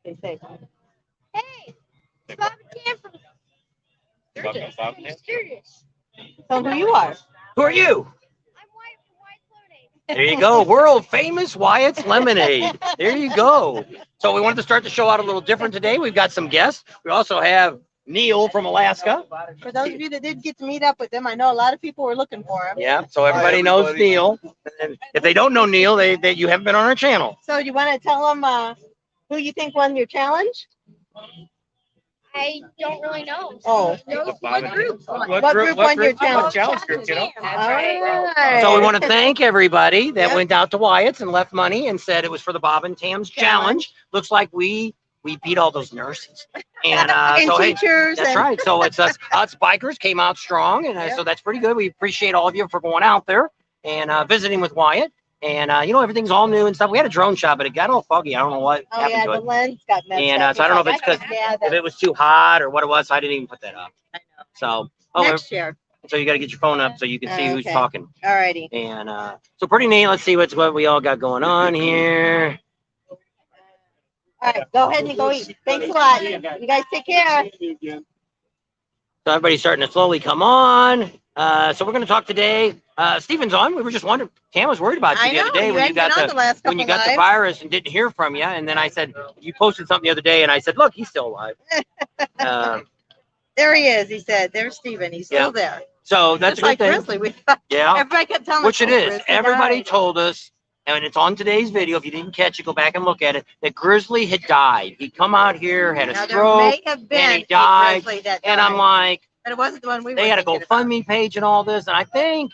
Okay, say. Hey, it's Bob and Tam from Sturgis. Tell them who you are. Who are you? I'm White from White Clothing. There you go. World famous Wyatt's Lemonade. There you go. So we wanted to start the show out a little different today. We've got some guests. We also have Neil from Alaska. For those of you that did get to meet up with them, I know a lot of people were looking for him. Yeah, so everybody knows Neil. And if they don't know Neil, they you haven't been on our channel. So you want to tell them who you think won your challenge? I don't really know. Oh. What group? What group won your challenge? Challenge group, you know? All right. So we want to thank everybody that went out to Wyatt's and left money and said it was for the Bob and Tam's challenge. Looks like we beat all those nurses. And, And so, hey, teachers. that's right. So it's us bikers came out strong, and so that's pretty good. We appreciate all of you for going out there and visiting with Wyatt. And you know, everything's all new and stuff. We had a drone shot, but it got all foggy. I don't know what Oh happened yeah, to the it. lens got messed And up. so I don't know if it's because if it was too hot or what it was. So I didn't even put that up. I know. So Next year. so you got to get your phone up so you can see who's Okay. talking. Alrighty. And so pretty neat. Let's see what we all got going on here. All right, go ahead and go eat. Thanks a lot. You guys take care. So everybody's starting to slowly come on. So we're going to talk today. Steven's on. We were just wondering. Tam was worried about you I the know. other day when you got the last when you couple got the lives. virus and didn't hear from you. And then I said you posted something the other day, and I said, look, he's still alive. There he is. He said, "There's Steven. He's still there." So that's Just a good like thing. Grizzly. We Yeah, everybody kept telling which us it that is. Grizzly Everybody died. told us, and it's on today's video. If you didn't catch it, go back and look at it. That Grizzly had died. He'd come out here, had a Now, stroke, there may have been and he died. a Grizzly that and I'm died, like, but it wasn't the one we they were had a thinking about. GoFundMe page and all this, and I think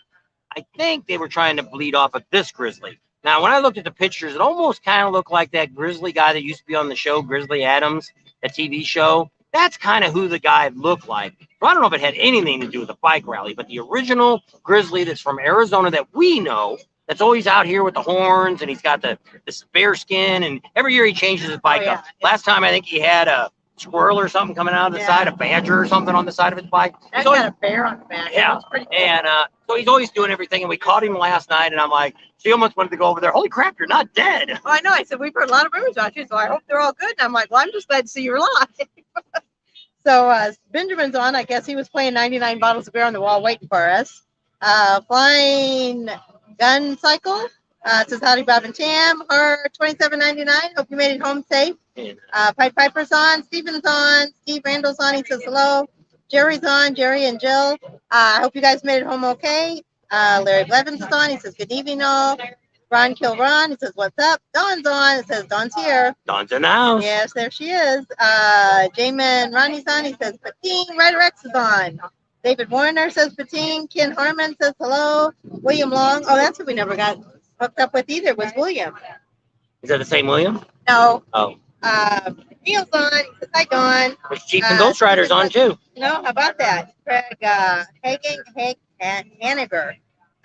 they were trying to bleed off of this Grizzly. Now, when I looked at the pictures, it almost kind of looked like that Grizzly guy that used to be on the show, Grizzly Adams, a TV show. That's kind of who the guy looked like. So I don't know if it had anything to do with the bike rally, but the original Grizzly that's from Arizona that we know, that's always out here with the horns, and he's got this bear skin, and every year he changes his bike up. Last time I think he had a squirrel or something coming out of the side, a badger or something on the side of his bike. That So got a bear on the back. yeah, and so he's always doing everything, and we caught him last night, and I'm like, she almost wanted to go over there. Holy crap, you're not dead. Oh, I know. I said, we've heard a lot of rumors about you, so I hope they're all good. And I'm like, well, I'm just glad to see you're alive. So Benjamin's on. I guess he was playing 99 bottles of beer on the wall waiting for us. Flying gun cycle. Says howdy, Bob and Tam. Her $27.99. Hope you made it home safe. Pied Piper's on. Steven's on. Steve Randall's on. He says hello. Jerry's on. Jerry and Jill. I hope you guys made it home okay. Larry Blevins is on. He says good evening all. Ron Kilron. He says what's up. Dawn's on. It says Dawn's here. Dawn's in the house. Yes, there she is. Jamin Ronnie's on. He says Pating. Ryder X is on. David Warner says Pating. Ken Harmon says hello. William Long. Oh, that's who we never got hooked up with either, was William. Is that the same William? No. Oh. Neil's on. He says hi, Dawn. There's Chief and Ghost Rider's on too. No, how about that? Craig Haniger.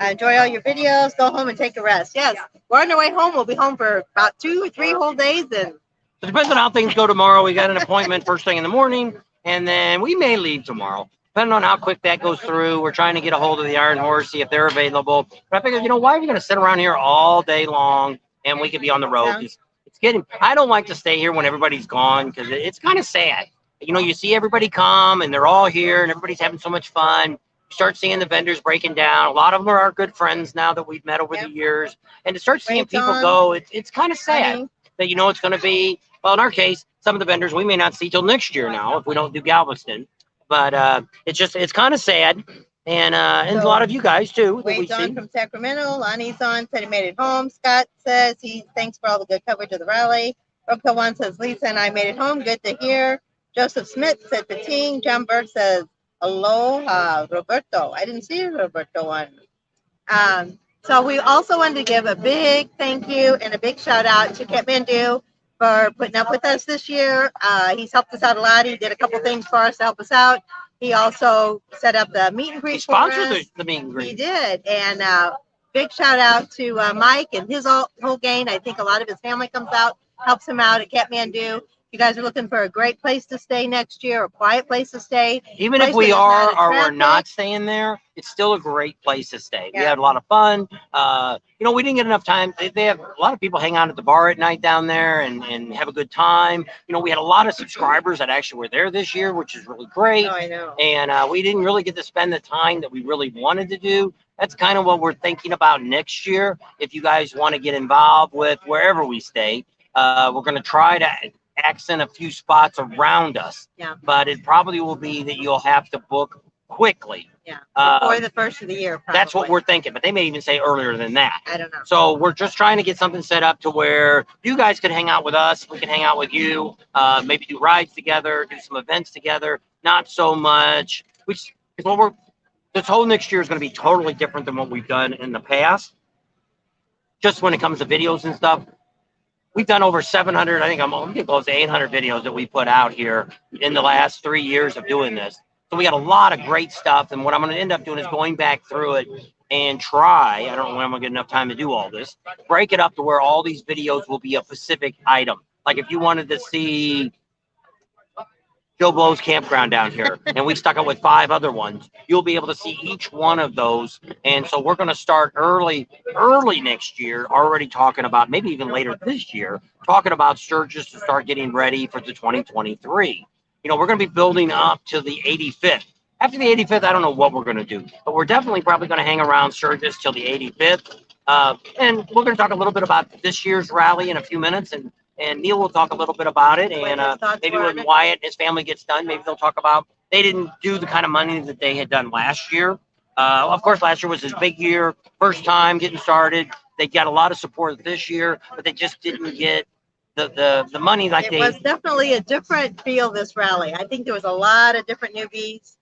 Enjoy all your videos. Go home and take a rest. Yes, we're on our way home. We'll be home for about 2 or 3 whole days. And It depends on how things go tomorrow. We got an appointment first thing in the morning, and then we may leave tomorrow. Depending on how quick that goes through, we're trying to get a hold of the Iron Horse, see if they're available. But I figured, why are we going to sit around here all day long and we could be on the road? It's getting. I don't like to stay here when everybody's gone because it's kind of sad. You see everybody come and they're all here and everybody's having so much fun. You start seeing the vendors breaking down. A lot of them are our good friends now that we've met over the years. And to start seeing people go, it's kind of sad that it's going to be. Well, in our case, some of the vendors we may not see till next year now if we don't do Galveston. But it's kind of sad. And a lot of you guys too. Wade's on from Sacramento. Lonnie's on, said he made it home. Scott says he thanks for all the good coverage of the rally. Roka One says Lisa and I made it home. Good to hear. Joseph Smith said Pating. John Burke says aloha, Roberto. I didn't see Roberto on. So we also wanted to give a big thank you and a big shout out to Kathmandu for putting up with us this year. He's helped us out a lot. He did a couple things for us to help us out. He also set up the meet and greet. He sponsored the meet and greet. He did. And big shout out to Mike and his whole gang. I think a lot of his family comes out, helps him out at Kathmandu. You guys are looking for a great place to stay next year, a quiet place to stay. Even if Place we that is are not or we're traffic. not staying there, it's still a great place to stay. We Yeah. had a lot of fun. You know, we didn't get enough time. They have a lot of people hang out at the bar at night down there and have a good time. You know, we had a lot of subscribers that actually were there this year, which is really great. Oh, I know. And we didn't really get to spend the time that we really wanted to do. That's kind of what we're thinking about next year. If you guys want to get involved with wherever we stay, we're going to try to accent a few spots around us. Yeah. But it probably will be that you'll have to book quickly. Yeah. Uh, Before the first of the year. Probably. That's what we're thinking, but they may even say earlier than that. I don't know. So we're just trying to get something set up to where you guys can hang out with us. We can hang out with you. Maybe do rides together, do some events together. Not so much. Which is what we're. This whole next year is going to be totally different than what we've done in the past. Just when it comes to videos and stuff, we've done over 700. I think I'm getting close to 800 videos that we put out here in the last 3 years of doing this. So we got a lot of great stuff. And what I'm going to end up doing is going back through it and try. I don't know when I'm going to get enough time to do all this. Break it up to where all these videos will be a specific item. Like if you wanted to see Joe Blow's campground down here, and we stuck it with 5 other ones, you'll be able to see each one of those. And so we're going to start early next year, already talking about, maybe even later this year, talking about Sturgis to start getting ready for the 2023. You know, we're going to be building up to the 85th. After the 85th, I don't know what we're going to do, but we're definitely probably going to hang around Sturgis till the 85th. And we're going to talk a little bit about this year's rally in a few minutes, and Neil will talk a little bit about it. And maybe when Wyatt and his family gets done, maybe they'll talk about, they didn't do the kind of money that they had done last year. Of course, last year was his big year, first time getting started. They got a lot of support this year, but they just didn't get the money like It was definitely a different feel, this rally. I think there was a lot of different newbies,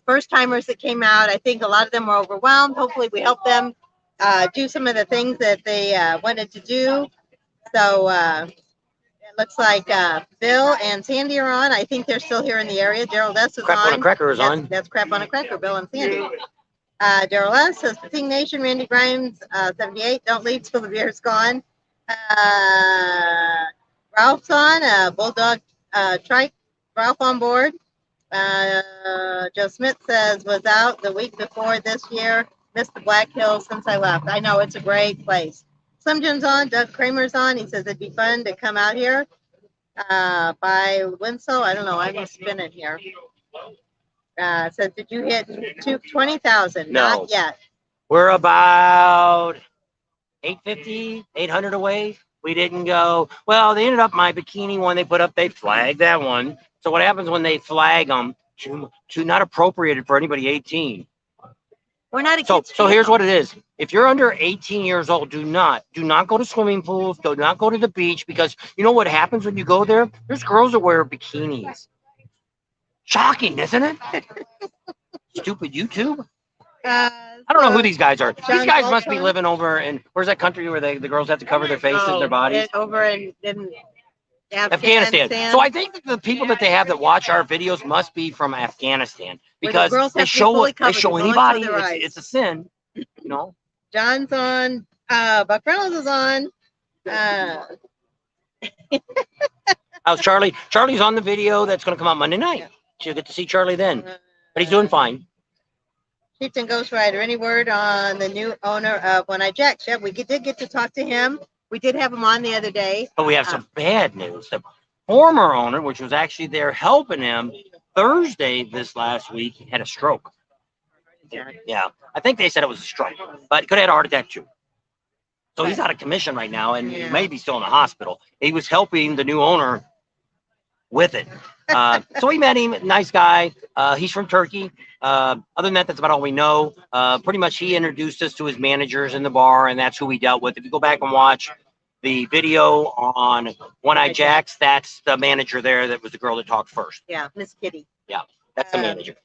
first timers that came out. I think a lot of them were overwhelmed. Hopefully we helped them do some of the things that they wanted to do. So it looks like Bill and Sandy are on. I think they're still here in the area. Daryl S is Crap on. on a Cracker is on. That's Crap on a Cracker, Bill and Sandy. Daryl S says, Thing Nation, Randy Grimes, 78. Don't leave till the beer's gone. Ralph's on. Bulldog Trike. Ralph on board. Joe Smith says, was out the week before this year. Missed the Black Hills since I left. I know, it's a great place. Slim Jim's on. Doug Kramer's on. He says it'd be fun to come out here. By Winslow. I don't know. I'm just spinning here. Says, did you hit 20,000? No. Not yet. We're about 850, 800 away. We didn't go. Well, they ended up, my bikini one they put up, they flagged that one. So what happens when they flag them to not appropriated for anybody 18? We're not a So here's what it is. If you're under 18 years old, do not go to swimming pools. Do not go to the beach, because you know what happens when you go there? There's girls that wear bikinis. Shocking, isn't it? Stupid YouTube. I don't know who these guys are. These guys must be living over in, where's that country where the girls have to cover their faces and their bodies? Over in Afghanistan. So I think that the people that they have that watch our videos must be from Afghanistan, because they show anybody. It's a sin, you know. John's on. Buck Reynolds is on. How's Charlie? Charlie's on the video that's going to come out Monday night. You'll get to see Charlie then, but he's doing fine. Chieftain Ghost Rider, any word on the new owner of One Eye Jacks? Yeah, we did get to talk to him. We did have him on the other day. But we have some bad news. The former owner, which was actually there helping him Thursday this last week, had a stroke. Yeah, I think they said it was a stroke, but he could have had a heart attack too. So he's out of commission right now, and he may be still in the hospital. He was helping the new owner with it. So we met him, nice guy. He's from Turkey. Other than that, that's about all we know. Pretty much he introduced us to his managers in the bar, and that's who we dealt with. If you go back and watch the video on One Eye Jacks, that's the manager there. That was the girl that talked first. Yeah, Miss Kitty. Yeah, that's the manager.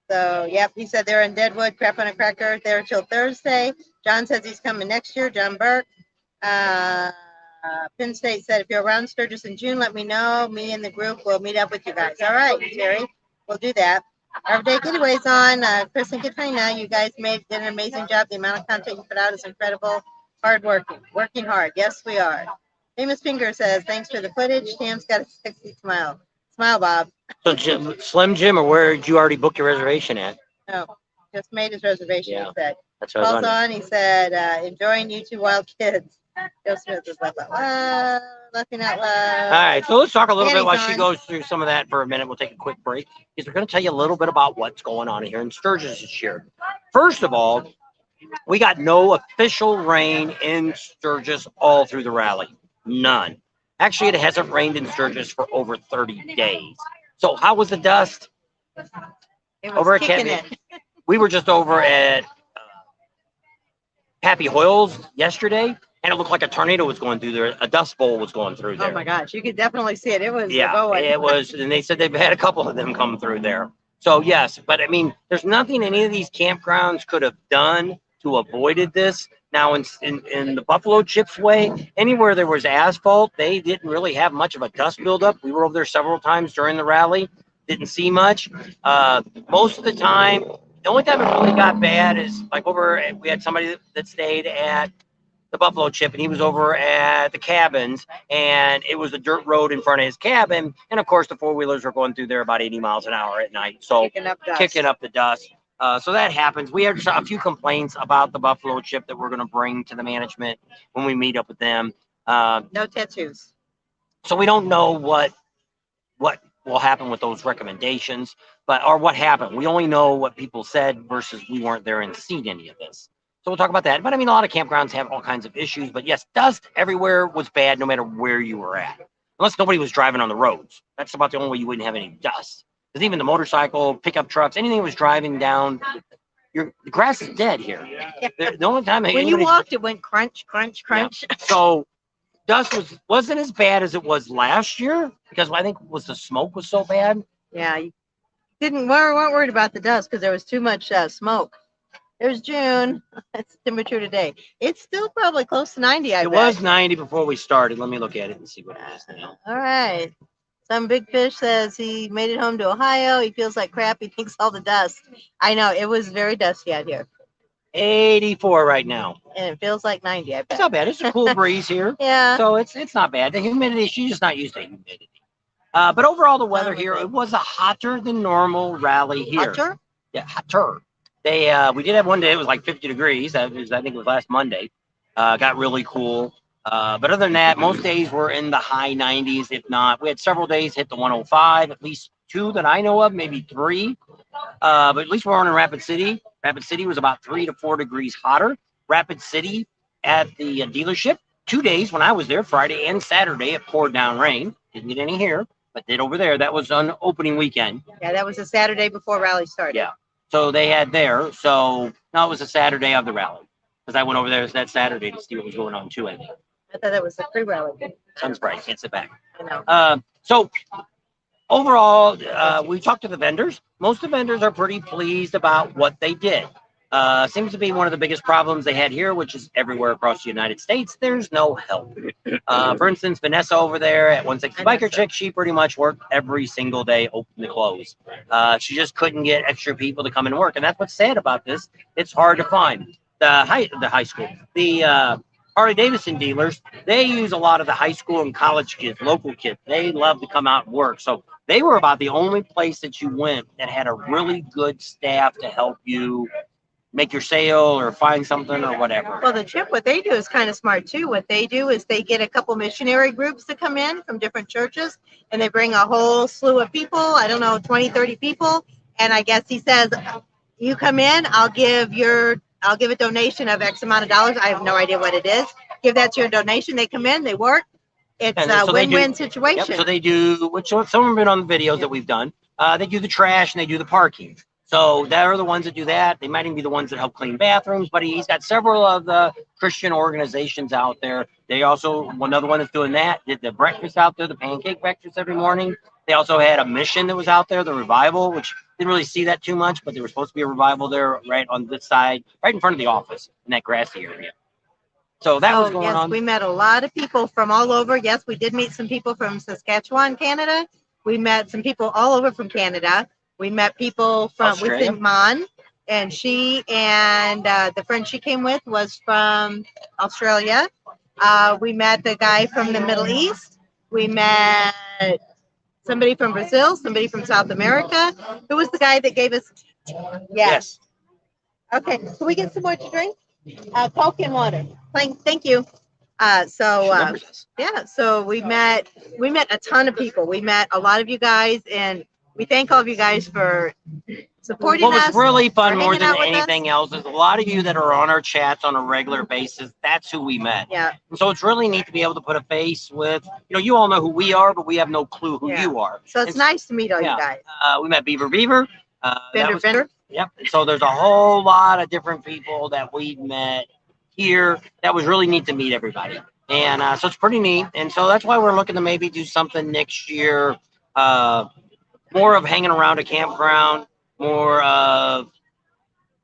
So, yep, he said they're in Deadwood, Crap on a Cracker, there till Thursday. John says he's coming next year. John Burke. Penn State said, if you're around Sturgis in June, let me know. Me and the group will meet up with you guys. All right, Terry, we'll do that. Our day getaway's on. Chris and Katrina, you guys did an amazing job. The amount of content you put out is incredible. Hard working, working hard. Yes, we are. Famous Finger says, thanks for the footage. Tam's got a sexy smile. Smile, Bob. So Slim Jim, or where did you already book your reservation at? No, just made his reservation. Yeah. He said. That's what I was Calls wondering. on. He said, enjoying you two wild kids. Joe Smith was like, laughing out loud. All right, so let's talk a little bit while Danny's she on. goes through some of that for a minute. We'll take a quick break because we're going to tell you a little bit about what's going on here in Sturgis this year. First of all, we got no official rain in Sturgis all through the rally. None. Actually, it hasn't rained in Sturgis for over 30 days. So how was the dust? It was Over at kicking Kevin. it. We were just over at Happy Hoyles yesterday, and it looked like a tornado was going through there. A dust bowl was going through there. Oh my gosh, you could definitely see it. It was Yeah, going. it was, and they said they've had a couple of them come through there. So yes, but I mean, there's nothing any of these campgrounds could have done to avoided this. Now in the Buffalo Chips way, anywhere there was asphalt, they didn't really have much of a dust buildup. We were over there several times during the rally, didn't see much. Most of the time, the only time it really got bad is like we had somebody that stayed at the Buffalo Chip, and he was over at the cabins, and it was a dirt road in front of his cabin, and of course the four-wheelers were going through there about 80 miles an hour at night, so kicking up the dust. So that happens. We had a few complaints about the Buffalo Chip that we're going to bring to the management when we meet up with them. No tattoos. So we don't know what will happen with those recommendations, or what happened. We only know what people said versus we weren't there and seen any of this. So we'll talk about that. But I mean, a lot of campgrounds have all kinds of issues. But yes, dust everywhere was bad no matter where you were at. Unless nobody was driving on the roads. That's about the only way you wouldn't have any dust. Because even the motorcycle, pickup trucks, anything that was driving down, the grass is dead here. The only time when you walked, it went crunch, crunch, crunch. Yeah. So dust wasn't as bad as it was last year, because I think the smoke was so bad. Yeah, you weren't worried about the dust because there was too much smoke. There's June. It's temperature today. It's still probably close to 90. I bet. It was 90 before we started. Let me look at it and see what it is now. All right. Some big fish says he made it home to Ohio. He feels like crap. He thinks all the dust. I know it was very dusty out here. 84 right now. And it feels like 90. I bet. It's not bad. It's a cool breeze here. Yeah. So it's not bad. The humidity, she's just not used to humidity. But overall, the weather here, it was a hotter than normal rally here. Hotter? Yeah, hotter. We did have one day it was like 50 degrees. I think it was last Monday. Got really cool. But other than that, most days were in the high 90s. If not, we had several days hit the 105. At least 2 that I know of, maybe 3. But at least we're on in Rapid City. Rapid City was about 3 to 4 degrees hotter. Rapid City at the dealership, 2 days when I was there, Friday and Saturday, it poured down rain. Didn't get any here, but did over there. That was on opening weekend. Yeah, that was a Saturday before rally started. Yeah. So they had there. So no, it was a Saturday of the rally, because I went over there that Saturday to see what was going on too. I think. I thought that was the pre-rally. Sun's bright. Can't sit back. I know. So overall, we talked to the vendors. Most of the vendors are pretty pleased about what they did. Seems to be one of the biggest problems they had here, which is everywhere across the United States. There's no help. For instance, Vanessa over there at 160 Biker Chick, she pretty much worked every single day, open to close. She just couldn't get extra people to come and work. And that's what's sad about this. It's hard to find. The high school, the Harley Davidson dealers, they use a lot of the high school and college kids, local kids. They love to come out and work. So they were about the only place that you went that had a really good staff to help you make your sale or find something or whatever. Well, the Chip, what they do is kind of smart too. What they do is they get a couple missionary groups to come in from different churches, and they bring a whole slew of people, I don't know, 20, 30 people. And I guess he says, you come in, I'll give a donation of X amount of dollars. I have no idea what it is. Give that to your donation. They come in, they work. It's a win-win situation. Yep, so they do, which some of them have been on the videos that we've done. They do the trash and they do the parking. So they're the ones that do that. They might even be the ones that help clean bathrooms, but he's got several of the Christian organizations out there. They also, another one that's doing that, did the breakfast out there, the pancake breakfast every morning. They also had a mission that was out there, the revival, which didn't really see that too much, but there was supposed to be a revival there right on this side, right in front of the office in that grassy area. So that was going on. We met a lot of people from all over. Yes, we did meet some people from Saskatchewan, Canada. We met some people all over from Canada. We met people from Australia. within Mon, and she and the friend she came with was from Australia. We met the guy from the Middle East. We met somebody from Brazil, somebody from South America. Who was the guy that gave us? Yes. Okay, can we get some more to drink? Coke and water. Thank you. She remembers us. Yeah, so we met a ton of people. We met a lot of you guys, and we thank all of you guys for supporting What was us. really fun for more hanging than out with anything else is a lot of you that are on our chats on a regular basis. That's who we met. Yeah, And so it's really neat to be able to put a face with, you all know who we are, but we have no clue who Yeah. you are. so it's And nice to meet all yeah. you guys. We met Beaver. That Fender, was Fender. Yep. So there's a whole lot of different people that we met here. That was really neat to meet everybody. And so it's pretty neat. And so that's why we're looking to maybe do something next year. More of hanging around a campground, more of,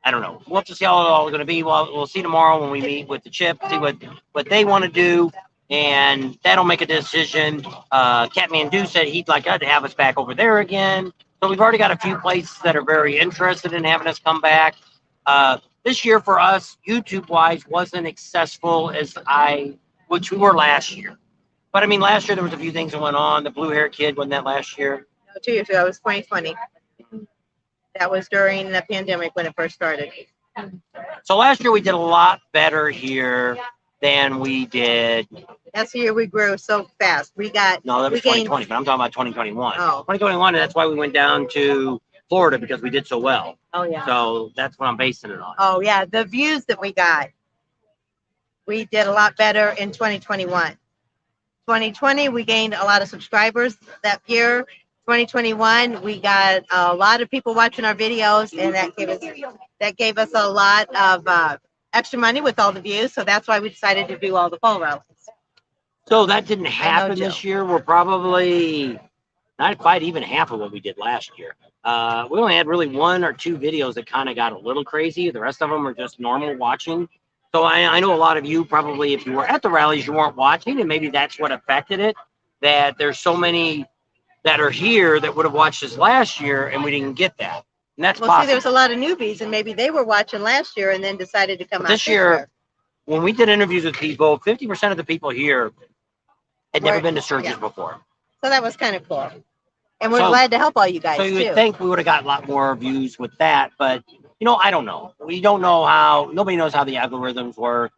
I don't know. We'll have to see how it all is going to be. We'll see tomorrow when we meet with the chip, see what they want to do. And that'll make a decision. Catmandu said he'd like to have us back over there again. So we've already got a few places that are very interested in having us come back. This year for us, YouTube-wise, wasn't successful which we were last year. But I mean, last year there was a few things that went on. The blue hair kid wasn't that last year. No, 2 years ago, it was 2020. That was during the pandemic when it first started. So last year we did a lot better here than we did. That's the year we grew so fast. No, that was 2020, but I'm talking about 2021. Oh. 2021, that's why we went down to Florida, because we did so well. Oh yeah. So that's what I'm basing it on. Oh yeah, the views that we got. We did a lot better in 2021. 2020, we gained a lot of subscribers that year. 2021, we got a lot of people watching our videos, and that gave us a lot of extra money with all the views. So that's why we decided to do all the fall rallies. So that didn't happen this year. We're probably not quite even half of what we did last year. We only had really 1 or 2 videos that kind of got a little crazy. The rest of them are just normal watching. So I know a lot of you probably, if you were at the rallies, you weren't watching, and maybe that's what affected it, that there's so many that are here that would have watched us last year, and we didn't get that. And that's possible. See, there's a lot of newbies, and maybe they were watching last year and then decided to come out this year. When we did interviews with people, 50% of the people here had never been to Sturgis before. So that was kind of cool. And we're glad to help all you guys, so you would think we would have got a lot more views with that, but I don't know. We don't know how. Nobody knows how the algorithms work.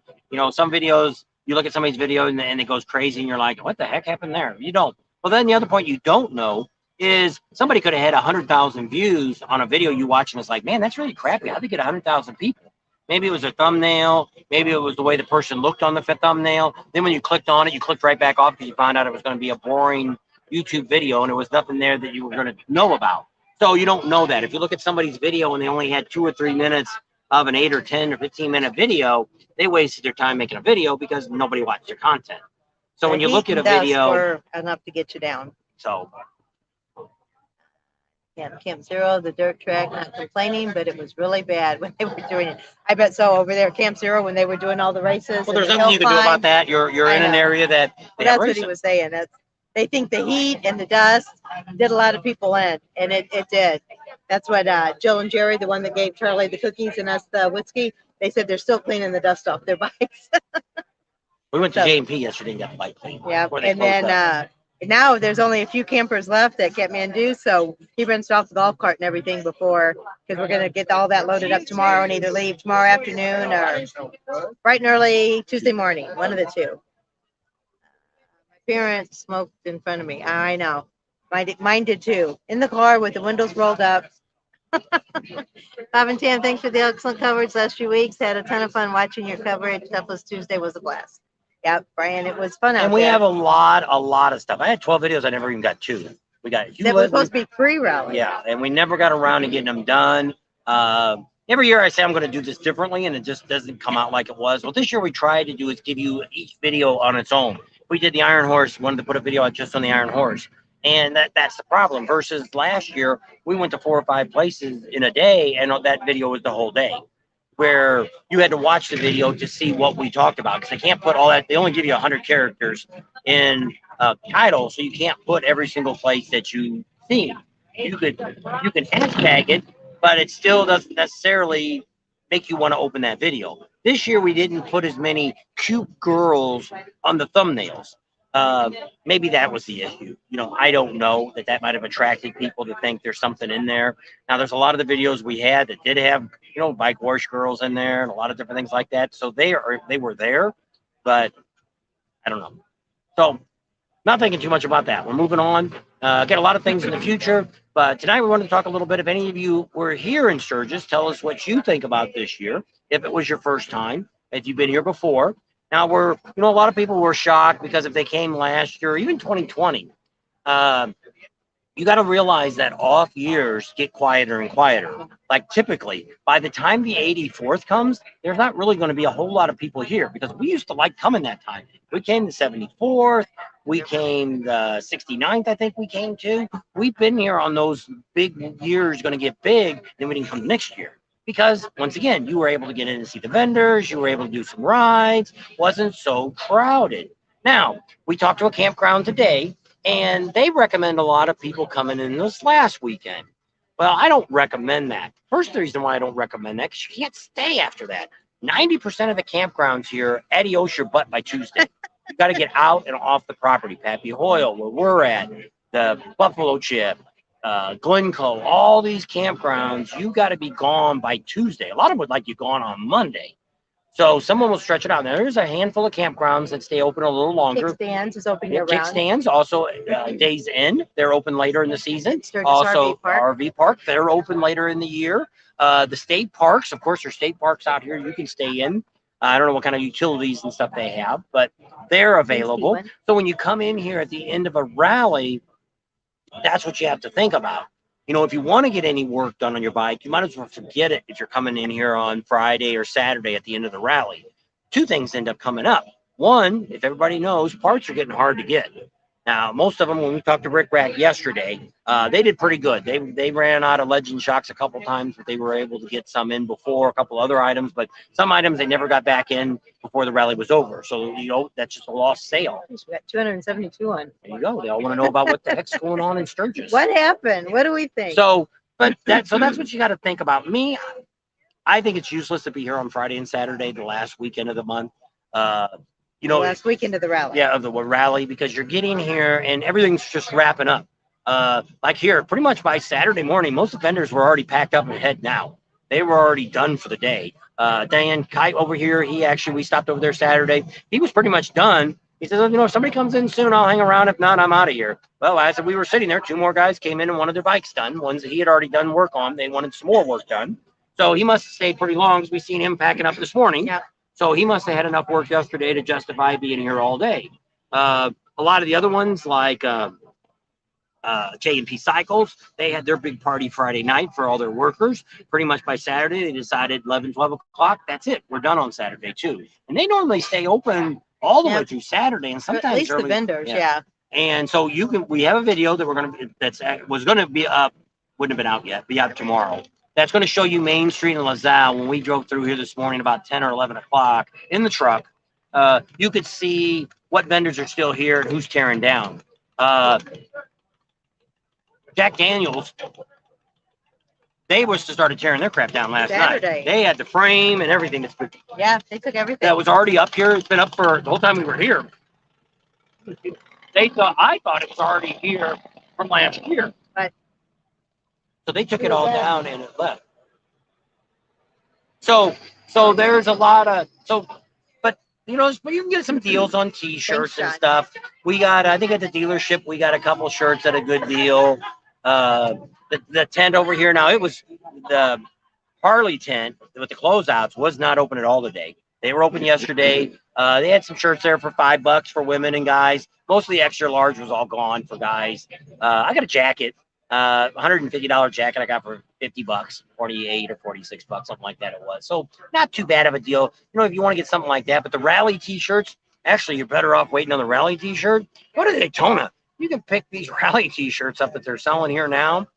Some videos, you look at somebody's video and it goes crazy, and you're like, what the heck happened there? You don't. Well, then the other point you don't know is somebody could have had 100,000 views on a video you watch, and it's like, man, that's really crappy. How'd they get 100,000 people? Maybe it was a thumbnail. Maybe it was the way the person looked on the thumbnail. Then when you clicked on it, you clicked right back off because you found out it was going to be a boring YouTube video, and there was nothing there that you were going to know about. So you don't know that. If you look at somebody's video and they only had 2 or 3 minutes of an 8 or 10 or 15-minute video, they wasted their time making a video because nobody watched their content. So when you look at a video, enough to get you down. So yeah, Camp Zero, the dirt track, not complaining, but it was really bad when they were doing it. I bet so over there at Camp Zero when they were doing all the races. Well, there's nothing you can do about that. You're in an area that that's what he was saying. They think the heat and the dust did a lot of people in, and it did. That's what Jill and Jerry, the one that gave Charlie the cookies and us the whiskey, they said they're still cleaning the dust off their bikes. We went to J&P yesterday and got the bike cleaned. Yeah, and then now there's only a few campers left at Kathmandu, so he rinsed off the golf cart and everything before, because we're going to get all that loaded up tomorrow and either leave tomorrow afternoon or bright and early Tuesday morning, one of the two. My parents smoked in front of me. I know. Mine did too. In the car with the windows rolled up. Bob and Tam, thanks for the excellent coverage last few weeks. Had a ton of fun watching your coverage. Toughless Tuesday was a blast. Yep, Brian, it was fun out there. And we have a lot of stuff. I had 12 videos. I never even got 2. We got that was supposed to be pre-rally. Yeah, and we never got around to getting them done. Every year I say I'm going to do this differently, and it just doesn't come out like it was. Well, this year we tried to do is give you each video on its own. We did the Iron Horse, wanted to put a video out just on the Iron Horse. And that's the problem. Versus last year, we went to 4 or 5 places in a day, and that video was the whole day, where you had to watch the video to see what we talked about, because they can't put all that. They only give you 100 characters in a title, so you can't put every single place that you see. You can hashtag it, but it still doesn't necessarily make you want to open that video. This year we didn't put as many cute girls on the thumbnails. Uh, Maybe that was the issue. I don't know that might have attracted people to think there's something in there. Now, there's a lot of the videos we had that did have, bike wash girls in there and a lot of different things like that. So they were there, but I don't know. So not thinking too much about that. We're moving on. Got a lot of things in the future, but tonight we wanted to talk a little bit. If any of you were here in Sturgis, tell us what you think about this year. If it was your first time, if you've been here before. Now a lot of people were shocked because if they came last year, or even 2020, you got to realize that off years get quieter and quieter. Like typically, by the time the 84th comes, there's not really going to be a whole lot of people here because we used to like coming that time. We came the 74th, we came the 69th, I think we came to. We've been here on those big years going to get big, then we didn't come next year. Because once again, you were able to get in and see the vendors, you were able to do some rides, wasn't so crowded. Now, we talked to a campground today, and they recommend a lot of people coming in this last weekend. Well, I don't recommend that. First, the reason why I don't recommend that, because you can't stay after that. 90% of the campgrounds here adios your butt by Tuesday. You got to get out and off the property. Pappy Hoyle, where we're at, the Buffalo Chip, Glencoe, all these campgrounds, you got to be gone by Tuesday. A lot of them would like you gone on Monday. So someone will stretch it out. Now, there's a handful of campgrounds that stay open a little longer. Kickstands is open year round. Kickstands, also Days End, they're open later in the season. Sturgis Also, RV Park. RV Park, they're open later in the year. The state parks, of course, there's state parks out here you can stay in. I don't know what kind of utilities and stuff they have, but they're available. So when you come in here at the end of a rally, that's what you have to think about. If you want to get any work done on your bike, you might as well forget it if you're coming in here on Friday or Saturday at the end of the rally. Two things end up coming up. One, if everybody knows, parts are getting hard to get. Now, most of them, when we talked to Rick Rack yesterday, they did pretty good. They ran out of Legend shocks a couple times, but they were able to get some in before, a couple other items. But some items they never got back in before the rally was over. So, that's just a lost sale. We got 272 on. There you go. They all want to know about what the heck's going on in Sturgis. What happened? What do we think? So that's what you got to think about. Me, I think it's useless to be here on Friday and Saturday, the last weekend of the month. Last weekend of the rally. Yeah, of the rally, because you're getting here and everything's just wrapping up. Like here, pretty much by Saturday morning, most of the vendors were already packed up and heading out. They were already done for the day. Dan Kite over here, we stopped over there Saturday. He was pretty much done. He says, if somebody comes in soon, I'll hang around. If not, I'm out of here. Well, I said, we were sitting there. Two more guys came in and wanted their bikes done. Ones that he had already done work on. They wanted some more work done. So he must have stayed pretty long because we seen him packing up this morning. Yeah. So he must have had enough work yesterday to justify being here all day. A lot of the other ones, like J&P Cycles, they had their big party Friday night for all their workers. Pretty much by Saturday, they decided 11, 12 o'clock, that's it. We're done on Saturday, too. And they normally stay open all the way through Saturday, and sometimes at least early, the vendors, yeah. And so we have a video that was gonna be up, wouldn't have been out yet, be out tomorrow. That's going to show you Main Street in LaSalle. When we drove through here this morning about 10 or 11 o'clock in the truck, you could see what vendors are still here and who's tearing down. Jack Daniels, they started tearing their crap down last night. They had the frame and everything. Yeah, they took everything. That was already up here. It's been up for the whole time we were here. I thought it was already here from last year. Right. So they took it all down and it left. So there's a lot of but you can get some deals on T-shirts and stuff. We got, I think at the dealership, we got a couple shirts at a good deal. The tent over here now, it was the Harley tent with the closeouts was not open at all today. They were open yesterday. They had some shirts there for $5 for women and guys. Most of the extra large was all gone for guys. I got a jacket. $150 jacket I got for $50, 48 or 46 bucks, something like that it was. So not too bad of a deal. If you want to get something like that, but the rally T-shirts, actually you're better off waiting on the rally T-shirt. Go to Daytona. You can pick these rally T-shirts up that they're selling here now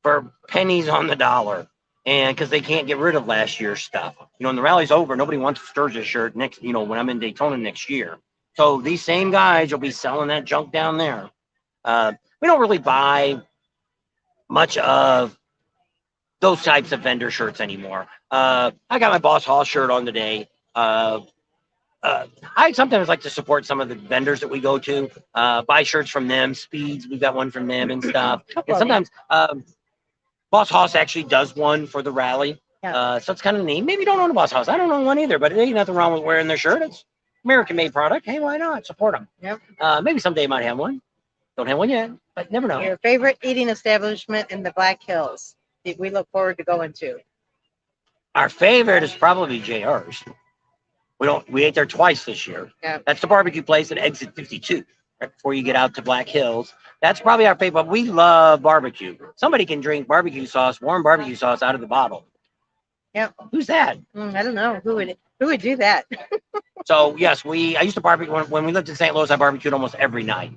for pennies on the dollar. And because they can't get rid of last year's stuff. When the rally's over, nobody wants a Sturgis shirt next, when I'm in Daytona next year. So these same guys will be selling that junk down there. We don't really buy much of those types of vendor shirts anymore. I got my Boss Hall shirt on today. I sometimes like to support some of the vendors that we go to, buy shirts from them. Speeds, we've got one from them and stuff. And sometimes Boss Hoss actually does one for the rally. Yeah. So it's kind of neat. Maybe you don't own a Boss Hoss. I don't own one either, but there ain't nothing wrong with wearing their shirt. It's American-made product. Hey, why not? Support them. Yep. Maybe someday I might have one. Don't have one yet, but never know. Your favorite eating establishment in the Black Hills that we look forward to going to? Our favorite is probably JR's. We ate there twice this year. Yeah. That's the barbecue place at exit 52, right before you get out to Black Hills. That's probably our favorite. We love barbecue. Somebody can drink barbecue sauce, warm barbecue sauce out of the bottle. Yep. Who's that? I don't know. Who would do that? So yes, I used to barbecue when we lived in St. Louis. I barbecued almost every night.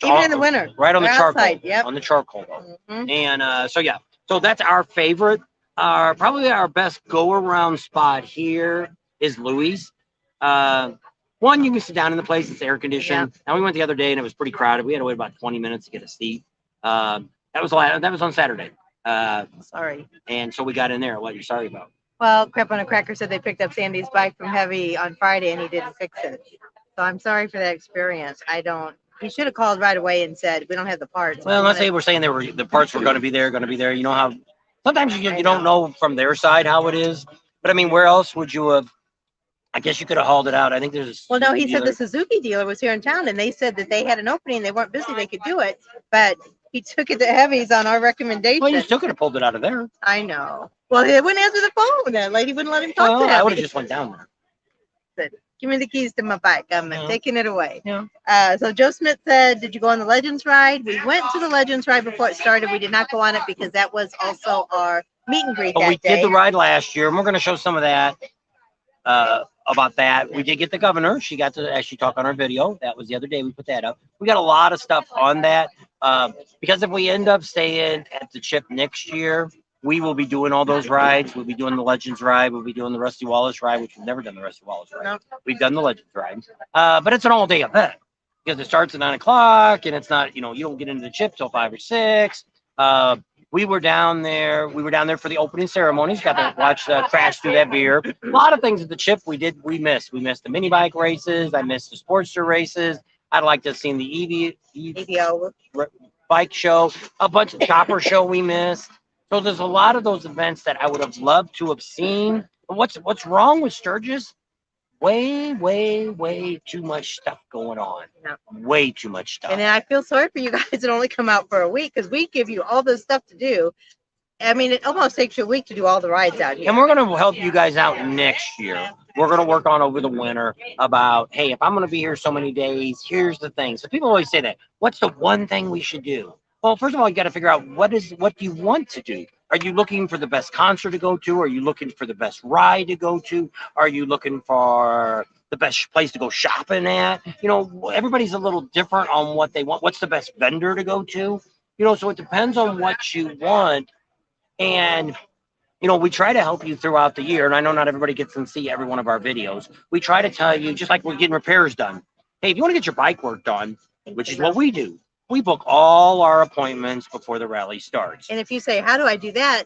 Even in the winter. Right on the charcoal. Outside, yep. On the charcoal. And so yeah. So that's our favorite. Probably our best go around spot here is Louis. One, you can sit down in the place, it's air conditioned. Yeah. Now we went the other day and it was pretty crowded. We had to wait about 20 minutes to get a seat. That was on Saturday. Sorry. And so we got in there. What you're sorry about? Well, Crap on a Cracker said they picked up Sandy's bike from Heavy on Friday and he didn't fix it. So I'm sorry for that experience. He should have called right away and said, we don't have the parts. Well, let's say we're saying the parts were going to be there. You know how sometimes you don't know from their side how it is. But I mean, where else would you have? I guess you could have hauled it out. I think there's. Well, no, he said the Suzuki dealer was here in town and they said that they had an opening. They weren't busy. They could do it. But he took it to Heavy's on our recommendation. Well, you still could have pulled it out of there. I know. Well, he wouldn't answer the phone. That lady wouldn't let him talk to him. I would have just went down there. Said, give me the keys to my bike. I'm taking it away. Yeah. So Joe Smith said, did you go on the Legends ride? We went to the Legends ride before it started. We did not go on it because that was also our meet and greet. But we did the ride last year, and we're going to show some of that. About that, we did get the governor. She got to actually talk on our video. That was the other day. We put that up. We got a lot of stuff on that because if we end up staying at the Chip next year, we will be doing all those rides. We'll be doing the Legends ride. We'll be doing the Rusty Wallace ride, which we've never done the Rusty Wallace ride. No. We've done the Legends ride, but it's an all-day event because it starts at 9 o'clock and it's not, you don't get into the Chip till 5 or 6. We were down there. We were down there for the opening ceremonies. Got to watch Crash through that beer. A lot of things at the Chip we missed. We missed the mini bike races. I missed the Sportster races. I'd like to have seen the EVO bike show. A bunch of chopper show we missed. So there's a lot of those events that I would have loved to have seen. But what's wrong with Sturgis? Way too much stuff going on. Yeah. Way too much stuff. And then I feel sorry for you guys that only come out for a week because we give you all this stuff to do. I mean, it almost takes you a week to do all the rides out here. And we're going to help you guys out next year. We're going to work on over the winter about, hey, if I'm going to be here so many days, here's the thing. So people always say that. What's the one thing we should do? Well, first of all, you got to figure out what do you want to do? Are you looking for the best concert to go to? Are you looking for the best ride to go to? Are you looking for the best place to go shopping at? Everybody's a little different on what they want. What's the best vendor to go to? So it depends on what you want. And, we try to help you throughout the year. And I know not everybody gets to see every one of our videos. We try to tell you, just like we're getting repairs done. Hey, if you want to get your bike work done, which is what we do, we book all our appointments before the rally starts. And if you say, how do I do that?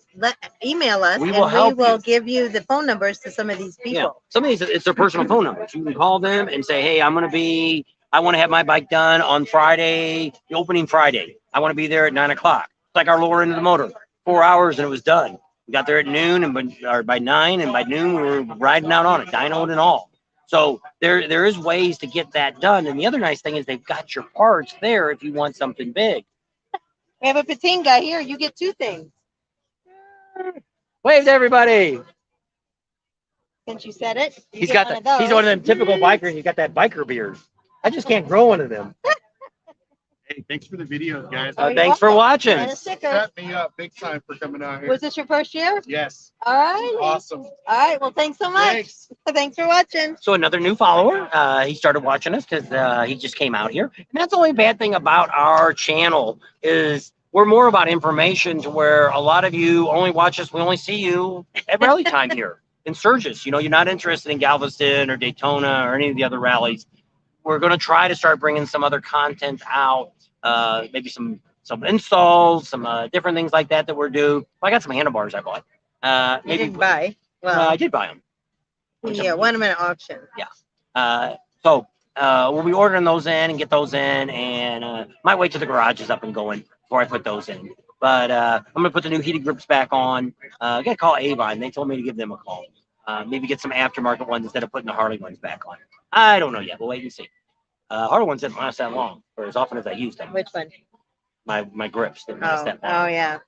Email us we and we will give you the phone numbers to some of these people. Yeah. Some of these, it's their personal phone numbers. You can call them and say, hey, I want to have my bike done on Friday, the opening Friday. I want to be there at 9 o'clock. It's like our lower end of the motor, 4 hours and it was done. We got there at noon or by 9, and by noon we were riding out on it, dynoed and all. So there is ways to get that done. And the other nice thing is they've got your parts there if you want something big. We have a patine guy here. You get 2 things. Wave to everybody. Since you said it. He's one of them typical bikers. He's got that biker beard. I just can't grow one of them. Hey, thanks for the videos, guys. Thanks for watching. And a sticker. Set me up big time for coming out here. Was this your first year? Yes. All right. Awesome. All right. Well, thanks so much. Thanks for watching. So another new follower, he started watching us because he just came out here. And that's the only bad thing about our channel is we're more about information to where a lot of you only watch us. We only see you at rally time here in Sturgis. You're not interested in Galveston or Daytona or any of the other rallies. We're going to try to start bringing some other content out, maybe some some installs, some different things like that we're due. I got some handlebars I bought. You Maybe didn't buy. Well, I did buy them. yeah, won them at auction. So we'll be ordering those in and get those in, and might wait till the garage is up and going before I put those in. But I'm gonna put the new heated grips back on. I gotta call Avon. They told me to give them a call. Maybe get some aftermarket ones instead of putting the Harley ones back on. I don't know yet. We'll wait and see. Harley ones didn't last that long, or as often as I used them. Which one? My grips didn't last that long. Oh yeah.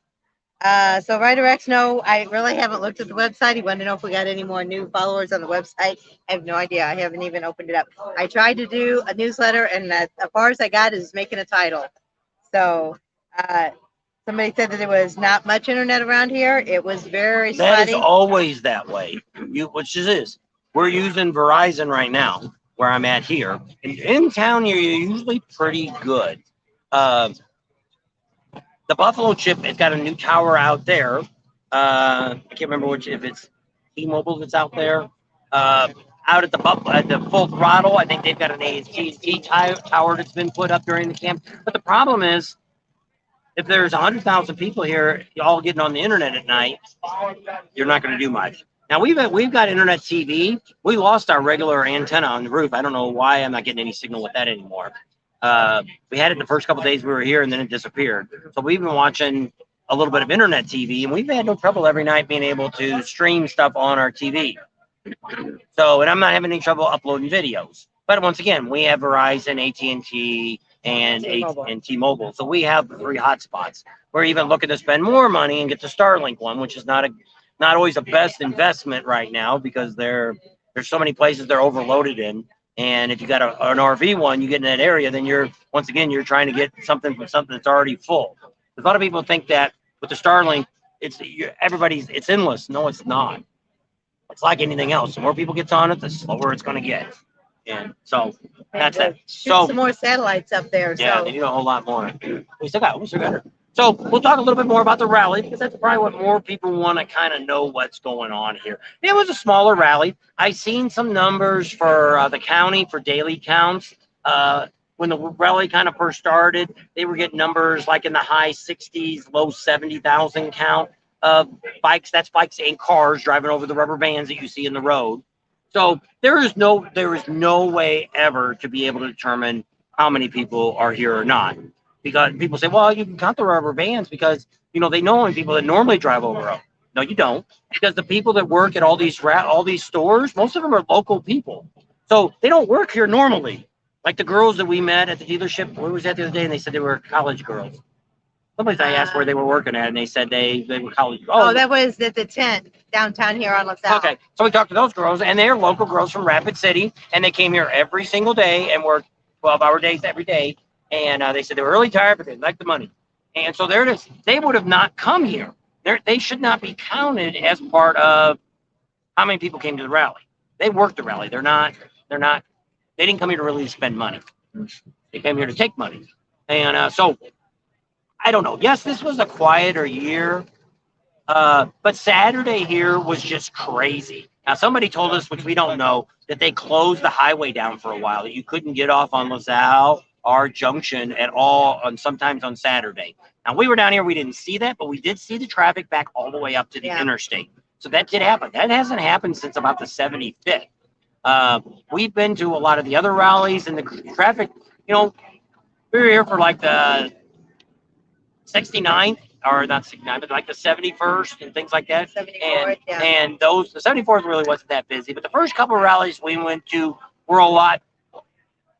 So Ryder X, no, I really haven't looked at the website. He wanted to know if we got any more new followers on the website. I have no idea. I haven't even opened it up. I tried to do a newsletter, and as far as I got is making a title. So somebody said that there was not much internet around here. It was very That spotty. is always that way. Which it is. We're using Verizon right now, where I'm at here. In town, you're usually pretty good. The Buffalo chip has got a new tower out there. I can't remember if it's T-Mobile that's out there. Out at the full throttle, I think they've got an AT&T tower that's been put up during the camp. But the problem is, if there's 100,000 people here all getting on the internet at night, you're not going to do much. Now we've got internet TV. We lost our regular antenna on the roof. I don't know why I'm not getting any signal with that anymore. We had it the first couple of days we were here, and then it disappeared. So we've been watching a little bit of internet TV, and we've had no trouble every night being able to stream stuff on our TV. So, and I'm not having any trouble uploading videos. But once again, we have Verizon, AT&T, and T-Mobile. So we have 3 hotspots. We're even looking to spend more money and get the Starlink one, which is not always the best investment right now because there's so many places they're overloaded in. And if you got an RV one, you get in that area, then you're trying to get something from something that's already full. A lot of people think that with the Starlink, it's endless. No, it's not. It's like anything else. The more people gets on it, the slower it's going to get. And so that's it. So some more satellites up there. Yeah, so. they need a whole lot more. We still got her. So we'll talk a little bit more about the rally because that's probably what more people want to kind of know what's going on here. It was a smaller rally. I've seen some numbers for the county for daily counts. When the rally kind of first started, they were getting numbers like in the high 60s, low 70,000 count of bikes. That's bikes and cars driving over the rubber bands that you see in the road. So there is no way ever to be able to determine how many people are here or not. Because people say, well, you can count the rubber bands because, they know only people that normally drive over them. No, you don't. Because the people that work at all these stores, most of them are local people. So they don't work here normally. Like the girls that we met at the dealership, where was that the other day? And they said they were college girls. Somebody I asked where they were working at, and they said they were college. Oh, that was at the tent downtown here on LaSalle. Okay, so we talked to those girls, and they're local girls from Rapid City, and they came here every single day and worked 12-hour days every day. And they said they were really tired, but they liked the money. And so there it is. They would have not come here. They should not be counted as part of how many people came to the rally. They worked the rally. They didn't come here to really spend money. They came here to take money. And so I don't know. Yes, this was a quieter year, but Saturday here was just crazy. Now, somebody told us, which we don't know, that they closed the highway down for a while, that you couldn't get off on LaSalle or Junction at all, sometimes on Saturday. Now, we were down here. We didn't see that, but we did see the traffic back all the way up to the interstate. So that did happen. That hasn't happened since about the 75th. We've been to a lot of the other rallies, and the traffic, we were here for like the 69th, or not 69, but like the 71st and things like that. 74th, and the 74th really wasn't that busy, but the first couple of rallies we went to were a lot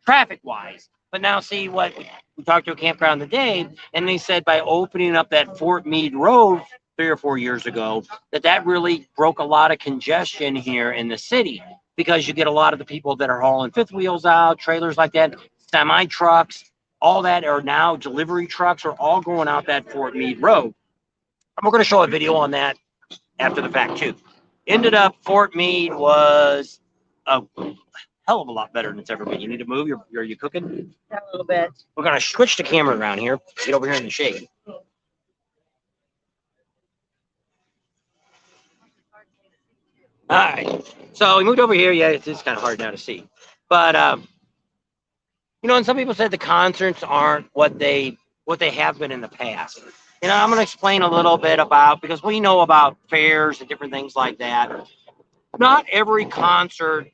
traffic-wise. But now see what we talked to a campground today, and they said by opening up that Fort Meade Road 3 or 4 years ago, that really broke a lot of congestion here in the city because you get a lot of the people that are hauling fifth wheels out, trailers like that, semi trucks, all that are now delivery trucks are all going out that Fort Meade Road. And we're going to show a video on that after the fact too. Ended up Fort Meade was a hell of a lot better than it's ever been. You need to move. Are you cooking? A little bit. We're going to switch the camera around here. Get over here in the shade. All right. So we moved over here. Yeah, it's kind of hard now to see. But, and some people said the concerts aren't what they what they have been in the past. And I'm going to explain a little bit about, because we know about fairs and different things like that. Not every concert,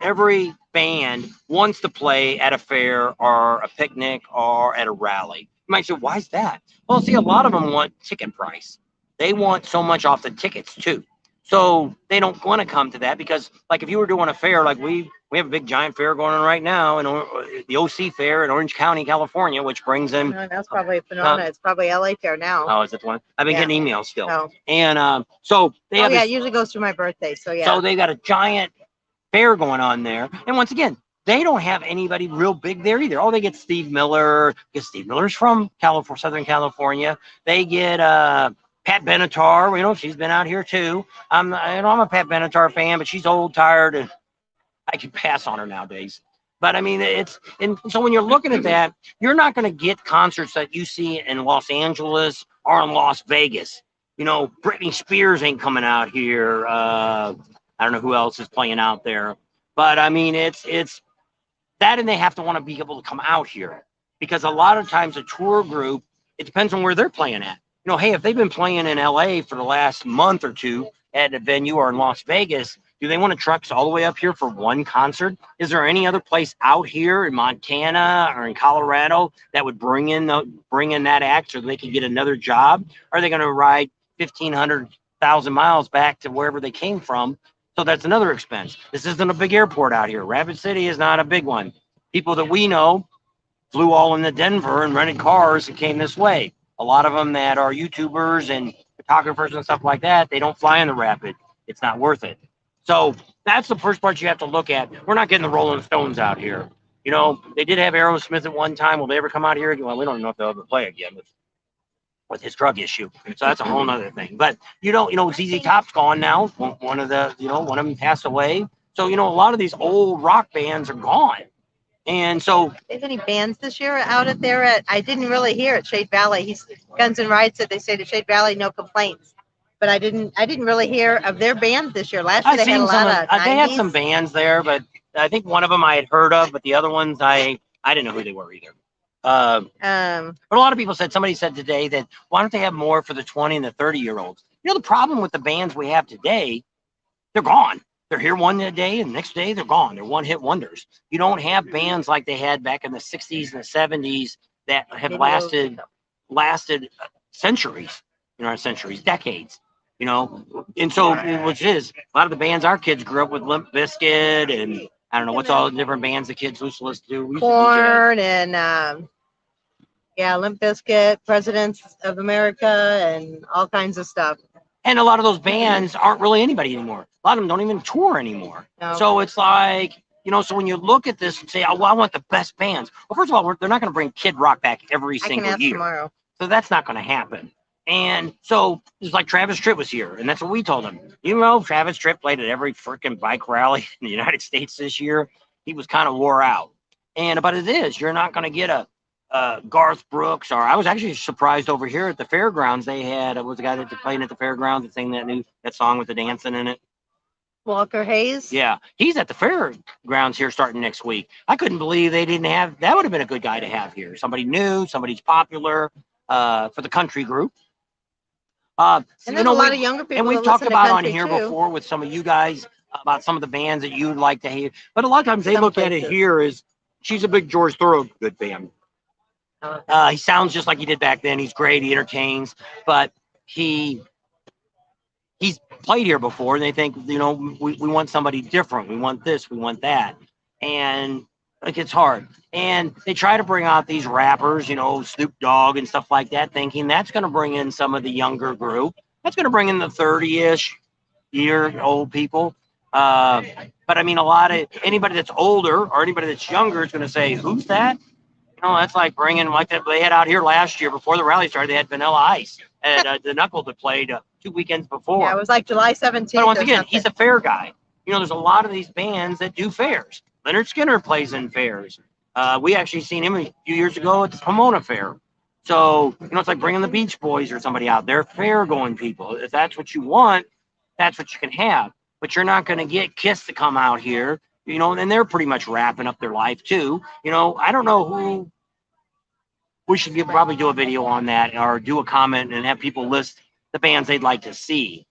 every band wants to play at a fair or a picnic or at a rally. You might say, why is that? Well, see, a lot of them want ticket price. They want so much off the tickets too. So they don't want to come to that because, like, if you were doing a fair, like we have a big giant fair going on right now, and the OC Fair in Orange County, California, which brings in. No, that's probably Phenomena. It's probably LA Fair now. Oh, is it the one? I've been Yeah. getting emails still. Oh. And so they have. Yeah, this, it usually goes through my birthday. So yeah. So they got a giant fair going on there, and once again, they don't have anybody real big there either. Oh, they get Steve Miller, because Steve Miller's from California, Southern California. They get Pat Benatar. You know, she's been out here too. I'm a Pat Benatar fan, but she's old, tired, and I can pass on her nowadays. But I mean, and so when you're looking at that, you're not going to get concerts that you see in Los Angeles or in Las Vegas. You know, Britney Spears ain't coming out here. I don't know who else is playing out there, but I mean, it's that, and they have to want to be able to come out here, because a lot of times a tour group, it depends on where they're playing at. You know, hey, if they've been playing in LA for the last month or two at a venue or in Las Vegas, do they want to truck all the way up here for one concert? Is there any other place out here in Montana or in Colorado that would bring in that act so they could get another job? Or are they going to ride 1,500 miles back to wherever they came from? So that's another expense. This isn't a big airport out here. Rapid City is not a big one. People that we know flew all into Denver and rented cars and came this way. A lot of them that are YouTubers and photographers and stuff like that, they don't fly in the Rapid. It's not worth it. So that's the first part you have to look at. We're not getting the Rolling Stones out here. You know, they did have Aerosmith at one time. Will they ever come out here again? Well, we don't know if they'll ever play again with his drug issue. So that's a whole nother thing. But you know, ZZ Top's gone now. One of them passed away. So, you know, a lot of these old rock bands are gone. And so, is any bands this year out at there? I didn't really hear at Shade Valley. Guns N' Rides said they say to Shade Valley, no complaints. But I didn't really hear of their bands this year. Last year they had a lot of 90s. They had some bands there, but I think one of them I had heard of, but the other ones I didn't know who they were either. But a lot of people somebody said today that why don't they have more for the 20 and the 30-year-olds? You know, the problem with the bands we have today, they're gone. They're here one day and the next day they're gone. They're one-hit wonders. You don't have bands like they had back in the 60s and the 70s that have lasted centuries, decades. You know, and so which is a lot of the bands our kids grew up with, Limp Bizkit, and I don't know what's all the different bands the kids used to listen to. Korn and Limp Bizkit, Presidents of America, and all kinds of stuff. And a lot of those bands aren't really anybody anymore. A lot of them don't even tour anymore. No. So it's like, you know, so when you look at this and say, oh, well, I want the best bands. Well, first of all, they're not going to bring Kid Rock back every single year. Tomorrow. So that's not going to happen. And so it's like Travis Tritt was here, and that's what we told him. You know, Travis Tritt played at every freaking bike rally in the United States this year. He was kind of wore out. But it is, you're not going to get a Garth Brooks, or I was actually surprised over here at the fairgrounds. They had was the guy that played at the fairgrounds and sang that song with the dancing in it. Walker Hayes. Yeah, he's at the fairgrounds here starting next week. I couldn't believe they didn't have. That would have been a good guy to have here. Somebody new, somebody's popular for the country group. And there's a lot of younger people. And we've talked about on here before with some of you guys about some of the bands that you'd like to hear. But a lot of times they look at it here as she's a big George Thorogood fan. He sounds just like he did back then. He's great. He entertains, but he's played here before, and they think, you know, we want somebody different. We want this. We want that. And like, it's hard. And they try to bring out these rappers, you know, Snoop Dogg and stuff like that, thinking that's going to bring in some of the younger group. That's going to bring in the 30-ish year old people. But I mean, anybody that's older or anybody that's younger is going to say, who's that? You know, that's like bringing, like that they had out here last year before the rally started. They had Vanilla Ice at the Knuckle that played 2 weekends before. Yeah, it was like July 17th. But once again, he's a fair guy. You know, there's a lot of these bands that do fairs. Leonard Skinner plays in fairs. We actually seen him a few years ago at the Pomona Fair. So, you know, it's like bringing the Beach Boys or somebody out. They're fair-going people. If that's what you want, that's what you can have. But you're not going to get Kiss to come out here. You know, and they're pretty much wrapping up their life too. You know, I don't know we should probably do a video on that or do a comment and have people list the bands they'd like to see.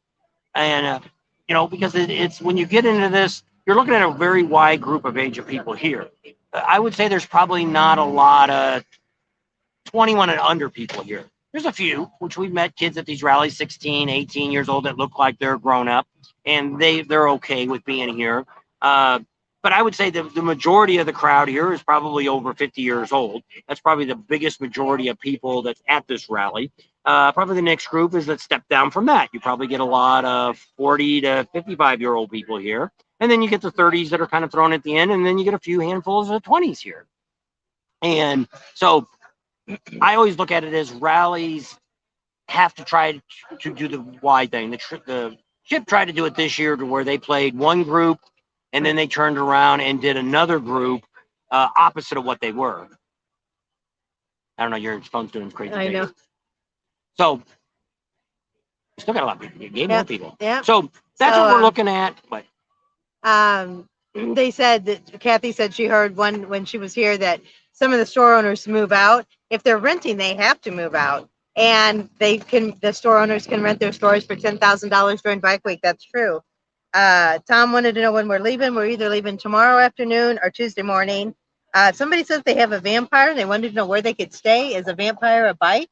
And, you know, because it's when you get into this, you're looking at a very wide group of age of people here. I would say there's probably not a lot of 21 and under people here. There's a few, which we've met kids at these rallies, 16, 18 years old that look like they're grown up and they're okay with being here. But I would say that the majority of the crowd here is probably over 50 years old. That's probably the biggest majority of people that's at this rally. Probably the next group is that step down from that. You probably get a lot of 40 to 55-year-old people here. And then you get the 30s that are kind of thrown at the end. And then you get a few handfuls of 20s here. And so I always look at it as rallies have to try to do the wide thing. The Chip tried to do it this year to where they played one group and then they turned around and did another group opposite of what they were. I don't know, your phone's doing crazy I know. So we still got a lot of people. You gave more people. Yeah. So that's what we're looking at. But they said that Kathy said she heard when she was here that some of the store owners move out. If they're renting, they have to move out. And the store owners can rent their stores for $10,000 during Bike Week. That's true. Tom wanted to know when we're leaving. We're either leaving tomorrow afternoon or Tuesday morning. Somebody says they have a vampire. They wanted to know where they could stay. Is a vampire a bike?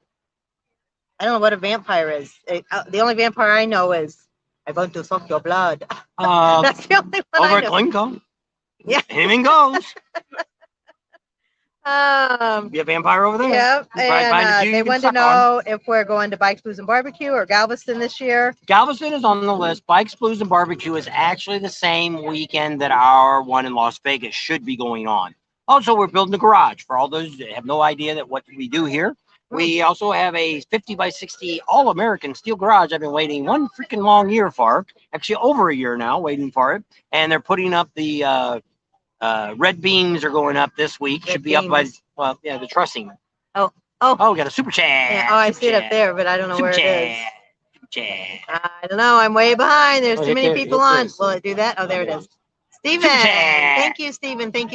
I don't know what a vampire is. The only vampire I know is I'm going to suck your blood. That's the only one over I at know. Glencoe. Yeah. Him and goes. Be a vampire over there. Yep. And they want wanted to know if we're going to Bikes, Blues, and Barbecue or Galveston this year. Galveston is on the list. Bikes, Blues, and Barbecue is actually the same weekend that our one in Las Vegas should be going on. Also, we're building a garage for all those that have no idea that what we do here. We also have a 50 by 60 all-American steel garage. I've been waiting one freaking long year for, actually over a year now, waiting for it. And they're putting up the red beams are going up this week. Should be up by, well, yeah, the trussing. Oh, we got a super chat. Yeah, I see it up there, but I don't know Super where it is. Super chat. I don't know. I'm way behind. There's too many people on. this. Will it do that? Oh, there it is. Steven. Super chat. Thank you, Steven. Thank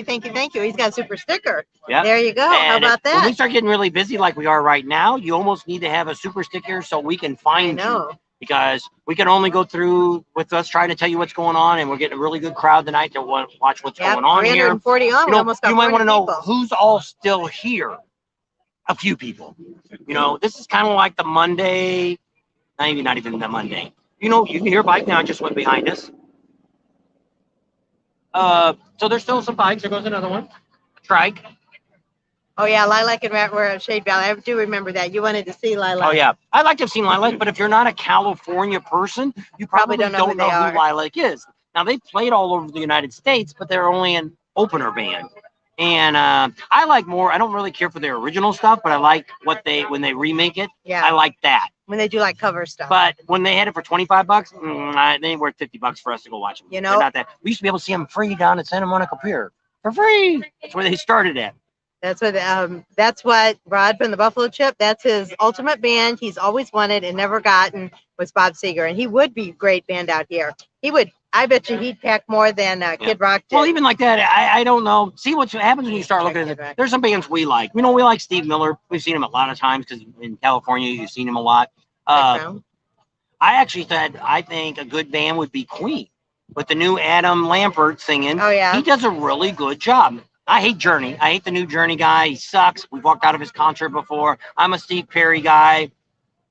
you. He's got a super sticker. Yeah. There you go. How And about When we that? start getting really busy like we are right now, you almost need to have a super sticker so we can I find you. know. Because we can only go through with us trying to tell you what's going on, and we're getting a really good crowd tonight to watch what's Yep, going on here. 340 on. You We know, almost got you might 40 want to know people. who's all still here. A few people. You know, this is kind of like the Monday, not even the Monday. You know, you can hear a bike now. It just went behind us. So there's still some bikes. There goes another one. Trike. Oh, yeah. Lilac and Rat were at Shade Valley. I do remember that. You wanted to see Lilac. Oh, yeah. I'd like to have seen Lilac, but if you're not a California person, you probably don't know who Lilac is. Now, they've played all over the United States, but they're only an opener band. And I like more, I don't really care for their original stuff, but I like when they remake it. Yeah. I like that. When they do like cover stuff. But when they had it for $25, they ain't worth $50 for us to go watch them. You know? They're not that. We used to be able to see them free down at Santa Monica Pier for free. That's where they started at. That's what Rod from the Buffalo Chip, that's his ultimate band he's always wanted and never gotten was Bob Seger. And he would be a great band out here. I bet you he'd pack more than Kid Rock did. Well, even like that, I don't know. See what happens when you start looking at it. There's some bands we like. You know, we like Steve Miller. We've seen him a lot of times because in California, you've seen him a lot. I actually said I think a good band would be Queen with the new Adam Lampert singing. Oh, yeah. He does a really good job. I hate Journey. I hate the new Journey guy. He sucks. We've walked out of his concert before. I'm a Steve Perry guy.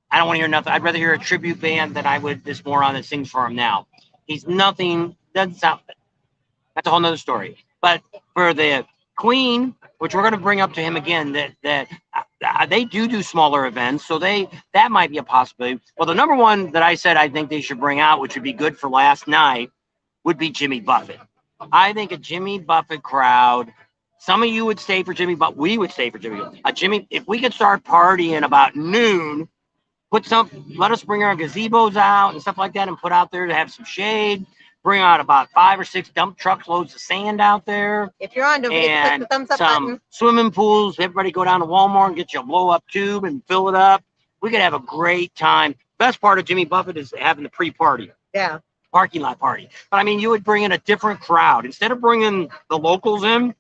I don't want to hear nothing. I'd rather hear a tribute band than I would this moron that sings for him now. He's nothing. Doesn't sound. That's a whole nother story. But for the Queen, which we're going to bring up to him again, that they do smaller events, so that might be a possibility. Well, the number one that I said I think they should bring out, which would be good for last night, would be Jimmy Buffett. I think a Jimmy Buffett crowd. Some of you would stay for Jimmy, but we would stay for Jimmy. Jimmy, if we could start partying about noon, let us bring our gazebos out and stuff like that and put out there to have some shade. Bring out about 5 or 6 dump trucks loads of sand out there. If you're on, don't forget to click the thumbs up button. Swimming pools. Everybody go down to Walmart and get you a blow up tube and fill it up. We could have a great time. Best part of Jimmy Buffett is having the pre-party. Yeah. Parking lot party. But I mean, you would bring in a different crowd. Instead of bringing the locals in,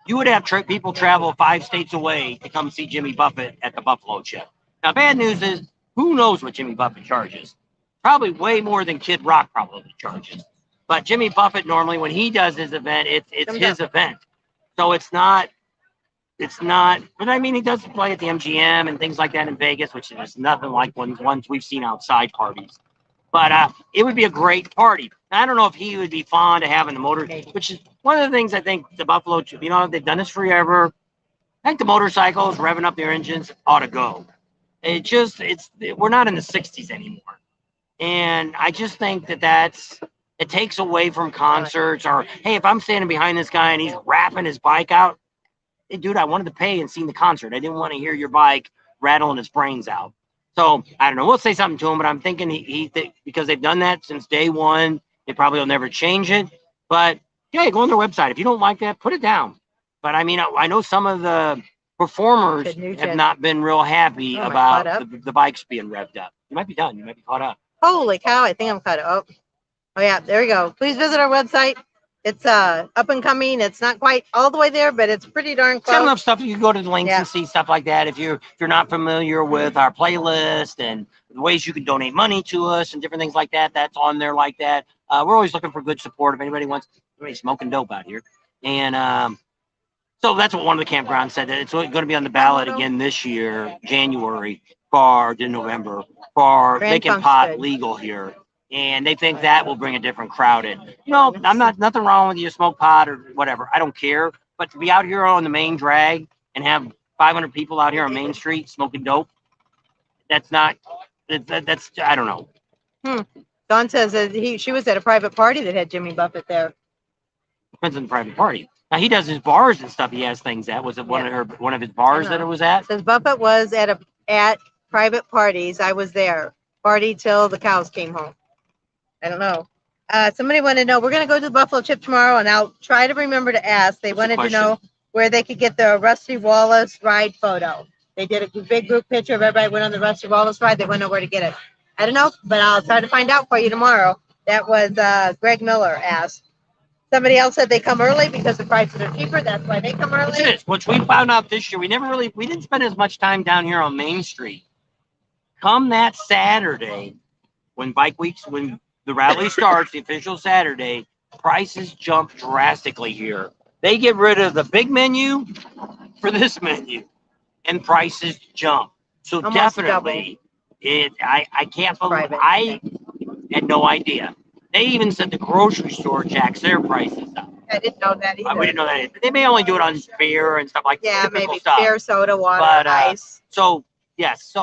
you would have people travel 5 states away to come see Jimmy Buffett at the Buffalo Chip. Now, bad news is, who knows what Jimmy Buffett charges? Probably way more than Kid Rock probably charges. But Jimmy Buffett normally, when he does his event, it's his event. So it's not. But I mean, he does play at the MGM and things like that in Vegas, which is nothing like ones we've seen outside parties. But it would be a great party. I don't know if he would be fond of having the motor, which is one of the things I think the Buffalo, they've done this forever. I think the motorcycles revving up their engines ought to go. We're not in the 60s anymore. And I just think it takes away from concerts. Or, hey, if I'm standing behind this guy and he's rapping his bike out, hey, dude, I wanted to pay and see the concert. I didn't want to hear your bike rattling his brains out. So I don't know. We'll say something to him, but I'm thinking because they've done that since day one, they probably will never change it. But yeah, go on their website. If you don't like that, put it down. But I mean, I know some of the performers have not been real happy about the bikes being revved up. You might be done. You might be caught up. Holy cow! I think I'm caught up. Oh yeah, there we go. Please visit our website. It's up and coming. It's not quite all the way there, but it's pretty darn close. Got enough stuff. You can go to the links and see stuff like that. If you're not familiar with our playlist and the ways you can donate money to us and different things like that, that's on there like that. We're always looking for good support. If anybody wants, smoking dope out here, and so that's what one of the campgrounds said. That it's going to be on the ballot again this year, January in November, for making pot legal here. And they think that will bring a different crowd in. I'm nothing wrong with you smoke pot or whatever. I don't care. But to be out here on the main drag and have 500 people out here on Main Street smoking dope, that's I don't know. Don says that she was at a private party that had Jimmy Buffett there. Depends on the private party. Now he does his bars and stuff. He has things at. Was it one of his bars that it was at? It says Buffett was at private parties. I was there. Party till the cows came home. I don't know. Somebody wanted to know. We're going to go to the Buffalo Chip tomorrow, and I'll try to remember to ask. They wanted to know where they could get the Rusty Wallace ride photo. They did a big group picture of everybody went on the Rusty Wallace ride. They wouldn't know where to get it. I don't know, but I'll try to find out for you tomorrow. That was Greg Miller asked. Somebody else said they come early because the prices are cheaper. That's why they come early. It is, which we found out this year. We didn't spend as much time down here on Main Street. Come that Saturday, when the rally starts, the official Saturday, prices jump drastically here. They get rid of the big menu for this menu, and prices jump. So almost definitely, I can't believe I had no idea. They even said the grocery store jacks their prices up. I didn't know that either. We didn't know that either. They may only do it on beer and stuff like that. Yeah, maybe beer, soda, water, ice. So yes,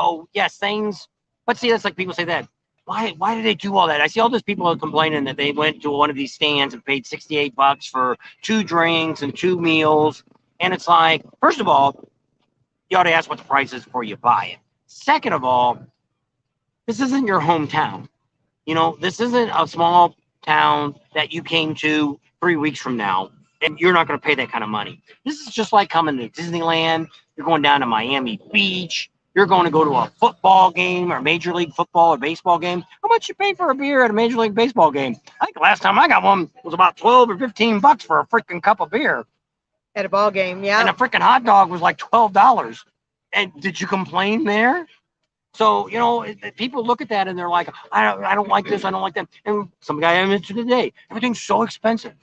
things. But see, that's like people say that. Why did they do all that? I see all those people complaining that they went to one of these stands and paid $68 for 2 drinks and 2 meals. And it's like, first of all, you ought to ask what the price is before you buy it. Second of all, this isn't your hometown. This isn't a small town that you came to 3 weeks from now, and you're not going to pay that kind of money. This is just like coming to Disneyland. You're going down to Miami Beach. You're going to go to a football game or Major League football or baseball game. How much you pay for a beer at a Major League baseball game? I think the last time I got one was about $12 or $15 for a freaking cup of beer. At a ball game, yeah. And a freaking hot dog was like $12. And did you complain there? So, people look at that and they're like, I don't like this, I don't like that. And some guy I mentioned today, everything's so expensive.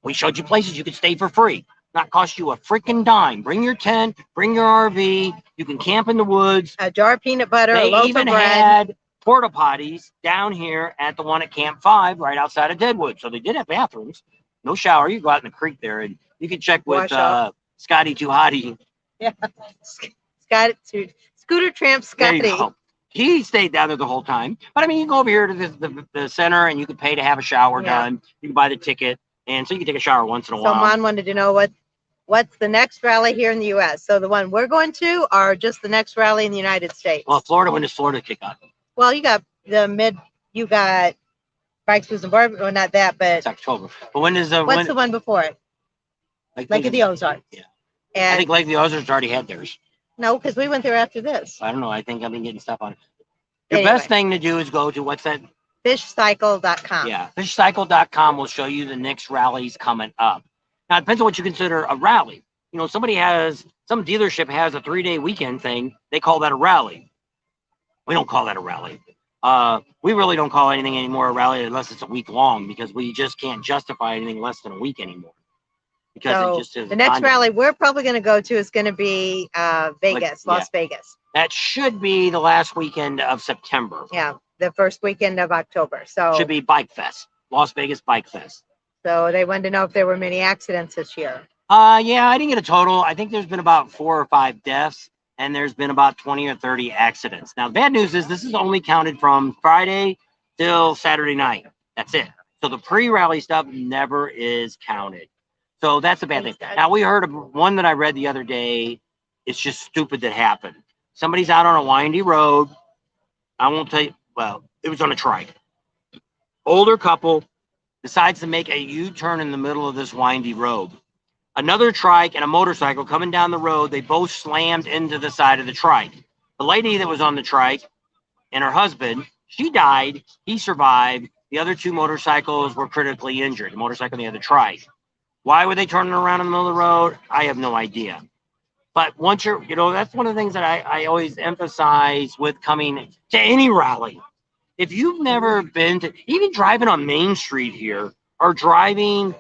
We showed you places you could stay for free. Not cost you a freaking dime. Bring your tent, bring your RV. You can camp in the woods. A jar of peanut butter, they a loaf even of bread. had porta potties down here at the one at Camp 5 right outside of Deadwood. So they did have bathrooms. No shower. You go out in the creek there and you can check with Scotty Too Hottie. Yeah. Scooter Tramp Scotty. He stayed down there the whole time. But I mean, you can go over here to the center and you can pay to have a shower done. You can buy the ticket. And so you can take a shower once in a while. Someone wanted to know what's the next rally here in the U.S. So the one we're going to or just the next rally in the United States? Well, Florida, when does Florida kick off? Well, you got Bikes, Booze, and Barbecue. Well, not that, but it's October. But when is what's the one before it? Lake of the Ozarks. Yeah. And I think Lake of the Ozarks already had theirs. No, because we went there after this. I don't know. I think I've been getting stuff on it. The best thing to do is go to what's that? Fishcycle.com. Yeah, fishcycle.com will show you the next rallies coming up. Now, it depends on what you consider a rally. You know, some dealership has a 3-day weekend thing. They call that a rally. We don't call that a rally. We really don't call anything anymore a rally unless it's a week long, because we just can't justify anything less than a week anymore. Because So it just is the next conduct. rally we're probably going to go to is going to be Vegas, Las Vegas. That should be the last weekend of September. Yeah, the first weekend of October. So Should be Bike Fest, Las Vegas Bike Fest. So they wanted to know if there were many accidents this year. Yeah, I didn't get a total. I think there's been about 4 or 5 deaths, and there's been about 20 or 30 accidents. Now, the bad news is this is only counted from Friday till Saturday night. That's it. So the pre-rally stuff never is counted. So that's the bad thing. Now, we heard of one that I read the other day. It's just stupid that happened. Somebody's out on a windy road. I won't tell you. Well, it was on a trike. Older couple decides to make a U-turn in the middle of this windy road. Another trike and a motorcycle coming down the road, they both slammed into the side of the trike. The lady that was on the trike and her husband, she died, he survived. The other 2 motorcycles were critically injured, the motorcycle and the other trike. Why were they turning around in the middle of the road? I have no idea. But once you're, that's one of the things that I always emphasize with coming to any rally. If you've never been to, even driving on Main Street here, or driving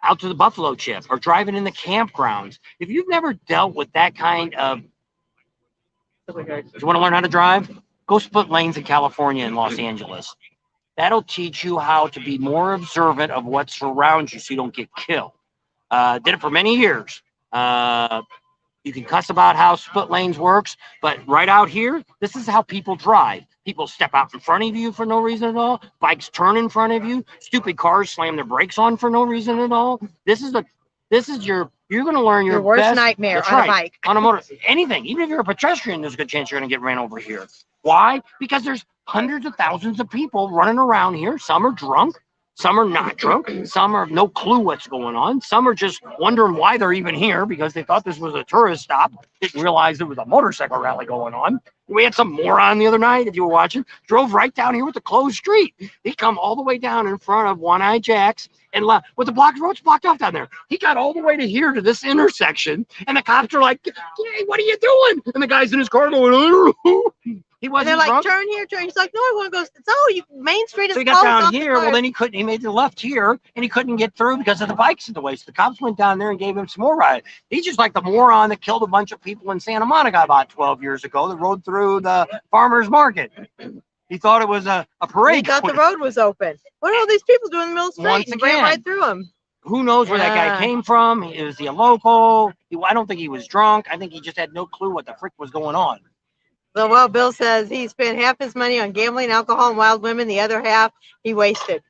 out to the Buffalo Chip, or driving in the campgrounds, if you've never dealt with that kind of, you want to learn how to drive? Go split lanes in California and Los Angeles. That'll teach you how to be more observant of what surrounds you so you don't get killed. Did it for many years. You can cuss about how split lanes works, but right out here, this is how people drive. People step out in front of you for no reason at all. Bikes turn in front of you. Stupid cars slam their brakes on for no reason at all. You're going to learn your worst best, nightmare that's on a right, bike. on a motor, anything. Even if you're a pedestrian, there's a good chance you're going to get ran over here. Why? Because there's hundreds of thousands of people running around here. Some are drunk. Some are not drunk. Some have no clue what's going on. Some are just wondering why they're even here because they thought this was a tourist stop. Didn't realize there was a motorcycle rally going on. We had some moron the other night, if you were watching, drove right down here with a closed street. He come all the way down in front of One Eye Jack's and with the road's blocked off down there. He got all the way to here to this intersection, and the cops are like, "Hey, what are you doing?" And the guy's in his car going, "I don't know." He wasn't and they're like, drunk. "Turn here, turn." He's like, "No, I want to go." Main Street is so he got closed down here. Well, then he couldn't. He made the left here, and he couldn't get through because of the bikes in the way. So the cops went down there and gave him some more ride. He's just like the moron that killed a bunch of people in Santa Monica about 12 years ago that rode through the farmer's market. He thought it was a parade. He thought the road was open. What are all these people doing in the middle of the street? Once And ran again, right through them. Who knows where that guy came from? Is he a local? I don't think he was drunk. I think he just had no clue what the frick was going on. So, well, Bill says he spent half his money on gambling, alcohol, and wild women. The other half he wasted.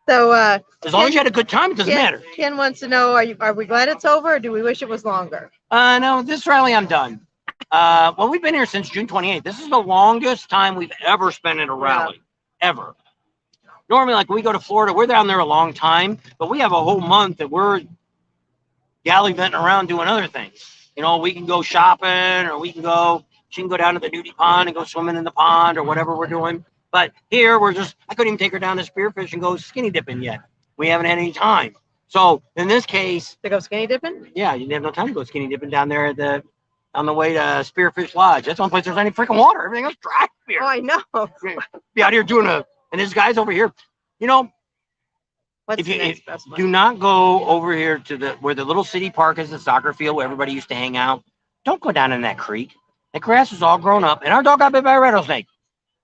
So, as long as you had a good time, it doesn't matter. Ken wants to know: Are we glad it's over, or do we wish it was longer? No, this rally I'm done. Well, we've been here since June 28th. This is the longest time we've ever spent at a rally, ever. Normally, like when we go to Florida, we're down there a long time, but we have a whole month that we're gallivanting around doing other things. We can go shopping, or she can go down to the nudie pond and go swimming in the pond or whatever we're doing. But here I couldn't even take her down to spearfish and go skinny dipping yet. We haven't had any time. So in this case, to go skinny dipping? Yeah, you didn't have no time to go skinny dipping down there on the way to Spearfish Lodge. That's the only place there's any freaking water. Everything else dry here. Oh, I know. Be out here and this guy's over here. What's the next best one? Do not go over here to where the little city park is, the soccer field where everybody used to hang out. Don't go down in that creek. That grass is all grown up, and our dog got bit by a rattlesnake.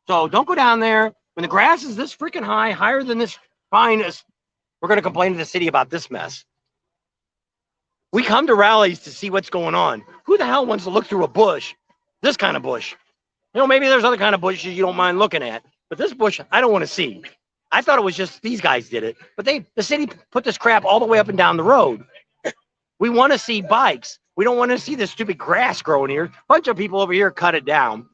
So don't go down there. When the grass is this freaking high, higher than this vine is, we're going to complain to the city about this mess. We come to rallies to see what's going on. Who the hell wants to look through a bush? This kind of bush. Maybe there's other kind of bushes you don't mind looking at, but this bush, I don't want to see. I thought it was just these guys did it, but the city put this crap all the way up and down the road. We want to see bikes. We don't want to see this stupid grass growing here. A bunch of people over here cut it down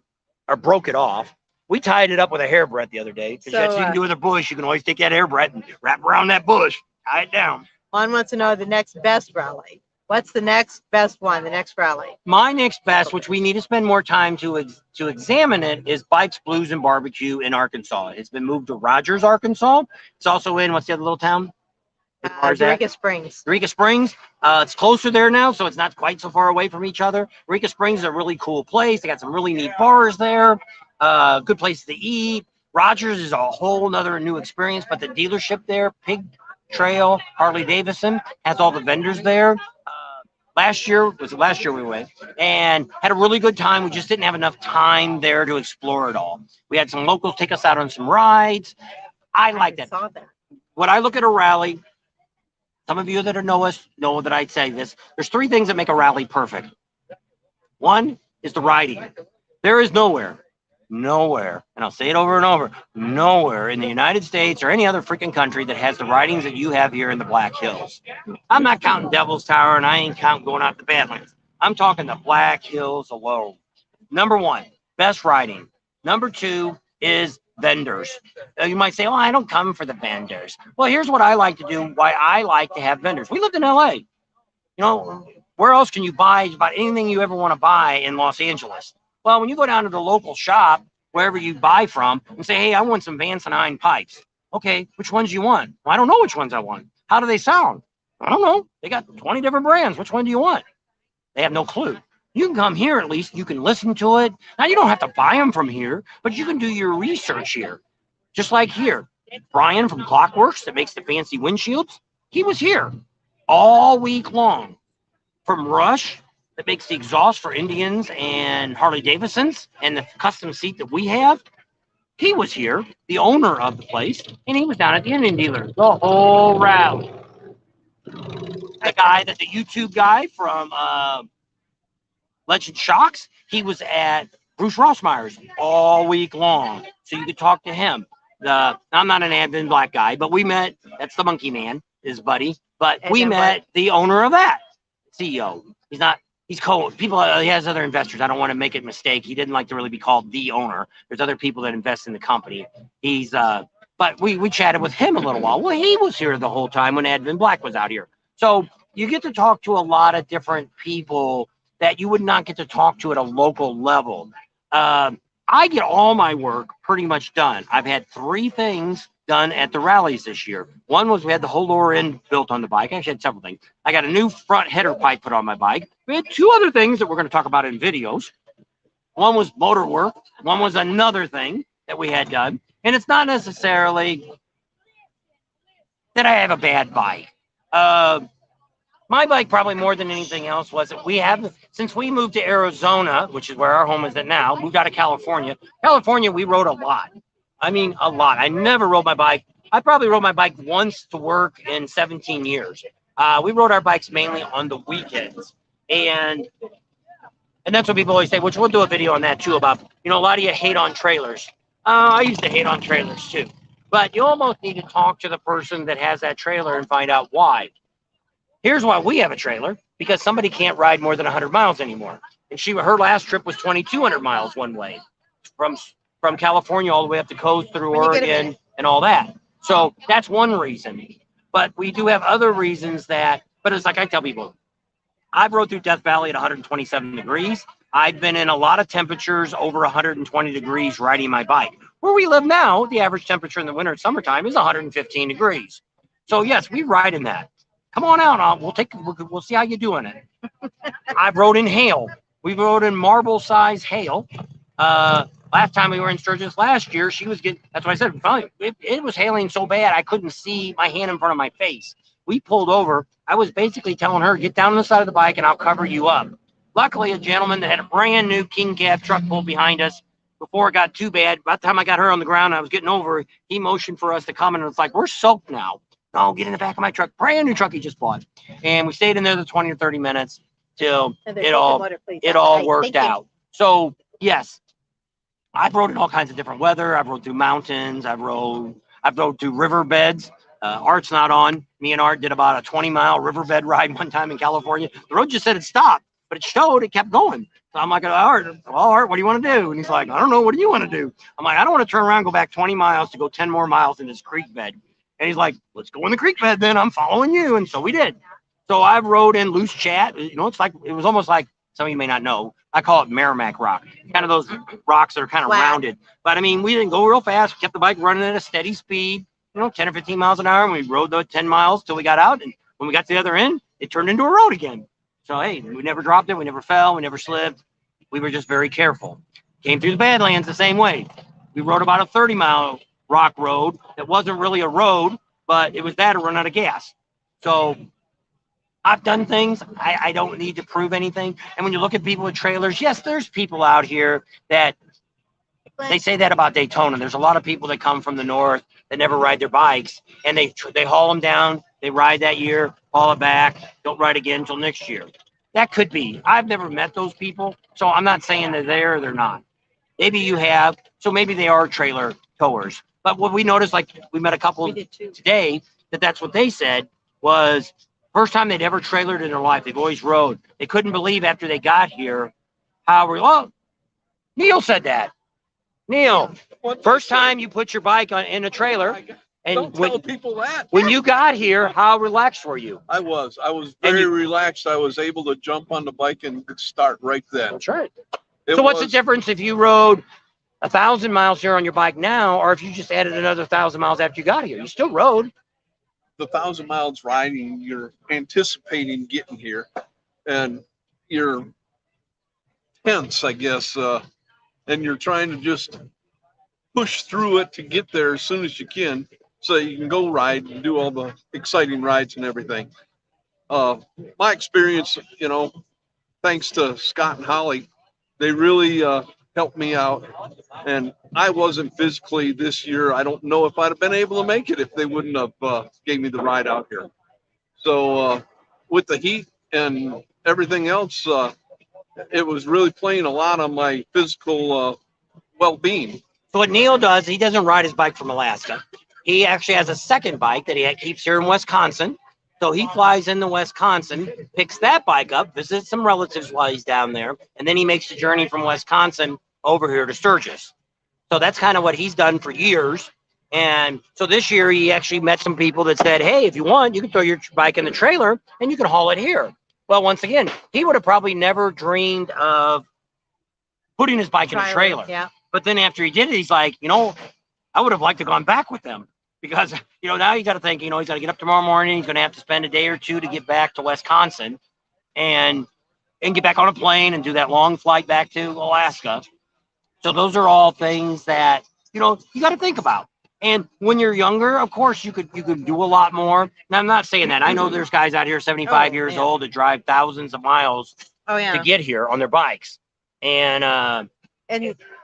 or broke it off. We tied it up with a hairbreadth the other day. Because that's what you can do with a bush. You can always take that hairbreadth and wrap around that bush, tie it down. Juan wants to know the next best rally. What's the next best one, the next rally? My next best, which we need to spend more time to examine it, is Bikes, Blues, and Barbecue in Arkansas. It's been moved to Rogers, Arkansas. It's also in, what's the other little town? Where's that? Eureka Springs. Eureka Springs. It's closer there now, so it's not quite so far away from each other. Eureka Springs is a really cool place. They got some really neat bars there. Good places to eat. Rogers is a whole nother new experience, but the dealership there, Pig Trail, Harley Davidson, has all the vendors there. Last year we went and had a really good time. We just didn't have enough time there to explore it all. We had some locals take us out on some rides. I like that. Saw that. When I look at a rally, some of you that know us know that I'd say this. There's three things that make a rally perfect. One is the riding. There is nowhere, and I'll say it over and over, nowhere in the United States or any other freaking country that has the ridings that you have here in the Black Hills. I'm not counting Devil's Tower, and I ain't counting going out to Badlands. I'm talking the Black Hills alone. Number one, best riding. Number two is vendors. You might say, oh, I don't come for the vendors. Well, here's what I like to do, why I like to have vendors. We lived in LA. You know, where else can you buy about anything you ever want to buy in Los Angeles? Well, when you go down to the local shop, wherever you buy from, and say, hey, I want some Vance and Hine pipes. Okay, which ones do you want? Well, I don't know which ones I want. How do they sound? I don't know. They got 20 different brands. Which one do you want? They have no clue. You can come here, at least you can listen to it. Now, you don't have to buy them from here, but you can do your research here. Just like here, Brian from Clockworks that makes the fancy windshields, he was here all week long. From Rush that makes the exhaust for Indians and Harley Davidsons and the custom seat that we have, he was here, the owner of the place, and he was down at the Indian dealer the whole rally. The YouTube guy from Legend Shocks, he was at Bruce Rossmeyer's all week long, so you could talk to him. I'm not an Advent Black guy, but we met. That's the Monkey Man, his buddy. But we met the owner of that CEO. He's not. He's people. He has other investors. I don't want to make it a mistake. He didn't like to really be called the owner. There's other people that invest in the company. But we chatted with him a little while. Well, he was here the whole time when Advent Black was out here. So you get to talk to a lot of different people that you would not get to talk to at a local level. I get all my work pretty much done. I've had 3 things done at the rallies this year. One was we had the whole lower end built on the bike. I actually had several things. I got a new front header pipe put on my bike. We had 2 other things that we're going to talk about in videos. One was motor work. One was another thing that we had done. And it's not necessarily that I have a bad bike. My bike, probably more than anything else, was that since we moved to Arizona, which is where our home is at now, moved out of California. California, we rode a lot. I mean, a lot. I never rode my bike. I probably rode my bike once to work in 17 years. We rode our bikes mainly on the weekends. And that's what people always say, which we'll do a video on that too, about, a lot of you hate on trailers. I used to hate on trailers too. But you almost need to talk to the person that has that trailer and find out why. Here's why we have a trailer, because somebody can't ride more than 100 miles anymore. And her last trip was 2,200 miles one way from California all the way up the coast through Oregon and all that. So that's one reason. But we do have other reasons but it's like I tell people, I've rode through Death Valley at 127 degrees. I've been in a lot of temperatures over 120 degrees riding my bike. Where we live now, the average temperature in the winter and summertime is 115 degrees. So yes, we ride in that. Come on out. We'll see how you do in it. I've rode in hail. We rode in marble size hail. Last time we were in Sturgis last year, that's what I said. It was hailing so bad I couldn't see my hand in front of my face. We pulled over. I was basically telling her, get down on the side of the bike and I'll cover you up. Luckily, a gentleman that had a brand new King Cab truck pulled behind us before it got too bad. By the time I got her on the ground, I was getting over, he motioned for us to come in, and it's like, we're soaked now. No, get in the back of my truck. Brand new truck he just bought. And we stayed in there the 20 or 30 minutes till it all worked out. So, yes, I've rode in all kinds of different weather. I've rode through mountains. I've rode through riverbeds. Art's not on. Me and Art did about a 20-mile riverbed ride one time in California. The road just said it stopped, but it showed it kept going. So I'm like, Art, what do you want to do? And he's like, I don't know. What do you want to do? I'm like, I don't want to turn around and go back 20 miles to go 10 more miles in this creek bed. And he's like, let's go in the creek bed then. I'm following you. And so we did. So I've rode in loose chat. It was almost like, some of you may not know, I call it Merrimack rock. Kind of those rocks that are kind of rounded. But I mean, we didn't go real fast. We kept the bike running at a steady speed. 10 or 15 miles an hour, and we rode the 10 miles till we got out. And when we got to the other end, it turned into a road again. So, hey, we never dropped it. We never fell. We never slipped. We were just very careful. Came through the Badlands the same way. We rode about a 30-mile rock road that wasn't really a road, but it was that or run out of gas. So I've done things. I don't need to prove anything. And when you look at people with trailers, yes, there's people out here that they say that about Daytona. There's a lot of people that come from the north that never ride their bikes, and they haul them down. They ride that year, haul it back, don't ride again until next year. That could be. I've never met those people, so I'm not saying they're there or they're not. Maybe you have, so maybe they are trailer towers. But what we noticed, like we met a couple today, that's what they said was first time they'd ever trailered in their life. They've always rode. They couldn't believe after they got here how Neil said that. Neil, first time you put your bike in a trailer, and Don't tell people that. when you got here, how relaxed were you? I was very relaxed. I was able to jump on the bike and start right then. That's right. So what's the difference if you rode 1,000 miles here on your bike now, or if you just added another 1,000 miles after you got here? You still rode. The 1,000 miles riding, you're anticipating getting here, and you're tense, I guess, and you're trying to just push through it to get there as soon as you can, so you can go ride and do all the exciting rides and everything. My experience, thanks to Scott and Holly, they really helped me out, and I wasn't physically this year. I don't know if I'd have been able to make it if they wouldn't have gave me the ride out here. So with the heat and everything else, it was really playing a lot on my physical well-being. So what Neil does, he doesn't ride his bike from Alaska. He actually has a second bike that he keeps here in Wisconsin. So he flies into Wisconsin, picks that bike up, visits some relatives while he's down there, and then he makes the journey from Wisconsin over here to Sturgis. So that's kind of what he's done for years. And so this year he actually met some people that said, hey, if you want, you can throw your bike in the trailer and you can haul it here. Well, once again, he would have probably never dreamed of putting his bike in a trailer. Yeah. But then after he did it, he's like, I would have liked to gone back with them. Because, now you got to think, he's got to get up tomorrow morning. He's going to have to spend a day or two to get back to Wisconsin and get back on a plane and do that long flight back to Alaska. So those are all things that, you got to think about. And when you're younger, of course, you could do a lot more. Now, I'm not saying that. I know there's guys out here 75 years old that drive thousands of miles to get here on their bikes. And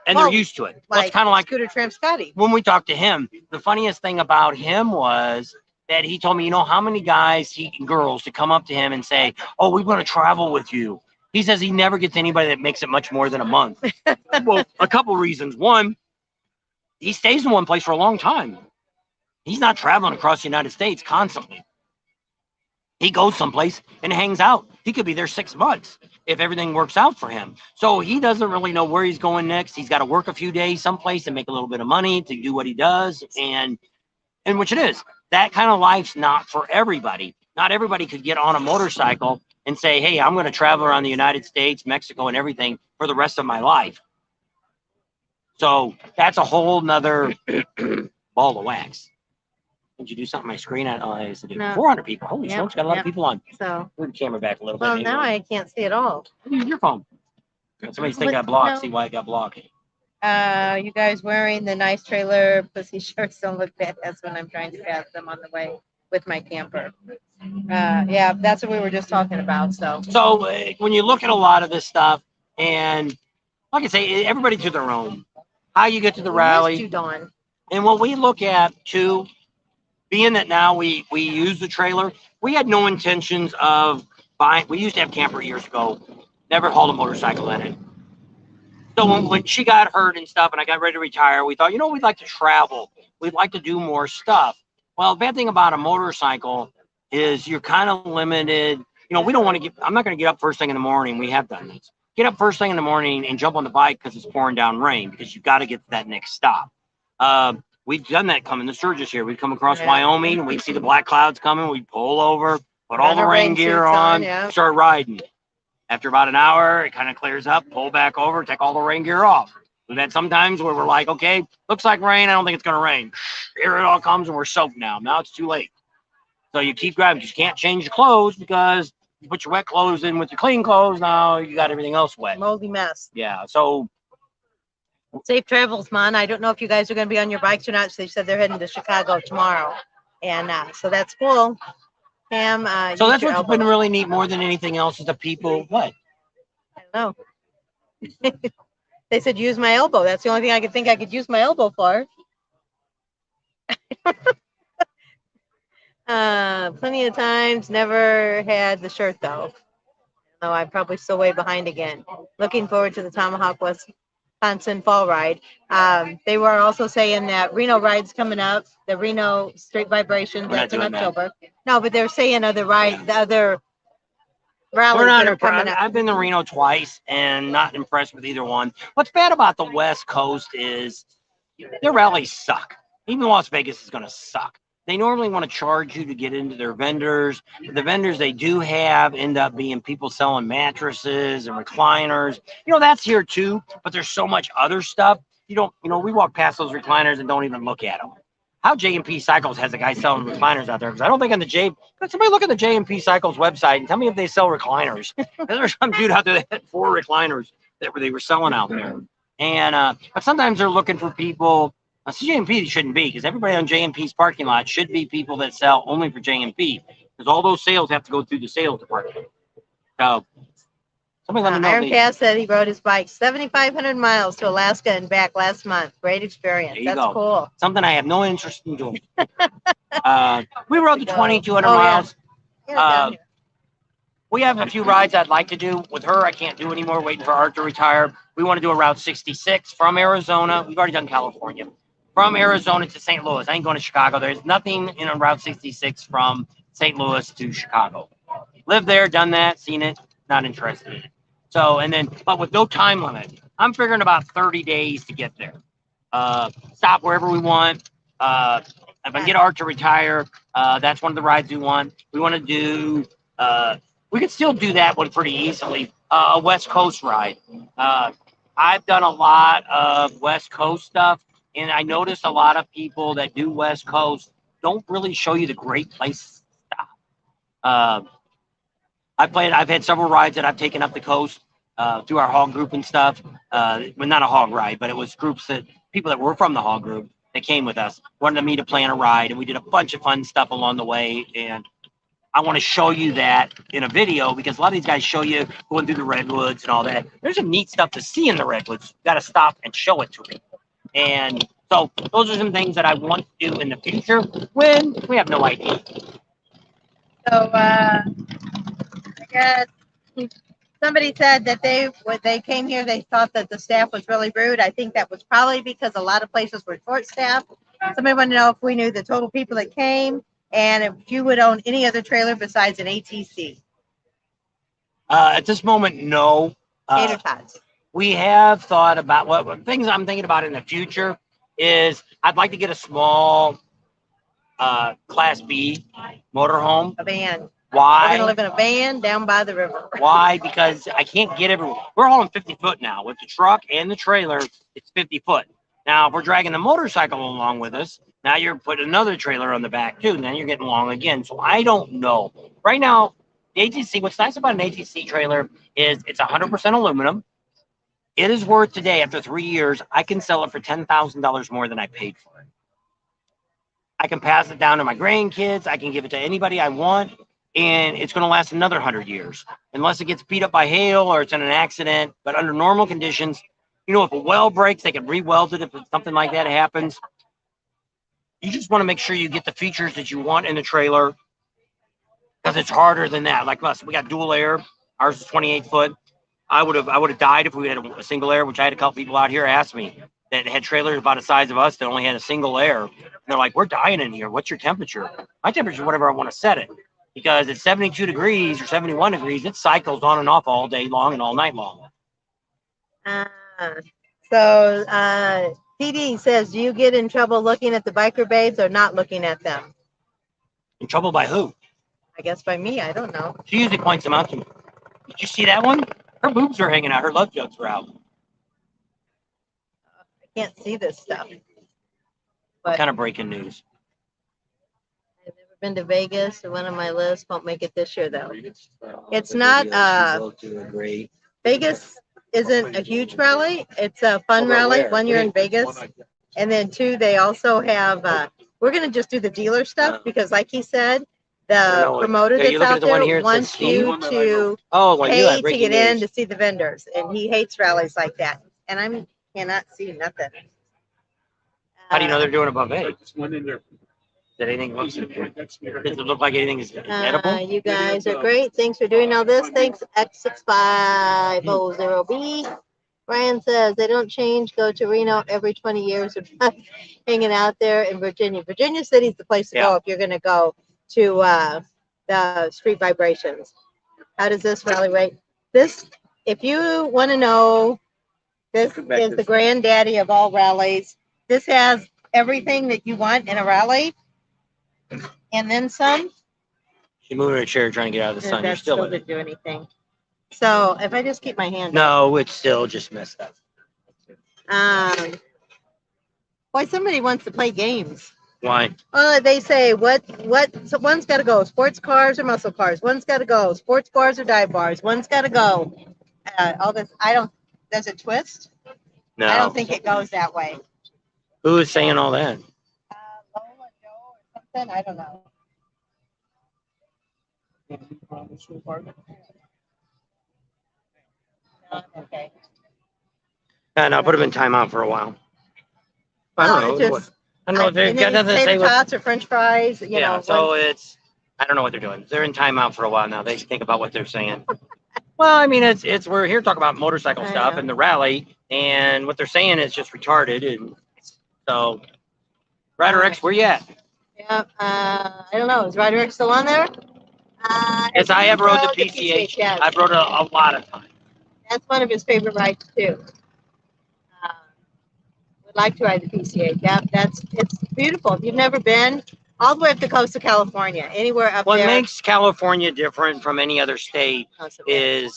they're used to it. Well, it's kind of like Scooter Tramp Scotty. When we talked to him, the funniest thing about him was that he told me, how many guys and girls to come up to him and say, oh, we want to travel with you. He says he never gets anybody that makes it much more than a month. Well, a couple reasons. One, he stays in one place for a long time. He's not traveling across the United States constantly. He goes someplace and hangs out. He could be there 6 months if everything works out for him. So he doesn't really know where he's going next. He's got to work a few days someplace and make a little bit of money to do what he does. And which it is. That kind of life's not for everybody. Not everybody could get on a motorcycle and say, hey, I'm going to travel around the United States, Mexico, and everything for the rest of my life. So that's a whole nother ball of wax. Did you do something on my screen? I used to do 400 people. Holy smokes, got a lot of people on. So move the camera back a little bit. well, now I can't see it all. Use your phone. Somebody's think I blocked. See why I got blocked. You guys wearing the nice trailer pussy shorts don't look badass when I'm trying to pass them on the way with my camper. Yeah, that's what we were just talking about. So when you look at a lot of this stuff, and like I say, everybody to their own. How you get to the rally, and what we look at too. Being that now we use the trailer, we had no intentions of buying. We used to have camper years ago, never hauled a motorcycle in it. So when she got hurt and stuff and I got ready to retire, we thought, we'd like to travel. We'd like to do more stuff. Well, the bad thing about a motorcycle is you're kind of limited. We don't want to I'm not going to get up first thing in the morning. We have done this. Get up first thing in the morning and jump on the bike because it's pouring down rain because you've got to get to that next stop. We've done that coming to Sturgis here. We'd come across Wyoming and we'd see the black clouds coming. We'd pull over, put all the rain gear on, start riding. After about an hour, it kind of clears up, pull back over, take all the rain gear off. We've had sometimes where we're like, okay, looks like rain. I don't think it's going to rain. Here it all comes and we're soaked now. Now it's too late. So you keep driving. You can't change your clothes because you put your wet clothes in with your clean clothes. Now you got everything else wet. Moldy mess. Yeah. So Safe travels, man. I don't know if you guys are going to be on your bikes or not. So they said they're heading to Chicago tomorrow. And so that's cool. Pam, so use that's your what's elbow. been really neat more than anything else is the people. What? I don't know. They said use my elbow. That's the only thing I could think I could use my elbow for. Plenty of times. Never had the shirt though. No, I'm probably still way behind again. Looking forward to the Tomahawk Wisconsin fall ride. They were also saying that Reno ride's coming up. The Reno Straight Vibrations. We're not That's in doing that. October. No, but they're saying other ride, the other rallies We're not that are impressed. coming up. I've been to Reno twice and not impressed with either one. What's bad about the West Coast is their rallies suck. Even Las Vegas is going to suck. They normally want to charge you to get into their vendors. The vendors they do have end up being people selling mattresses and recliners. You know, that's here too, but there's so much other stuff. We walk past those recliners and don't even look at them. How J&P Cycles has a guy selling recliners out there? Because I don't think on the somebody look at the J&P Cycles website and tell me if they sell recliners. There's some dude out there that had 4 recliners that they were selling out there. And but sometimes they're looking for people. J&P shouldn't be, because everybody on J&P's parking lot should be people that sell only for J&P, because all those sales have to go through the sales department. So somebody let me know. Iron Cass said he rode his bike 7,500 miles to Alaska and back last month. Great experience. That's go. cool. Something I have no interest in doing. We rode the 2,200 Oh, yeah. miles. Yeah, down here. We have a few rides I'd like to do with her. I can't do anymore, waiting for Art to retire. We want to do a Route 66 from Arizona. We've already done California. From Arizona to St. Louis. I ain't going to Chicago. There's nothing in a Route 66 from St. Louis to Chicago. Lived there, done that, seen it, not interested in it. So, but with no time limit, I'm figuring about 30 days to get there. Stop wherever we want. If I can get Art to retire, that's one of the rides we want. We want to do, we could still do that one pretty easily. A West Coast ride. I've done a lot of West Coast stuff. And I noticed a lot of people that do West Coast don't really show you the great places to stop. I've had several rides that I've taken up the coast through our hog group and stuff. Well, not a hog ride, but it was people that were from the hog group that came with us, wanted me to plan a ride, and we did a bunch of fun stuff along the way. And I want to show you that in a video, because a lot of these guys show you going through the redwoods and all that. There's some neat stuff to see in the redwoods. You got to stop and show it to me. And so those are some things that I want to do in the future when we have no idea. So I guess somebody said that when they came here, they thought that the staff was really rude. I think that was probably because a lot of places were short staffed. Somebody wanted to know if we knew the total people that came and if you would own any other trailer besides an ATC. At this moment, no. Tater tots. We have thought about what things I'm thinking about in the future is I'd like to get a small Class B motorhome. A van. Why? We're going to live in a van down by the river. Why? Because I can't get everywhere. We're hauling 50 foot now. With the truck and the trailer, it's 50 foot. Now, if we're dragging the motorcycle along with us, now you're putting another trailer on the back too. And then you're getting long again. So I don't know. Right now, the ATC, what's nice about an ATC trailer is it's 100% aluminum. It is worth today, after 3 years, I can sell it for $10,000 more than I paid for it. I can pass it down to my grandkids. I can give it to anybody I want. And it's going to last another 100 years. Unless it gets beat up by hail or it's in an accident. But under normal conditions, if a well breaks, they can re-weld it if something like that happens. You just want to make sure you get the features that you want in the trailer. Because it's harder than that. Like us, we got dual air. Ours is 28 foot. I would have died if we had a single air, which I had a couple people out here ask me that had trailers about the size of us that only had a single air. And they're like, we're dying in here. What's your temperature? My temperature is whatever I want to set it. Because it's 72 degrees or 71 degrees, it cycles on and off all day long and all night long. So PD says, do you get in trouble looking at the biker babes or not looking at them? In trouble by who? I guess by me. I don't know. She usually points them out to me. Did you see that one? Her boobs are hanging out. Her love jugs are out. can't see this stuff. What But kind of breaking news? I've never been to Vegas, so one on my list. Won't make it this year though. It's not Vegas isn't a huge rally. It's a fun rally. 1 year in Vegas. And then 2, they also have we're gonna just do the dealer stuff because like he said, the promoter that's out there wants you to pay to get in to see the vendors. And he hates rallies like that. And I cannot see nothing. How do you know they're doing a buffet? Did anything does it look like anything is edible? You guys are great. Thanks for doing all this. Thanks, X6500B. Ryan says they don't change. Go to Reno every 20 years. Or hanging out there in Virginia. Virginia City's the place to go if you're going to go to the Street Vibrations. How does this rally rate? This, if you want to know, this is the granddaddy of all rallies. This has everything that you want in a rally. And then some. She's moving her chair trying to get out of the sun. That still didn't do anything. So if I just keep my hand no, it's still just messed up. Why somebody wants to play games? Why? They say so one's got to go sports cars or muscle cars. One's got to go sports bars or dive bars. One's got to go all this. Does it twist? No. I don't think it goes that way. Who is saying all that? Lola, Joe, or something. I don't know. Okay. No, put him in timeout for a while. I don't know. I don't know. They've got nothing to say. Tots or French fries. You know. So it's. I don't know what they're doing. They're in timeout for a while now. They think about what they're saying. Well, I mean, it's we're here talking about motorcycle stuff and the rally, and what they're saying is just retarded, and so. Ryder X, where you at? Yeah, I don't know. Is Ryder X still on there? Yes, I have rode the PCH. Yes. I've rode a lot of times. That's one of his favorite rides too. Would like to ride the PCH. Yeah, it's beautiful. If you've never been, all the way up the coast of California, anywhere up there. What makes California different from any other state is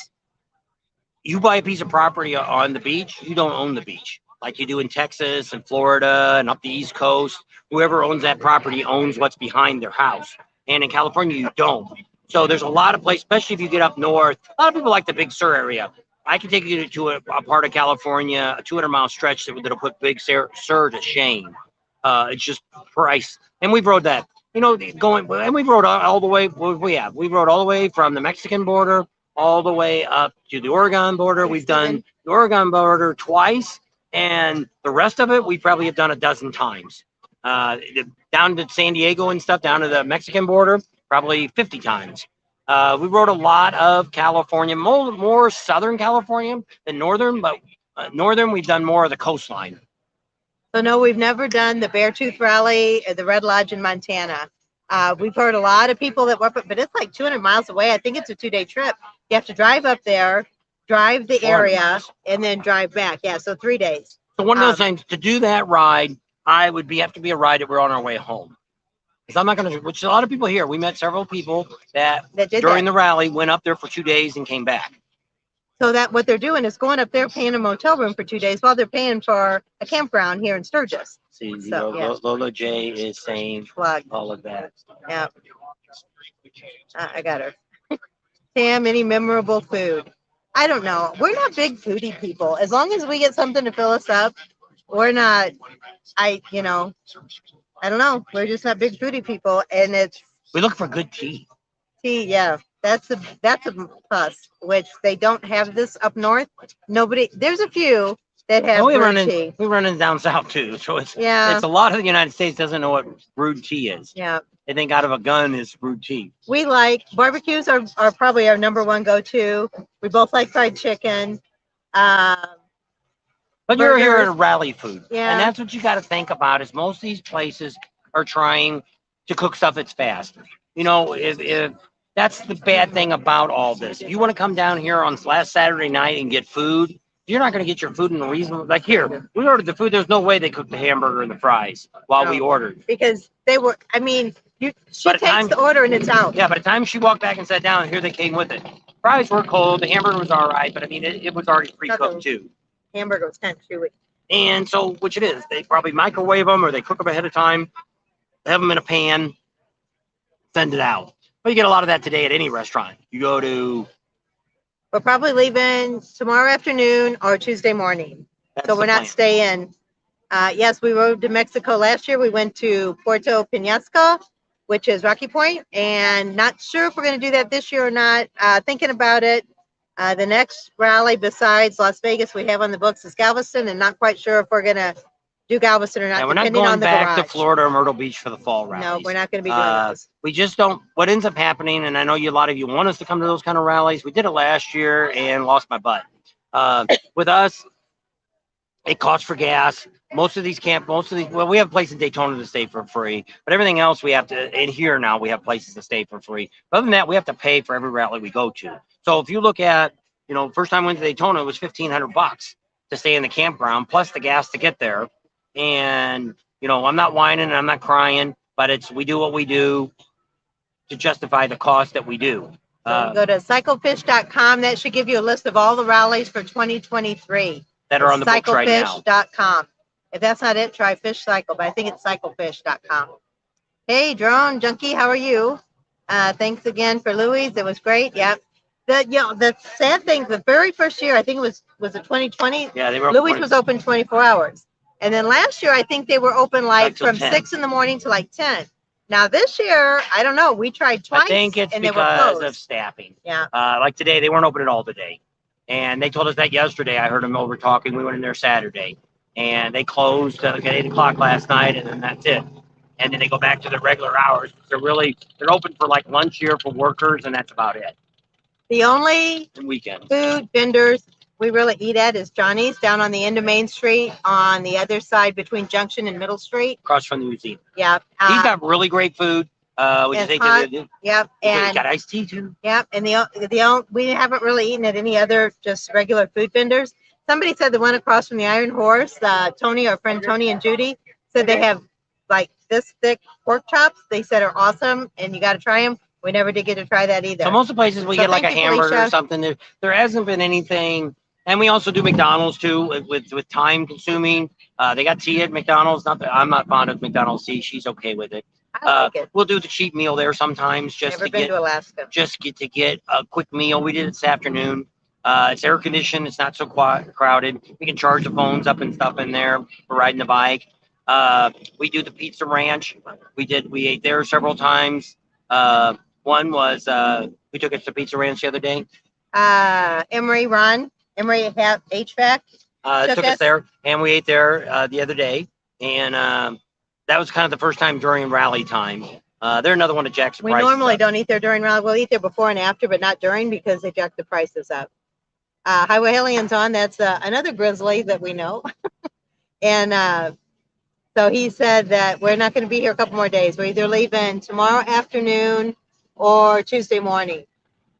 you buy a piece of property on the beach, you don't own the beach. Like you do in Texas and Florida and up the East Coast. Whoever owns that property owns what's behind their house. And in California, you don't. So there's a lot of places, especially if you get up north. A lot of people like the Big Sur area. I can take you to a part of California, a 200-mile stretch that'll put Big Sur to shame. It's just price. And we've rode that. You know, and we've rode all the way. We rode all the way from the Mexican border all the way up to the Oregon border. We've done the Oregon border twice. And the rest of it, we probably have done a dozen times. Down to San Diego and stuff, down to the Mexican border, probably 50 times. We rode a lot of California, more Southern California than Northern, but Northern, we've done more of the coastline. So no, we've never done the Beartooth Rally or the Red Lodge in Montana. We've heard a lot of people that work, but it's like 200 miles away. I think it's a 2-day trip. You have to drive up there, drive the area, and then drive back. Yeah, so 3 days. So one of those things, to do that ride, have to be a ride that we're on our way home. Because I'm not going to, which a lot of people here, we met several people that during the rally went up there for 2 days and came back. So that what they're doing is going up there, paying a motel room for 2 days while they're paying for a campground here in Sturgis. See, Lola J is saying all of that. Yeah. I got her. Tam, any memorable food? I don't know. We're not big foodie people. As long as we get something to fill us up, we're not, I don't know. We're just not big foodie people. And we look for good tea. Tea, yeah. That's a plus, which they don't have this up north. There's a few that have tea. We run in down south too. So it's a lot of the United States doesn't know what brewed tea is. Yeah. They think out of a gun is brewed tea. We like barbecues are probably our number one go-to. We both like fried chicken. But you're here at a rally food. Yeah. And that's what you got to think about is most of these places are trying to cook stuff that's fast. You know, if that's the bad thing about all this. If you want to come down here on last Saturday night and get food, you're not going to get your food in a reasonable, like here, we ordered the food. There's no way they cooked the hamburger and the fries while we ordered. Because they were, she takes the order and it's out. Yeah, by the time she walked back and sat down, here they came with it. Fries were cold. The hamburger was all right, but I mean, it was already pre-cooked too. Hamburger was kind of chewy. And so, which it is, they probably microwave them or they cook them ahead of time, have them in a pan, send it out. But you get a lot of that today at any restaurant. You go to. We're probably leaving tomorrow afternoon or Tuesday morning. So we're not staying. Yes, we rode to Mexico last year. We went to Puerto Penasco, which is Rocky Point, and not sure if we're going to do that this year or not. Thinking about it. The next rally besides Las Vegas we have on the books is Galveston, and not quite sure if we're going to do Galveston or not. Yeah, we're not depending going on the back garage. to Florida or Myrtle Beach for the fall rallies. No, we're not going to be doing those. We just don't. What ends up happening, and I know a lot of you want us to come to those kind of rallies. We did it last year and lost my butt. With us, it costs for gas. Most of these, well, we have a place in Daytona to stay for free, but everything else we have to, and here now we have places to stay for free. But other than that, we have to pay for every rally we go to. So if you look at, first time I went to Daytona, it was $1,500 to stay in the campground, plus the gas to get there. And, I'm not whining and I'm not crying, but we do what we do to justify the cost that we do. Go to cyclefish.com. That should give you a list of all the rallies for 2023. That are on the books right now. Cyclefish.com. If that's not it, try Fish Cycle, but I think it's cyclefish.com. Hey, Drone Junkie, how are you? Thanks again for Louis. It was great. Yep. The sad thing, the very first year, I think was it 2020? Yeah, they were. Louis was open 24 hours. And then last year, I think they were open from 6 in the morning to 10. Now this year, I don't know. We tried twice. I think it's because of staffing. Yeah. Like today, they weren't open at all today. And they told us that yesterday. I heard them over talking. We went in there Saturday. And they closed at 8 o'clock last night, and then that's it. And then they go back to their regular hours. They're open for lunch here for workers, and that's about it. The only weekend food vendors we really eat at is Johnny's down on the end of Main Street on the other side between Junction and Middle Street. Across from the museum. Yeah. He's got really great food. Yep. And got iced tea too. Yep. And we haven't really eaten at any other just regular food vendors. Somebody said the one across from the Iron Horse, Tony, our friend Tony and Judy, said they have this thick pork chops. They said are awesome, and you got to try them. We never did get to try that either. So most of the places we get a hamburger or something. There hasn't been anything. And we also do McDonald's too with time consuming. They got tea at McDonald's. I'm not fond of McDonald's tea. She's okay with it. I like it. We'll do the cheap meal there sometimes just Never been to Alaska. Just to get a quick meal. We did it this afternoon. It's air conditioned. It's not so crowded. We can charge the phones up and stuff in there for riding the bike. We do the Pizza Ranch. We ate there several times. One was we took it to Pizza Ranch the other day. Emery HVAC took us there, and we ate there the other day. And that was kind of the first time during rally time. They're another one of Jack's. We normally don't eat there during rally. We'll eat there before and after, but not during because they jack the prices up. Highway Alien's on. That's another Grizzly that we know. And so he said that we're not going to be here a couple more days. We're either leaving tomorrow afternoon or Tuesday morning.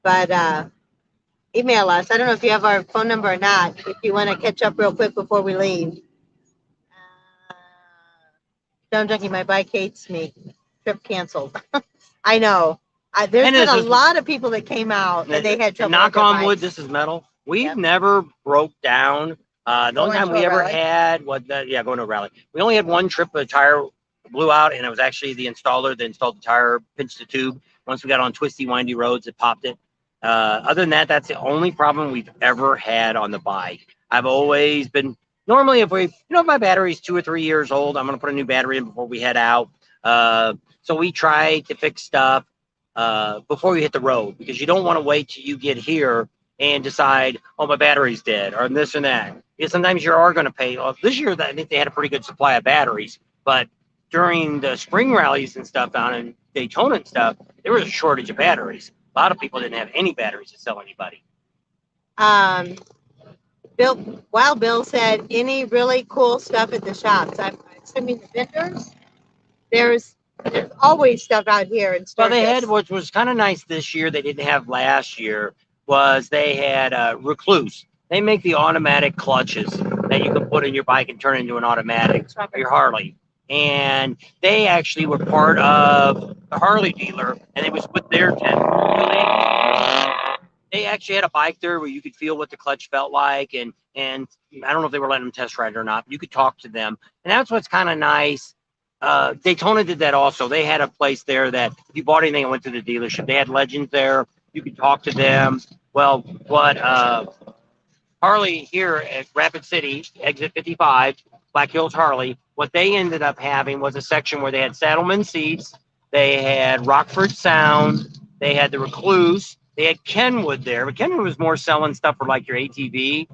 But email us. I don't know if you have our phone number or not, if you want to catch up real quick before we leave. Don't Junkie, my bike hates me. Trip canceled. I know. There's been a lot of people that came out and they had trouble. Knock on wood, this is metal. We've never broke down. The only time we ever had going to a rally. We only had one trip, a tire blew out, and it was actually the installer that installed the tire, pinched the tube. Once we got on twisty, windy roads, it popped it. Other than that, that's the only problem we've ever had on the bike. I've always been, normally if my battery's 2 or 3 years old, I'm going to put a new battery in before we head out. So we try to fix stuff before we hit the road, because you don't want to wait till you get here and decide, oh, my battery's dead or this and that. Because sometimes you are going to pay. Well, this year, I think they had a pretty good supply of batteries, but during the spring rallies and stuff down in Daytona and stuff, there was a shortage of batteries. A lot of people didn't have any batteries to sell anybody. Bill said, any really cool stuff at the shops? I'm assuming the vendors. There's always stuff out here in Sturgis. Well, they had, which was kind of nice this year, they didn't have last year, was they had Recluse. They make the automatic clutches that you can put in your bike and turn into an automatic, or your Harley. And they actually were part of the Harley dealer, and it was with their tent. They actually had a bike there where you could feel what the clutch felt like, and and I don't know if they were letting them test ride or not. You could talk to them, and that's what's kind of nice. Daytona did that also. They had a place there that if you bought anything and went to the dealership, they had legends there. You could talk to them. Well, what Harley here at Rapid City, exit 55, Black Hills Harley, what they ended up having was a section where they had Saddlemen seats, they had Rockford Sound, they had the Recluse, they had Kenwood there, but Kenwood was more selling stuff for like your ATV.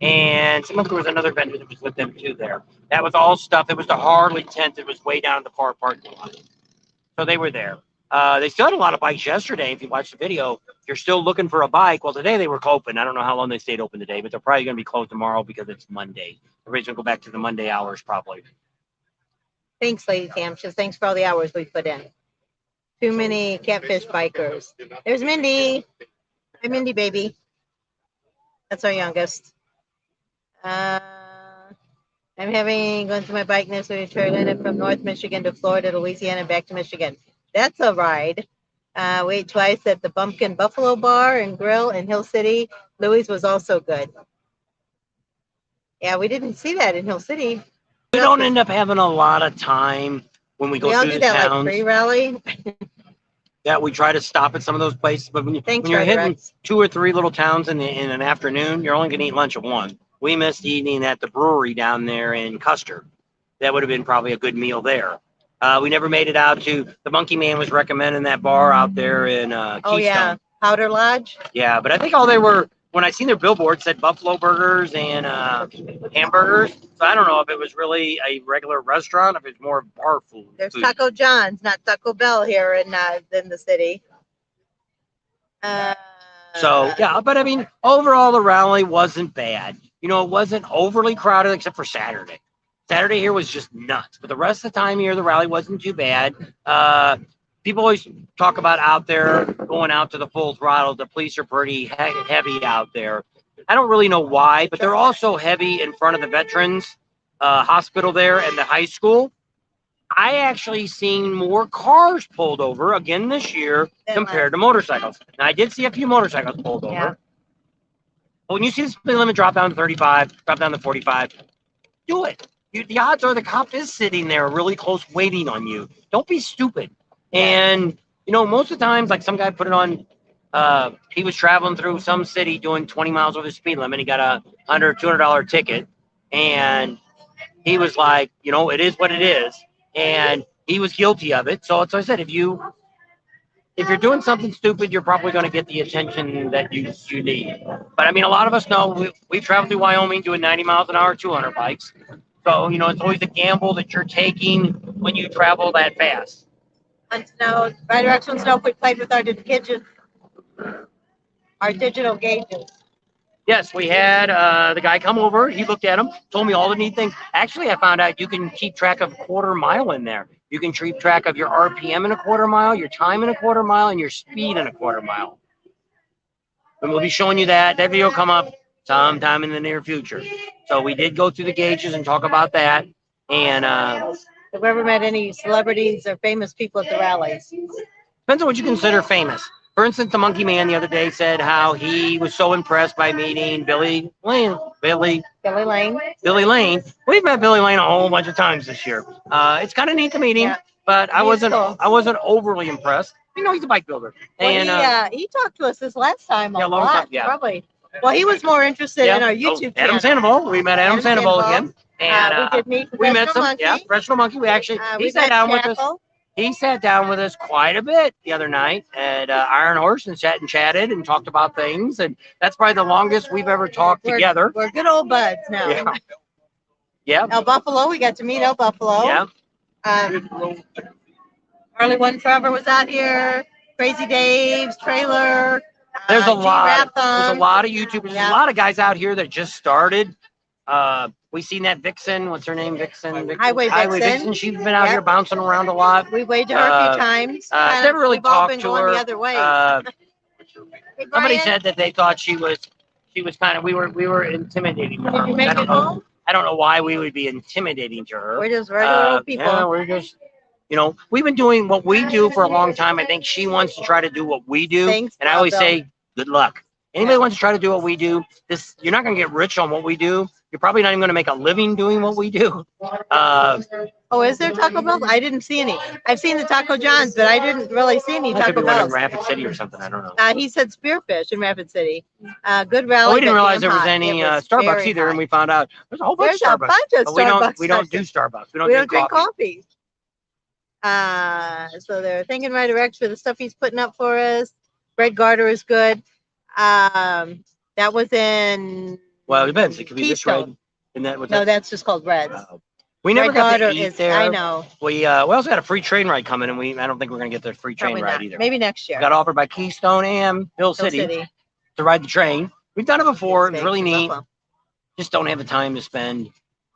And there was another vendor that was with them too there. That was all stuff. It was the Harley tent that was way down in the far parking lot. So they were there. They still had a lot of bikes yesterday. If you watch the video, if you're still looking for a bike. Well, today they were open. I don't know how long they stayed open today, but they're probably going to be closed tomorrow because it's Monday. Everybody's going to go back to the Monday hours probably. Thanks, Lady Tamshas. Thanks for all the hours we put in. Too many catfish bikers. There's Mindy. Hi, Mindy, baby. That's our youngest. I'm going to my bike next week, Carolina, from North Michigan to Florida to Louisiana and back to Michigan. That's a ride. We ate twice at the Bumpkin Buffalo Bar and Grill in Hill City. Louis was also good. Yeah, we didn't see that in Hill City. We don't end up having a lot of time when we go We all through do the that towns. like pre-rally. Yeah, we try to stop at some of those places, but when you're Ryder hitting X. 2 or 3 little towns in an afternoon, you're only going to eat lunch at one. We missed eating at the brewery down there in Custer. That would have been probably a good meal there. We never made it out to the Monkey Man was recommending that bar out there in Keystone. Oh yeah, Powder Lodge. Yeah, but I think all they were, when I seen their billboard, said buffalo burgers and hamburgers. So I don't know if it was really a regular restaurant, if it's more bar food. There's Taco John's, not Taco Bell here in the city. So yeah, but I mean, overall the rally wasn't bad. You know, it wasn't overly crowded except for Saturday. Saturday here was just nuts, but the rest of the time here, the rally wasn't too bad. People always talk about out there going out to the full throttle. The police are pretty heavy out there. I don't really know why, but they're also heavy in front of the veterans hospital there and the high school. I actually seen more cars pulled over again this year compared to motorcycles. Now, I did see a few motorcycles pulled over. Yeah. But when you see the speed limit drop down to 35, drop down to 45, do it. The odds are the cop is sitting there really close waiting on you. Don't be stupid. And, you know, most of the times, like some guy put it on, he was traveling through some city doing 20 miles over the speed limit. He got a $100, $200 ticket. And he was like, you know, it is what it is. And he was guilty of it. So I said, if you're doing something stupid, you're probably going to get the attention that you need. But I mean, a lot of us know we've traveled through Wyoming doing 90 miles an hour, 200 bikes. So, you know, it's always a gamble that you're taking when you travel that fast. And now, Ryder X wants to know if we played with our digital gauges. Yes, we had the guy come over. He looked at them, told me all the neat things. Actually, I found out you can keep track of quarter mile in there. You can keep track of your RPM in a quarter mile, your time in a quarter mile, and your speed in a quarter mile. And we'll be showing you that. That video will come up sometime in the near future. So we did go through the gauges and talk about that. And Have we ever met any celebrities or famous people at the rallies? depends on what you consider famous. For instance, the Monkey Man the other day said how he was so impressed by meeting Billy Lane. Billy Lane. We've met Billy Lane a whole bunch of times this year. It's kind of neat to meet him, but I wasn't overly impressed. You know, he's a bike builder. Well, he talked to us this last time a lot. Time, yeah. Probably. Well, he was more interested in our YouTube channel. Adam Sandoval. We met Adam Sandoval again. And we did meet we met some, Monkey. yeah, Professional Monkey. We actually, he sat down with us. He sat down with us quite a bit the other night at Iron Horse and sat and chatted and talked about things. And that's probably the longest we've ever talked together. We're good old buds now. Yeah. Yeah. El Buffalo, we got to meet El Buffalo. Yeah. Harley One Forever was out here. Crazy Dave's trailer. There's a lot. G-Rathon. There's a lot of YouTubers. There's a lot of guys out here that just started. We seen that Vixen. What's her name? Vixen. Highway Vixen. She's been out here bouncing around a lot. We waved to her a few times. Never really talked to her. The other way. Hey, Somebody Brian, said that they thought she was kind of. We were intimidating her. Did you make it home? I don't know why we would be intimidating to her. We're just regular old people. Yeah, we're just. You know, we've been doing what we do for a long time. I think she wants to try to do what we do. Thanks, and I always say, good luck. Anybody wants to try to do what we do, you're not going to get rich on what we do. You're probably not even going to make a living doing what we do. Oh, is there Taco Bell? I didn't see any. I've seen the Taco John's, but I didn't really see any That could Taco be one in Bells. Rapid City or something. I don't know. He said Spearfish in Rapid City. Good rally. Well, we didn't but realize damn there was hot. any It was Starbucks very either, hot. and we found out there's a whole bunch There's of a Starbucks. bunch of But Starbucks. we don't do Starbucks. We don't We drink don't drink coffee. coffee. So they're thinking right Rex for the stuff he's putting up for us. Bread Garter is good. That was in. Well, it depends. It could be this Keystone. red. And that, No, that's just called Reds. we never Bread got Garter to eat is. there. I know. We also got a free train ride coming, and I don't think we're going to get the free train Probably ride not. either. Maybe next year. We got offered by Keystone and Hill Hill City to ride the train. We've done it before. It was really neat. Buffalo. Just don't have the time to spend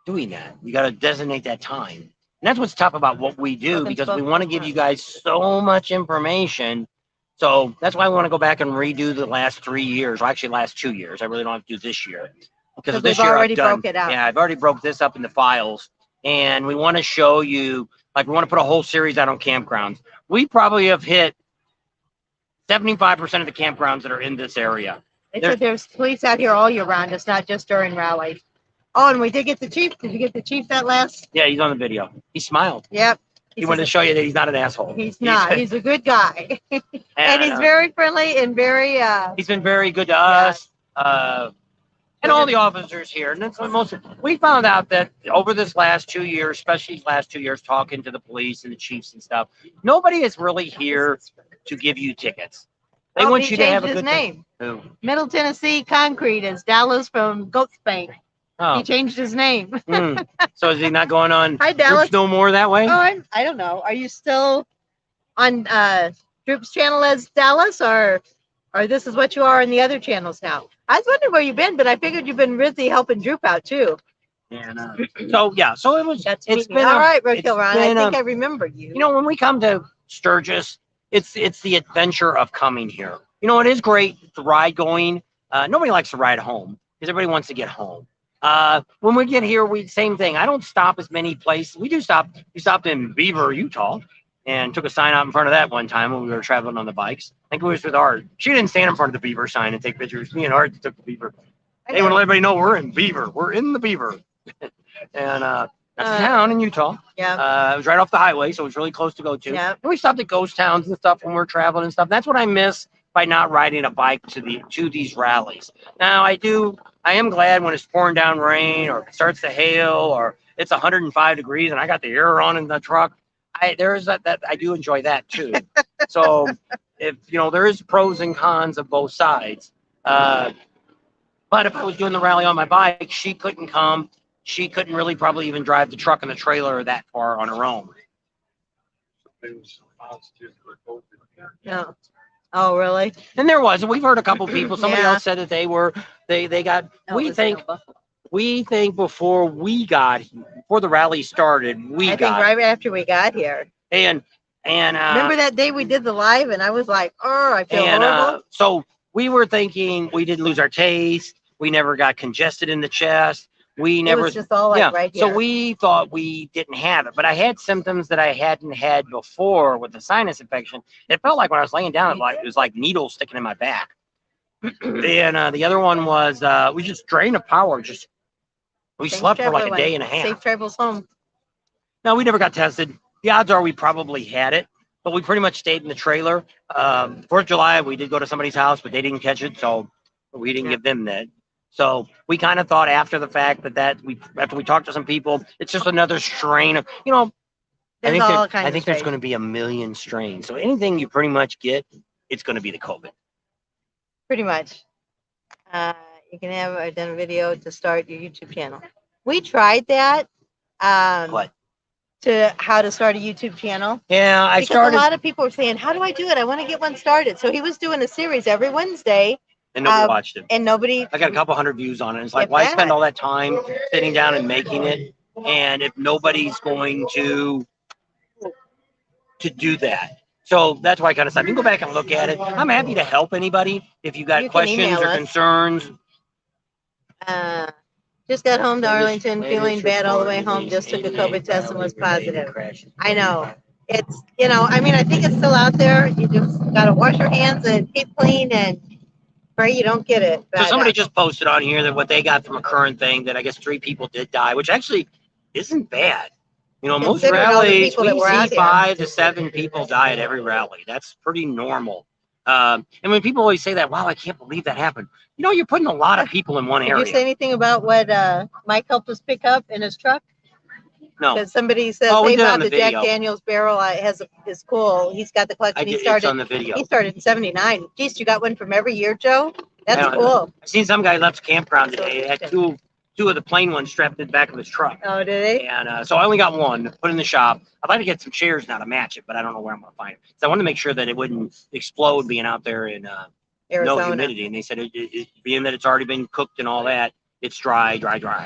doing that. You got to designate that time. And that's what's tough about what we do, because we want to give you guys so much information. So that's why I want to go back and redo the last 3 years, or actually last 2 years. I really don't have to do this year. Because this we've year already I've done, broke it out. Yeah, I've already broke this up into files. And we want to show you, like, we want to put a whole series out on campgrounds. We probably have hit 75% of the campgrounds that are in this area. They said there's police out here all year round. It's not just during rallies. Oh, and we did get the chief. Did you get the chief that last? Yeah, he's on the video. He smiled. Yep. He wanted to show you that he's not an asshole. He's not. He's a good guy. and he's uh, very friendly and very. He's been very good to us. And all the officers here. And that's what we found out that over this last 2 years, especially these last 2 years, talking to the police and the chiefs and stuff, nobody is really here to give you tickets. They want you to have a good name. Who? Middle Tennessee Concrete is Dallas from Goat Spank. Oh. He changed his name. So is he not going on Hi, Dallas. Groups No More that way? Oh, I don't know. Are you still on Droop's channel as Dallas, or this is what you are in the other channels now? I was wondering where you've been, but I figured you've been busy helping Droop out too. And so it was. It's been all right, Roadkill Ron. I been think I remember you. You know, when we come to Sturgis, it's the adventure of coming here. You know, it is great, the ride going. Nobody likes to ride home because everybody wants to get home. When we get here, same thing. I don't stop as many places. We do stop. We stopped in Beaver, Utah, and took a sign out in front of that one time when we were traveling on the bikes. I think it was with Art. She didn't stand in front of the Beaver sign and take pictures. Me and Art took the Beaver. They want to let everybody know we're in Beaver. We're in the Beaver. And that's a town in Utah. Yeah. It was right off the highway, so it was really close to go to. Yeah. And we stopped at ghost towns and stuff when we're traveling and stuff. That's what I miss by not riding a bike to these rallies. Now I am glad when it's pouring down rain, or it starts to hail, or it's 105 degrees and I got the air on in the truck. I do enjoy that too. So if there is pros and cons of both sides. But if I was doing the rally on my bike, she couldn't come. She couldn't really probably even drive the truck and the trailer that far on her own. No. Oh, really? And there was. We've heard a couple people. Somebody else said that they got. We think before the rally started, I think right after we got here. And remember that day we did the live, and I was like, oh, I feel horrible. So we were thinking we didn't lose our taste. We never got congested in the chest. We never. It was just all like right here. So we thought we didn't have it, but I had symptoms that I hadn't had before with the sinus infection. It felt like when I was laying down, it was like needles sticking in my back. And the other one was we just drained of power. We slept for like a day and a half. Safe travels home. No, we never got tested. The odds are we probably had it, but we pretty much stayed in the trailer. 4th of July, we did go to somebody's house, but they didn't catch it, so we didn't give them that. So we kind of thought after the fact after we talked to some people, it's just another strain of, I think there's going to be a million strains. So anything you pretty much get, it's going to be the COVID. Pretty much. You can have a video to start your YouTube channel. We tried that. What? How to start a YouTube channel. Yeah, because a lot of people were saying, how do I do it? I want to get one started. So he was doing a series every Wednesday. And nobody watched it. And nobody. I got a couple hundred views on it. It's like, why spend all that time sitting down and making it? And if nobody's going to do that. So that's why I kind of said, you can go back and look at it. I'm happy to help anybody if you got questions or concerns. Just got home to Arlington, feeling bad all the way home. Just took a COVID test and was positive. I know. It's, I think it's still out there. You just got to wash your hands and keep clean and Pray you don't get it. So but, somebody just posted on here that what they got from a current thing that I guess 3 people did die, which actually isn't bad. You know, most Considering all the rallies people that we were out see there. 5 to 7 people die at every rally. That's pretty normal. And when people always say that, wow, I can't believe that happened. You know, you're putting a lot of people in one Did area. you say anything about what Mike helped us pick up in his truck? No. Because somebody says, Oh, we hey, did on Bob, the the Jack video. Daniels barrel is cool. He's got the collection. I He did, it's on started the video. he started in 79. Geez, you got one from every year, Joe? That's Yeah, cool. I seen some guy left the campground today. He had two of the plain ones strapped in the back of his truck. Oh, did they? And so I only got one to put in the shop. I'd like to get some chairs now to match it, but I don't know where I'm going to find it. So I wanted to make sure that it wouldn't explode being out there in Arizona. no humidity. And they said, being that it's already been cooked and all that, it's dry.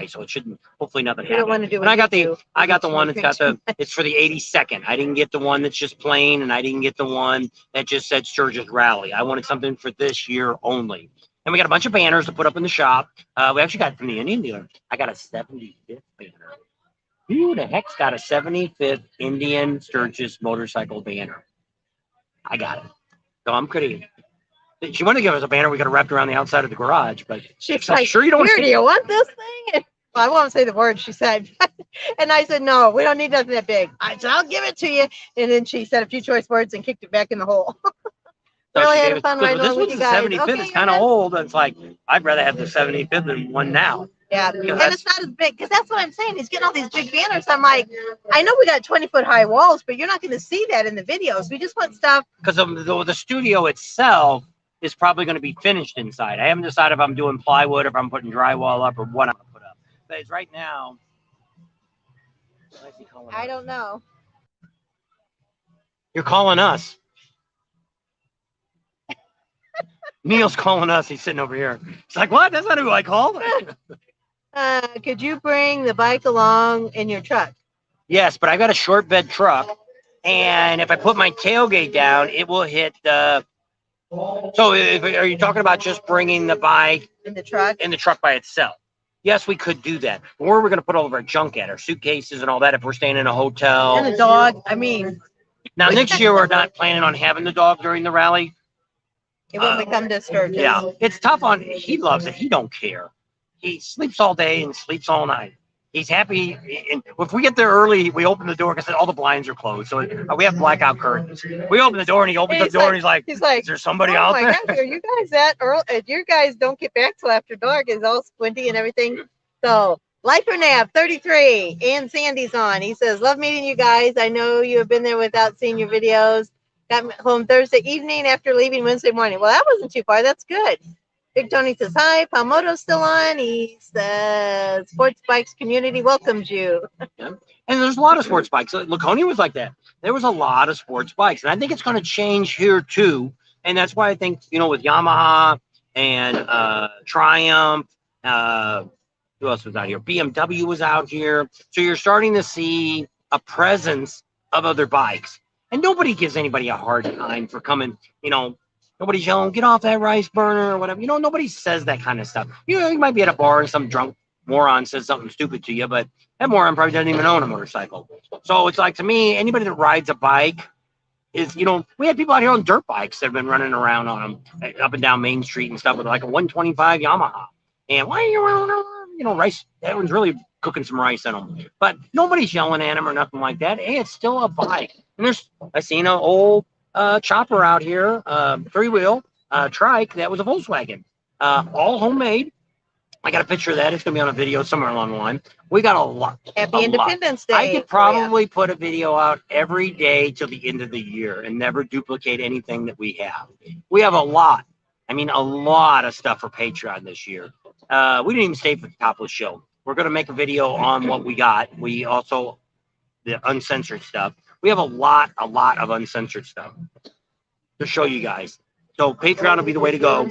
So it shouldn't, hopefully nothing We don't happens. want to do And I what got you the, do. I got the You one that's drink got it's for the 82nd. I didn't get the one that's just plain, and I didn't get the one that just said Sturgis Rally. I wanted something for this year only. And we got a bunch of banners to put up in the shop. We actually got from the Indian dealer. I got a 75th banner. Who the heck's got a 75th Indian Sturgis motorcycle banner? I got it. So I'm pretty. She wanted to give us a banner we got to wrap around the outside of the garage, but She's like, like, sure you don't here, want do you want this thing? Well, I won't say the word she said. And I said, no, we don't need nothing that big. I said, I'll give it to you. And then she said a few choice words and kicked it back in the hole. Really had fun riding this with one's you the guys. 75th. Okay, It's kind of old. It's like, I'd rather have the 75th than one now. Yeah, Because and that's- it's not as big because that's what I'm saying. He's getting all these big banners. I'm like, I know we got 20-foot high walls, but you're not going to see that in the videos. We just want stuff. Because the studio itself is probably going to be finished inside. I haven't decided if I'm doing plywood, or if I'm putting drywall up, or what I'm going to put up. But it's right now. Why is he calling I us? don't know. You're calling us. Neil's calling us. He's sitting over here. It's like, what? That's not who I called. Could you bring the bike along in your truck? Yes, but I've got a short bed truck, and if I put my tailgate down, it will hit the. So, are you talking about just bringing the bike In the truck? in the truck by itself? Yes, we could do that. Where are we going to put all of our junk at, our suitcases and all that, if we're staying in a hotel? And the dog. I mean, Now, next year, we're not planning on having the dog during the rally. when we come to Sturgis. Yeah, it's tough on. He loves it. He don't care. He sleeps all day and sleeps all night. He's happy. And if we get there early, we open the door because all the blinds are closed. So we have blackout curtains. We open the door and he opens the door and he's like, He's like, "Is there somebody oh out my there?" gosh, are you guys that early? You guys don't get back till after dark. It's all squinty and everything. So, Lifer Nav 33 and Sandy's on. He says, love meeting you guys. I know you have been there without seeing your videos. Got home Thursday evening after leaving Wednesday morning. Well, that wasn't too far. That's good. Big Tony says hi. Palmoto's still on. He says Sports Bikes Community welcomes you. And there's a lot of sports bikes. Laconia was like that. There was a lot of sports bikes. And I think it's going to change here too. And that's why I think, with Yamaha and Triumph, who else was out here? BMW was out here. So you're starting to see a presence of other bikes. And nobody gives anybody a hard time for coming, nobody's yelling, get off that rice burner or whatever. Nobody says that kind of stuff. You might be at a bar and some drunk moron says something stupid to you, but that moron probably doesn't even own a motorcycle. So it's like, to me, anybody that rides a bike is, we had people out here on dirt bikes that have been running around on them up and down Main Street and stuff with like a 125 Yamaha. And why are you running, rice? That one's really cooking some rice in them. But nobody's yelling at him or nothing like that. Hey, it's still a bike. And I seen an old chopper out here, 3-wheel trike that was a Volkswagen, all homemade. I got a picture of that. It's gonna be on a video somewhere along the line. We got a lot. Happy Independence Day. I could probably put a video out every day till the end of the year and never duplicate anything that we have. We have a lot. I mean, a lot of stuff for Patreon this year. We didn't even stay for the top of the show. We're gonna make a video on what we got. We also the uncensored stuff. We have a lot of uncensored stuff to show you guys. So Patreon will be the way to go.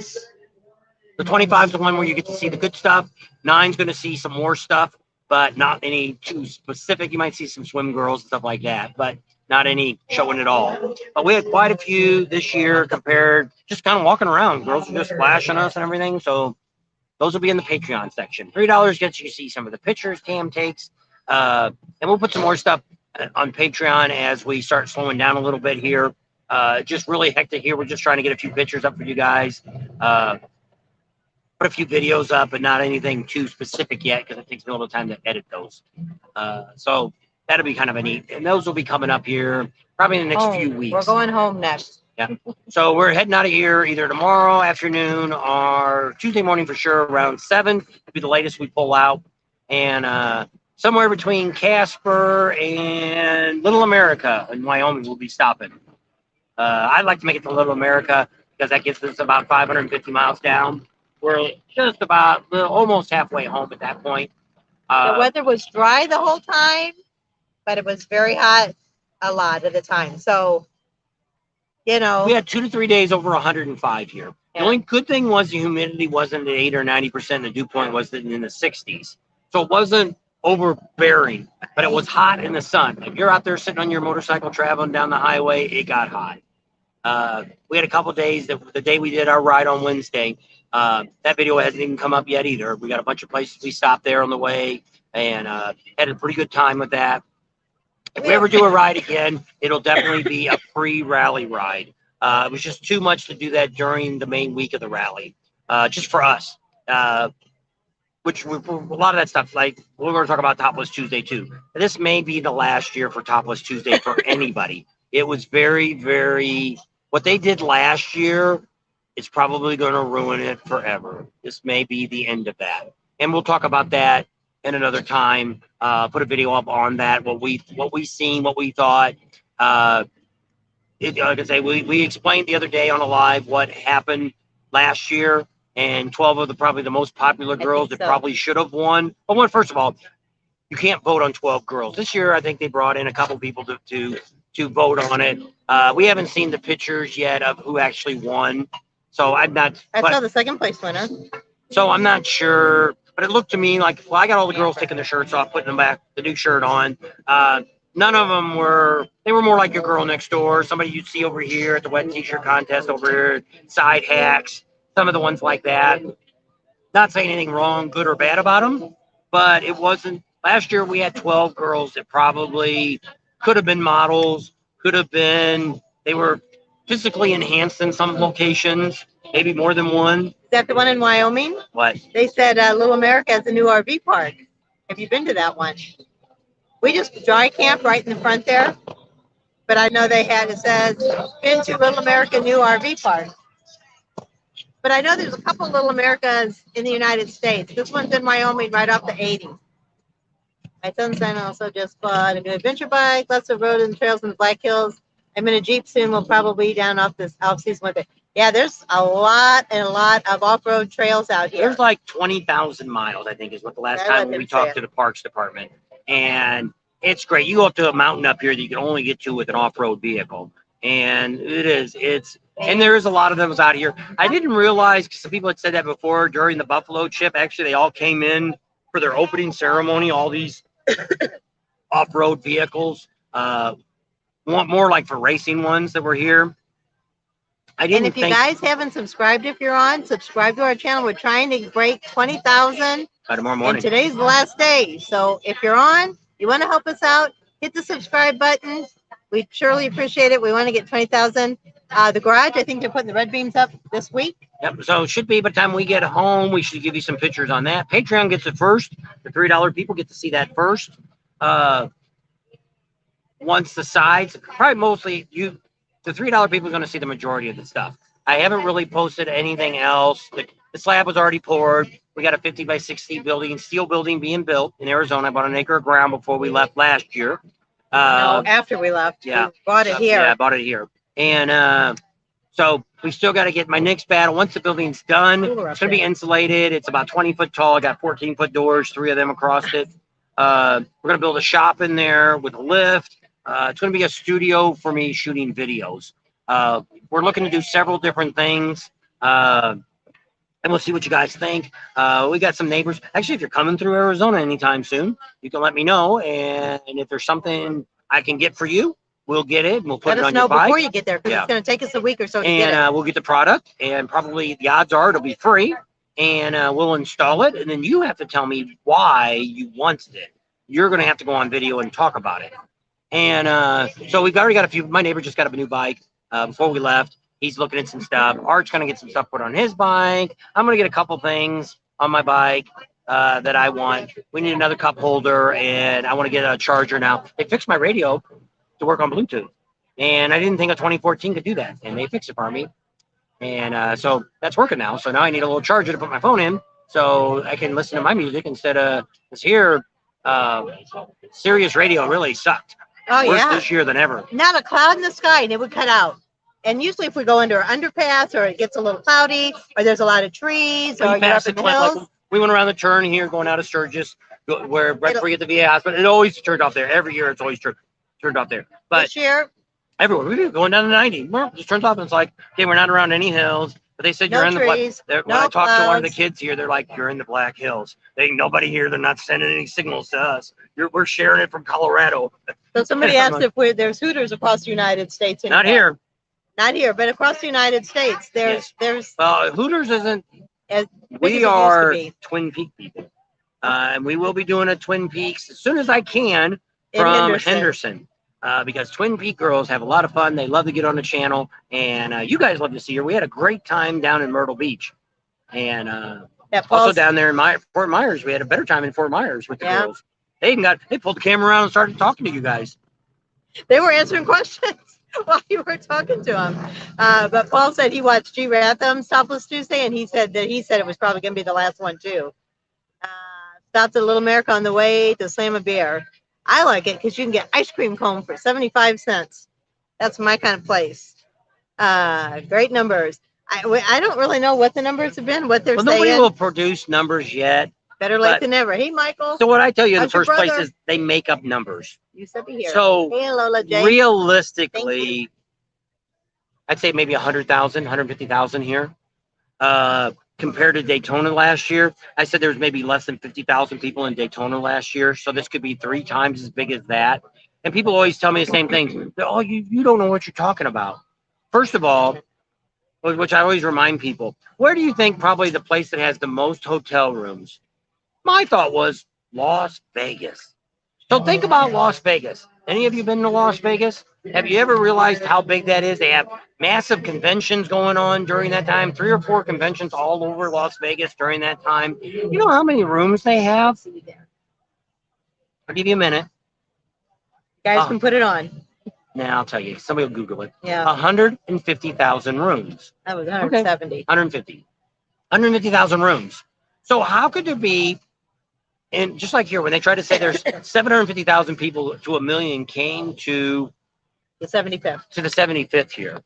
The 25 is the one where you get to see the good stuff. 9's going to see some more stuff, but not any too specific. You might see some swim girls and stuff like that, but not any showing at all. But we had quite a few this year compared, just kind of walking around. Girls are just flashing us and everything. So those will be in the Patreon section. $3 gets you to see some of the pictures Cam takes. And we'll put some more stuff on Patreon as we start slowing down a little bit here. Just really hectic here. We're just trying to get a few pictures up for you guys. put a few videos up, but not anything too specific yet because it takes me a little time to edit those. So that'll be kind of a neat, and those will be coming up here probably in the next few weeks. We're going home next. Yeah. So we're heading out of here either tomorrow afternoon or Tuesday morning for sure, around 7 will be the latest we pull out. And somewhere between Casper and Little America in Wyoming we'll be stopping. I'd like to make it to Little America because that gets us about 550 miles down. We're just about almost halfway home at that point. The weather was dry the whole time, but it was very hot a lot of the time. So, you know, we had 2 to 3 days over 105 here. Yeah. The only good thing was the humidity wasn't at 80 or 90%. The dew point was in the 60s. So it wasn't overbearing, but it was hot in the sun. If you're out there sitting on your motorcycle traveling down the highway, it got hot. We had a couple days that the day we did our ride on Wednesday, that video hasn't even come up yet either. We got a bunch of places we stopped there on the way and had a pretty good time with that. If we ever do a ride again, it'll definitely be a pre-rally ride. It was just too much to do that during the main week of the rally, just for us. Which a lot of that stuff, like we're going to talk about Topless Tuesday too. This may be the last year for Topless Tuesday for anybody. It was very, very, what they did last year is probably going to ruin it forever. This may be the end of that. And we'll talk about that in another time. Put a video up on that, what we seen, what we thought. Like I say, we explained the other day on a live what happened last year, and 12 of probably the most popular girls that probably should have won. But one, first of all, you can't vote on 12 girls. This year, I think they brought in a couple people to vote on it. We haven't seen the pictures yet of who actually won, so I'm not. I saw the second place winner. So I'm not sure, but it looked to me like, well, I got all the girls taking their shirts off, putting them back, the new shirt on. None of them they were more like your girl next door, somebody you'd see over here at the wet t-shirt contest over here, side hacks, some of the ones like that. Not saying anything wrong, good or bad about them, but it wasn't. Last year we had 12 girls that probably could have been models, they were physically enhanced in some locations, maybe more than one. Is that the one in Wyoming? What? They said Little America has a new RV park. Have you been to that one? We just dry camp right in the front there. But I know it says, been to Little America new RV park. But I know there's a couple Little Americas in the United States. This one's in Wyoming right off the 80. My son's also just bought a new adventure bike, lots of road and trails in the Black Hills. I'm in a Jeep soon. We'll probably be down off this off-season with it. Yeah, there's a lot of off-road trails out here. There's like 20,000 miles, I think, is what the last time we talked to the Parks Department. And it's great. You go up to a mountain up here that you can only get to with an off-road vehicle. And and there is a lot of those out here. I didn't realize, because some people had said that before during the Buffalo trip. Actually, they all came in for their opening ceremony, all these off-road vehicles. More like for racing ones that were here. And if you guys haven't subscribed, subscribe to our channel. We're trying to break 20,000 by tomorrow morning. And today's the last day. So if you're on, you want to help us out, hit the subscribe button. We surely appreciate it. We want to get 20,000. The garage, I think they're putting the red beams up this week. Yep. So it should be by the time we get home, we should give you some pictures on that. Patreon gets it first. The $3 people get to see that first. Once the sides, probably mostly the $3 people are going to see the majority of the stuff. I haven't really posted anything else. The slab was already poured. We got a 50 by 60 steel building being built in Arizona. I bought an acre of ground before we left last year. No, after we left. Yeah. We bought it here. Yeah, I bought it here. And so we still got to get my next battle. Once the building's done, it's going to be insulated. It's about 20 foot tall. I got 14-foot doors, 3 of them across it. We're going to build a shop in there with a lift. It's going to be a studio for me shooting videos. We're looking to do several different things. And we'll see what you guys think. We got some neighbors. Actually, if you're coming through Arizona anytime soon, you can let me know. And if there's something I can get for you, we'll get it. And we'll put it on your bike. Let us know before you get there, because it's going to take us a week or so to get it. And we'll get the product. And probably the odds are it'll be free. And we'll install it. And then you have to tell me why you wanted it. You're going to have to go on video and talk about it. And so we've already got a few. My neighbor just got a new bike before we left. He's looking at some stuff. Art's gonna get some stuff put on his bike. I'm gonna get a couple things on my bike that I want. We need another cup holder, and I want to get a charger now. They fixed my radio to work on Bluetooth, and I didn't think a 2014 could do that, and they fixed it for me. And so that's working now. So now I need a little charger to put my phone in, so I can listen to my music instead of this here. Sirius radio really sucked. Oh, Worse yeah. this year than ever. Not a cloud in the sky, and it would cut out. And usually if we go under an underpass or it gets a little cloudy or there's a lot of trees or you're up in the hills. Like, we went around the turn here going out of Sturgis, where right before you get the VA hospital. It always turned off there. Every year it's always turned off there. But this year, everywhere. We've been going down to 90. Well, it just turns off and it's like, okay, we're not around any hills. But they said no you're in trees, the black. no When I talked to one of the clouds. kids here, they're like, you're in the Black Hills. There ain't nobody here. They're not sending any signals to us. We're sharing it from Colorado. So somebody asked if there's Hooters across the United States. Not here. Not here, but across the United States, there's Hooters isn't. as big as We it used to are be Twin Peak people. And we will be doing a Twin Peaks as soon as I can in from Henderson. Because Twin Peak girls have a lot of fun. They love to get on the channel, and you guys love to see her. We had a great time down in Myrtle Beach, and also down there in Fort Myers. We had a better time in Fort Myers with the girls. They pulled the camera around and started talking to you guys. They were answering questions while you were talking to them. But Paul said he watched G Ratham's Topless Tuesday, and he said it was probably going to be the last one too. Stopped at Little America on the way to slam a beer. I like it because you can get ice cream cone for 75 cents. That's my kind of place. Great numbers. I don't really know what the numbers have been, what they're saying. Nobody will produce numbers yet. Better late than never. Hey, Michael. So what I tell you in the How's your first place brother? is they make up numbers. You said to hear. So hey, Lola J. realistically, I'd say maybe 100,000, 150,000 here. Compared to Daytona last year, I said there was maybe less than 50,000 people in Daytona last year. So this could be 3 times as big as that. And people always tell me the same thing. Oh, you don't know what you're talking about. First of all, which I always remind people, where do you think probably the place that has the most hotel rooms? My thought was Las Vegas. So think about Las Vegas. Any of you been to Las Vegas? Have you ever realized how big that is? They have massive conventions going on during that time, 3 or 4 conventions all over Las Vegas during that time. You know how many rooms they have? I'll give you a minute. You guys can put it on. Now I'll tell you. Somebody will Google it. Yeah. 150,000 rooms. That was 170. 150,000 rooms. So how could there be, and just like here, when they try to say there's 750,000 people to 1 million came to the 75th. To the 75th here.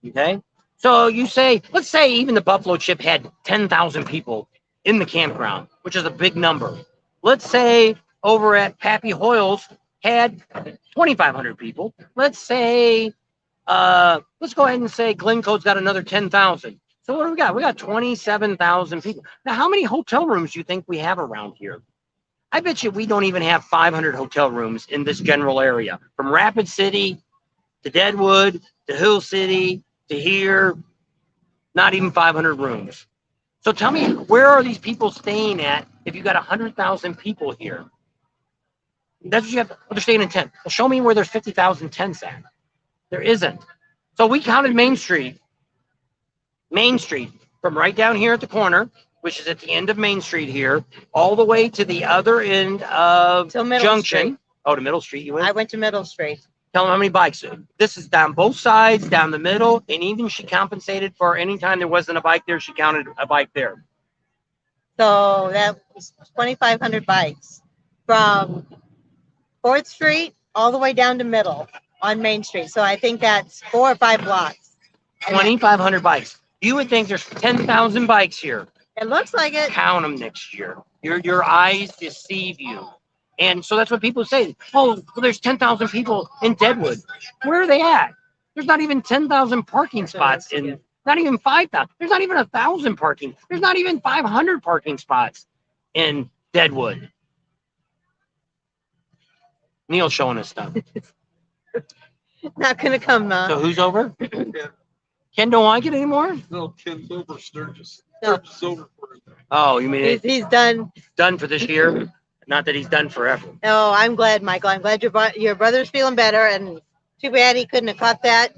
Okay? So you say, let's say even the Buffalo Chip had 10,000 people in the campground, which is a big number. Let's say over at Pappy Hoyle's had 2,500 people. Let's say, let's go ahead and say Glencoe's got another 10,000. So what do we got? We got 27,000 people. Now, how many hotel rooms do you think we have around here? I bet you we don't even have 500 hotel rooms in this general area. From Rapid City to Deadwood to Hill City to here, not even 500 rooms. So tell me, where are these people staying at if you got 100,000 people here? That's what you have. They're staying in tents. Well, show me where there's 50,000 tents at. There isn't. So we counted Main Street. Main Street from right down here at the corner, which is at the end of Main Street here, all the way to the other end of Junction. Street. Oh, to Middle Street you went? I went to Middle Street. Tell them how many bikes. This is down both sides, down the middle, and even she compensated for any time there wasn't a bike there, she counted a bike there. So that was 2,500 bikes from 4th Street all the way down to Middle on Main Street. So I think that's 4 or 5 blocks. 2,500 bikes. You would think there's 10,000 bikes here. It looks like it. Count them next year. Your eyes deceive you. And so that's what people say. Oh, well, there's 10,000 people in Deadwood. Where are they at? There's not even 10,000 parking spots in, not even 5,000. There's not even 1,000 parking. There's not even 500 parking spots in Deadwood. Neil's showing us stuff. Not going to come, So who's over? Ken don't like it anymore? No, Ken's over Sturgis. No. Sturgis over for him. Oh, you mean he's done. Done for this year? Not that he's done forever. Oh, I'm glad, Michael. I'm glad your brother's feeling better. And too bad he couldn't have caught that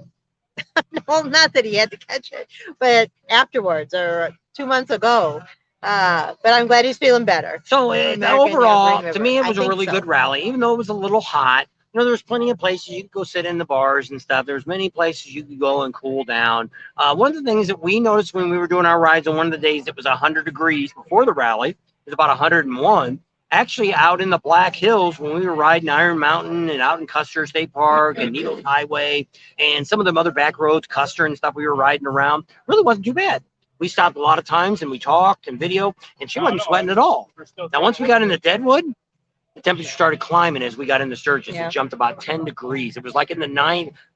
Well, not that he had to catch it, but afterwards or 2 months ago. But I'm glad he's feeling better. So American, overall, Green to River. me, it I was a think really so. good rally, even though it was a little hot. You know, there's plenty of places you could go sit in the bars and stuff. There's many places you could go and cool down. One of the things that we noticed when we were doing our rides on one of the days that was 100 degrees before the rally, it was about 101. Actually, out in the Black Hills, when we were riding Iron Mountain and out in Custer State Park and Needles Highway and some of them other back roads, Custer and stuff we were riding around, really wasn't too bad. We stopped a lot of times and we talked and video, and she wasn't sweating at all. Now, once we got into Deadwood, the temperature started climbing as we got into Sturgis. Yeah. It jumped about 10 degrees. It was like in the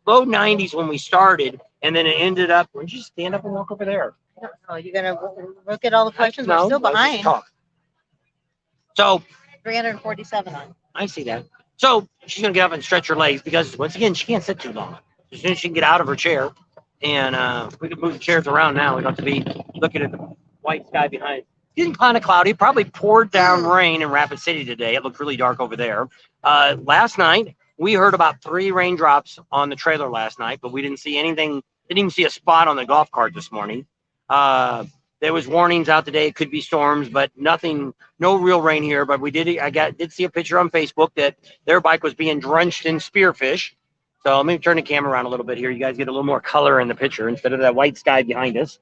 low 90s when we started, and then it ended up. Why don't you stand up and walk over there? Oh, you're gonna look at all the questions. We're No, still let's just behind. talk. So 347 on. I see that. So she's gonna get up and stretch her legs because once again she can't sit too long. As soon as she can get out of her chair, and we can move the chairs around now. We don't have to be looking at the white sky behind. It's getting kind of cloudy. Probably poured down rain in Rapid City today. It looked really dark over there. Last night we heard about 3 raindrops on the trailer last night, but we didn't see anything. Didn't even see a spot on the golf cart this morning. There was warnings out today. It could be storms, but nothing, no real rain here. But did see a picture on Facebook that their bike was being drenched in spearfish. So let me turn the camera around a little bit here. You guys get a little more color in the picture instead of that white sky behind us.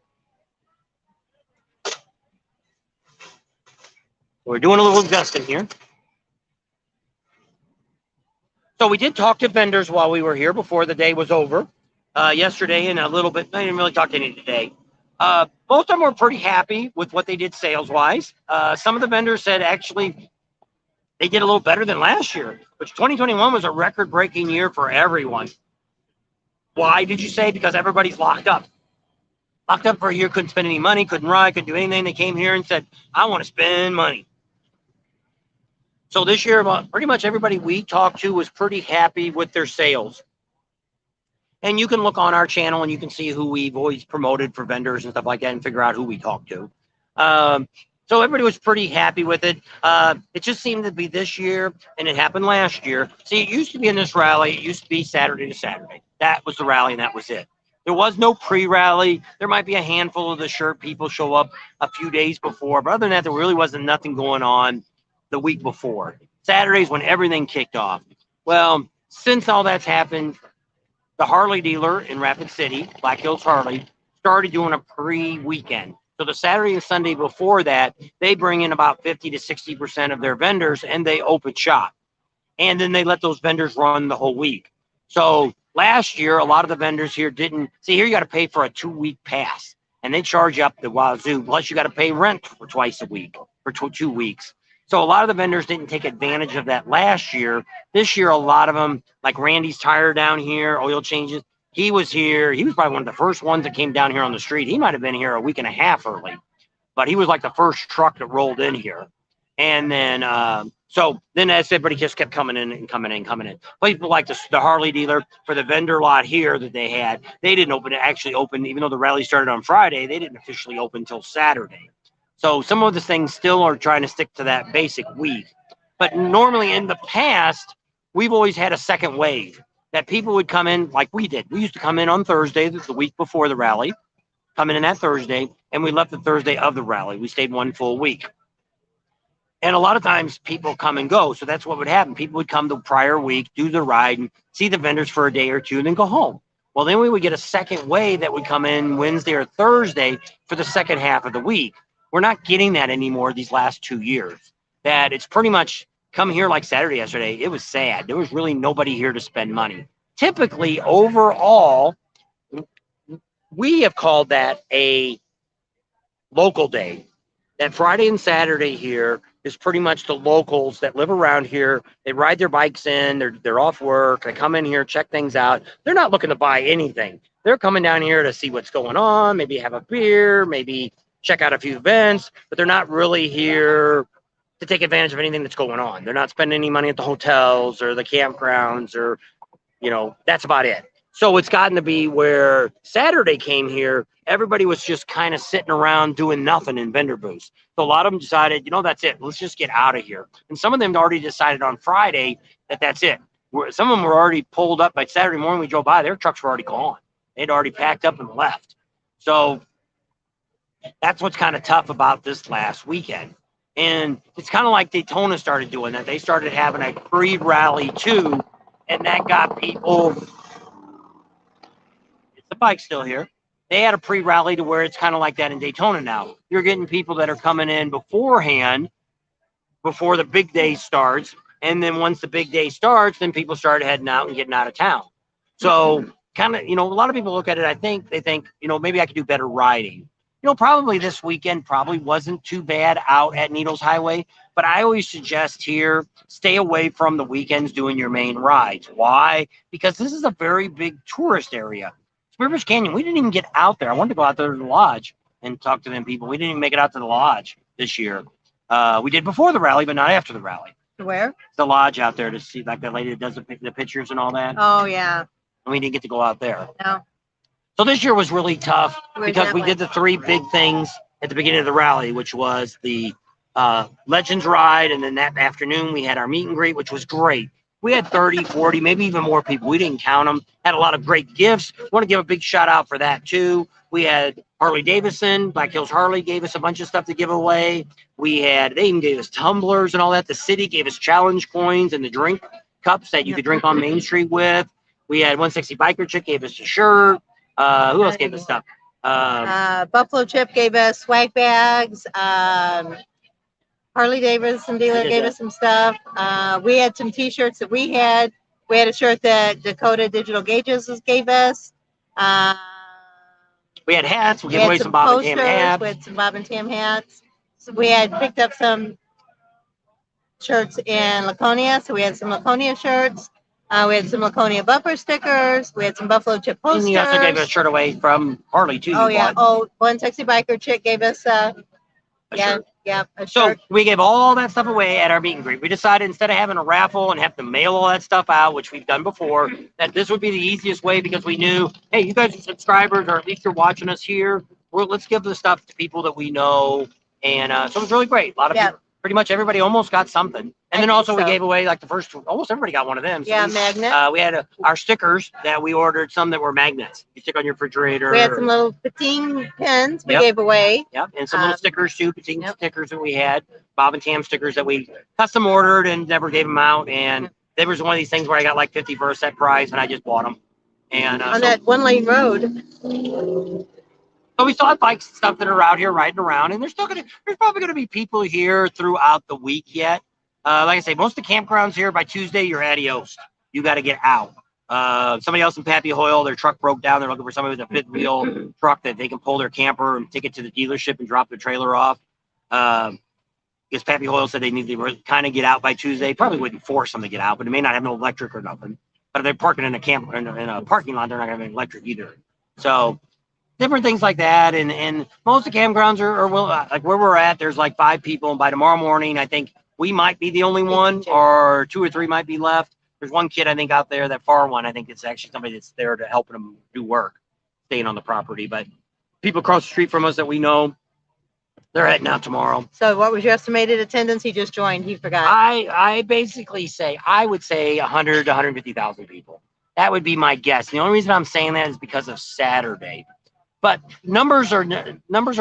We're doing a little adjusting here. So we did talk to vendors while we were here before the day was over. Yesterday and a little bit, I didn't really talk to any today. Most of them were pretty happy with what they did sales-wise. Some of the vendors said actually they did a little better than last year, which 2021 was a record-breaking year for everyone. Why did you say? Because everybody's locked up. Locked up for a year, couldn't spend any money, couldn't ride, couldn't do anything. They came here and said, I want to spend money. So this year, pretty much everybody we talked to was pretty happy with their sales. And you can look on our channel and you can see who we've always promoted for vendors and stuff like that and figure out who we talked to. So everybody was pretty happy with it. It just seemed to be this year, and it happened last year. See, it used to be in this rally, it used to be Saturday to Saturday. That was the rally, and that was it. There was no pre-rally. There might be a handful of the shirt people show up a few days before, but other than that, there really wasn't nothing going on the week before. Saturday's when everything kicked off. Well, since all that's happened, the Harley dealer in Rapid City, Black Hills Harley, started doing a pre-weekend. So the Saturday and Sunday before that, they bring in about 50 to 60% of their vendors and they open shop. And then they let those vendors run the whole week. So last year, a lot of the vendors here didn't see here. You got to pay for a 2-week pass and they charge you up the wazoo. Plus you got to pay rent for twice a week for 2 weeks. So a lot of the vendors didn't take advantage of that last year. This year, a lot of them, like Randy's Tire down here, oil changes. He was here. He was probably one of the first ones that came down here on the street. He might have been here a week and a half early, but he was like the first truck that rolled in here. And then, so then as everybody just kept coming in and coming in. People like the Harley dealer for the vendor lot here that they had, they didn't actually open, even though the rally started on Friday, they didn't officially open until Saturday. So some of the things still are trying to stick to that basic week. But normally in the past, we've always had a second wave that people would come in like we did. We used to come in on Thursday, the week before the rally, come in that Thursday, and we left the Thursday of the rally. We stayed one full week. And a lot of times people come and go. So that's what would happen. People would come the prior week, do the ride, and see the vendors for a day or two, and then go home. Well, then we would get a second wave that would come in Wednesday or Thursday for the second half of the week. We're not getting that anymore these last 2 years. That it's pretty much come here like Saturday yesterday. It was sad. There was really nobody here to spend money. Typically, overall, we have called that a local day. That Friday and Saturday here is pretty much the locals that live around here. They ride their bikes in. They're off work. They come in here, check things out. They're not looking to buy anything. They're coming down here to see what's going on, maybe have a beer, maybe check out a few events, but they're not really here to take advantage of anything that's going on. They're not spending any money at the hotels or the campgrounds or, that's about it. So it's gotten to be where Saturday came here, everybody was just kind of sitting around doing nothing in vendor booths. So a lot of them decided, that's it. Let's just get out of here. And some of them already decided on Friday that that's it. Some of them were already pulled up by Saturday morning. We drove by, their trucks were already gone. They'd already packed up and left. So that's what's kind of tough about this last weekend. And it's kind of like Daytona started doing that. They started having a pre-rally too, and that got people. It's the bike still here. They had a pre-rally to where it's kind of like that in Daytona now. You're getting people that are coming in beforehand, before the big day starts. And then once the big day starts, then people start heading out and getting out of town. So kind of, a lot of people look at it, they think, maybe I could do better riding. Probably this weekend probably wasn't too bad out at Needles Highway, but I always suggest here, stay away from the weekends doing your main rides. Why? Because this is a very big tourist area. Rivers Canyon, we didn't even get out there. I wanted to go out there to the lodge and talk to them people. We didn't even make it out to the lodge this year. We did before the rally, but not after the rally. Where? The lodge out there to see, like, that lady that does the pictures and all that. Oh, yeah. And we didn't get to go out there. No. So this year was really tough because we Exactly. did the three big things at the beginning of the rally, which was the Legends ride. And then that afternoon, we had our meet and greet, which was great. We had 30, 40, maybe even more people. We didn't count them. Had a lot of great gifts. Want to give a big shout out for that too. We had Harley Davidson, Black Hills Harley gave us a bunch of stuff to give away. They even gave us tumblers and all that. The city gave us challenge coins and the drink cups that you could drink on Main Street with. We had 160 Biker Chick gave us a shirt. Who else gave us stuff? Buffalo Chip gave us swag bags. Harley Davidson dealer gave us some stuff. We had some T-shirts that we had. We had a shirt that Dakota Digital Gauges gave us. We had hats. We We gave had away some Bob and Tam posters. hats. We had some Bob and Tam hats. So we had picked up some shirts in Laconia. So we had some Laconia shirts. We had some Laconia bumper stickers. We had some Buffalo Chip And posters. you also gave us a shirt away from Harley too. Oh, you yeah. bought Oh, one sexy biker chick gave us a shirt. a So shirt. we gave all that stuff away at our meet and greet. We decided instead of having a raffle and have to mail all that stuff out, which we've done before, that this would be the easiest way because we knew, hey, you guys are subscribers or at least you're watching us here. Well, let's give the stuff to people that we know. And so it was really great. A lot of people, pretty much everybody almost got something. And then also we gave away like the first, almost everybody got one of them. So Yeah, magnet. we had our stickers that we ordered, some that were magnets. You stick on your refrigerator. We had some little Patine pens we Yep. gave away. Yep, and some little stickers too, Patine Yep. stickers that we had, Bob and Tam stickers that we custom ordered and never gave them out. And there was one of these things where I got like 50 for a set price, and I just bought them. And On that one lane road. so we still have bikes and stuff that are out here riding around, and there's probably gonna be people here throughout the week yet. Like I say, most of the campgrounds here by Tuesday, you're adios. You got to get out. Somebody else in Pappy Hoyle, their truck broke down. They're looking for somebody with a fifth wheel truck that they can pull their camper and take it to the dealership and drop their trailer off. Because Pappy Hoyle said they need to kind of get out by Tuesday. Probably wouldn't force them to get out, but it may not have no electric or nothing. But if they're parking in a parking lot, they're not going to have electric either. So different things like that. And most of the campgrounds are like where we're at, there's like 5 people. And by tomorrow morning, I think we might be the only one, or 2 or 3 might be left. There's one kid, I think, out there, that far one. I think it's actually somebody that's there to help them do work, staying on the property. But people across the street from us that we know, they're heading out tomorrow. So what was your estimated attendance? He just joined. He forgot. I basically say, I would say 100 to 150,000 people. That would be my guess. The only reason I'm saying that is because of Saturday. But numbers are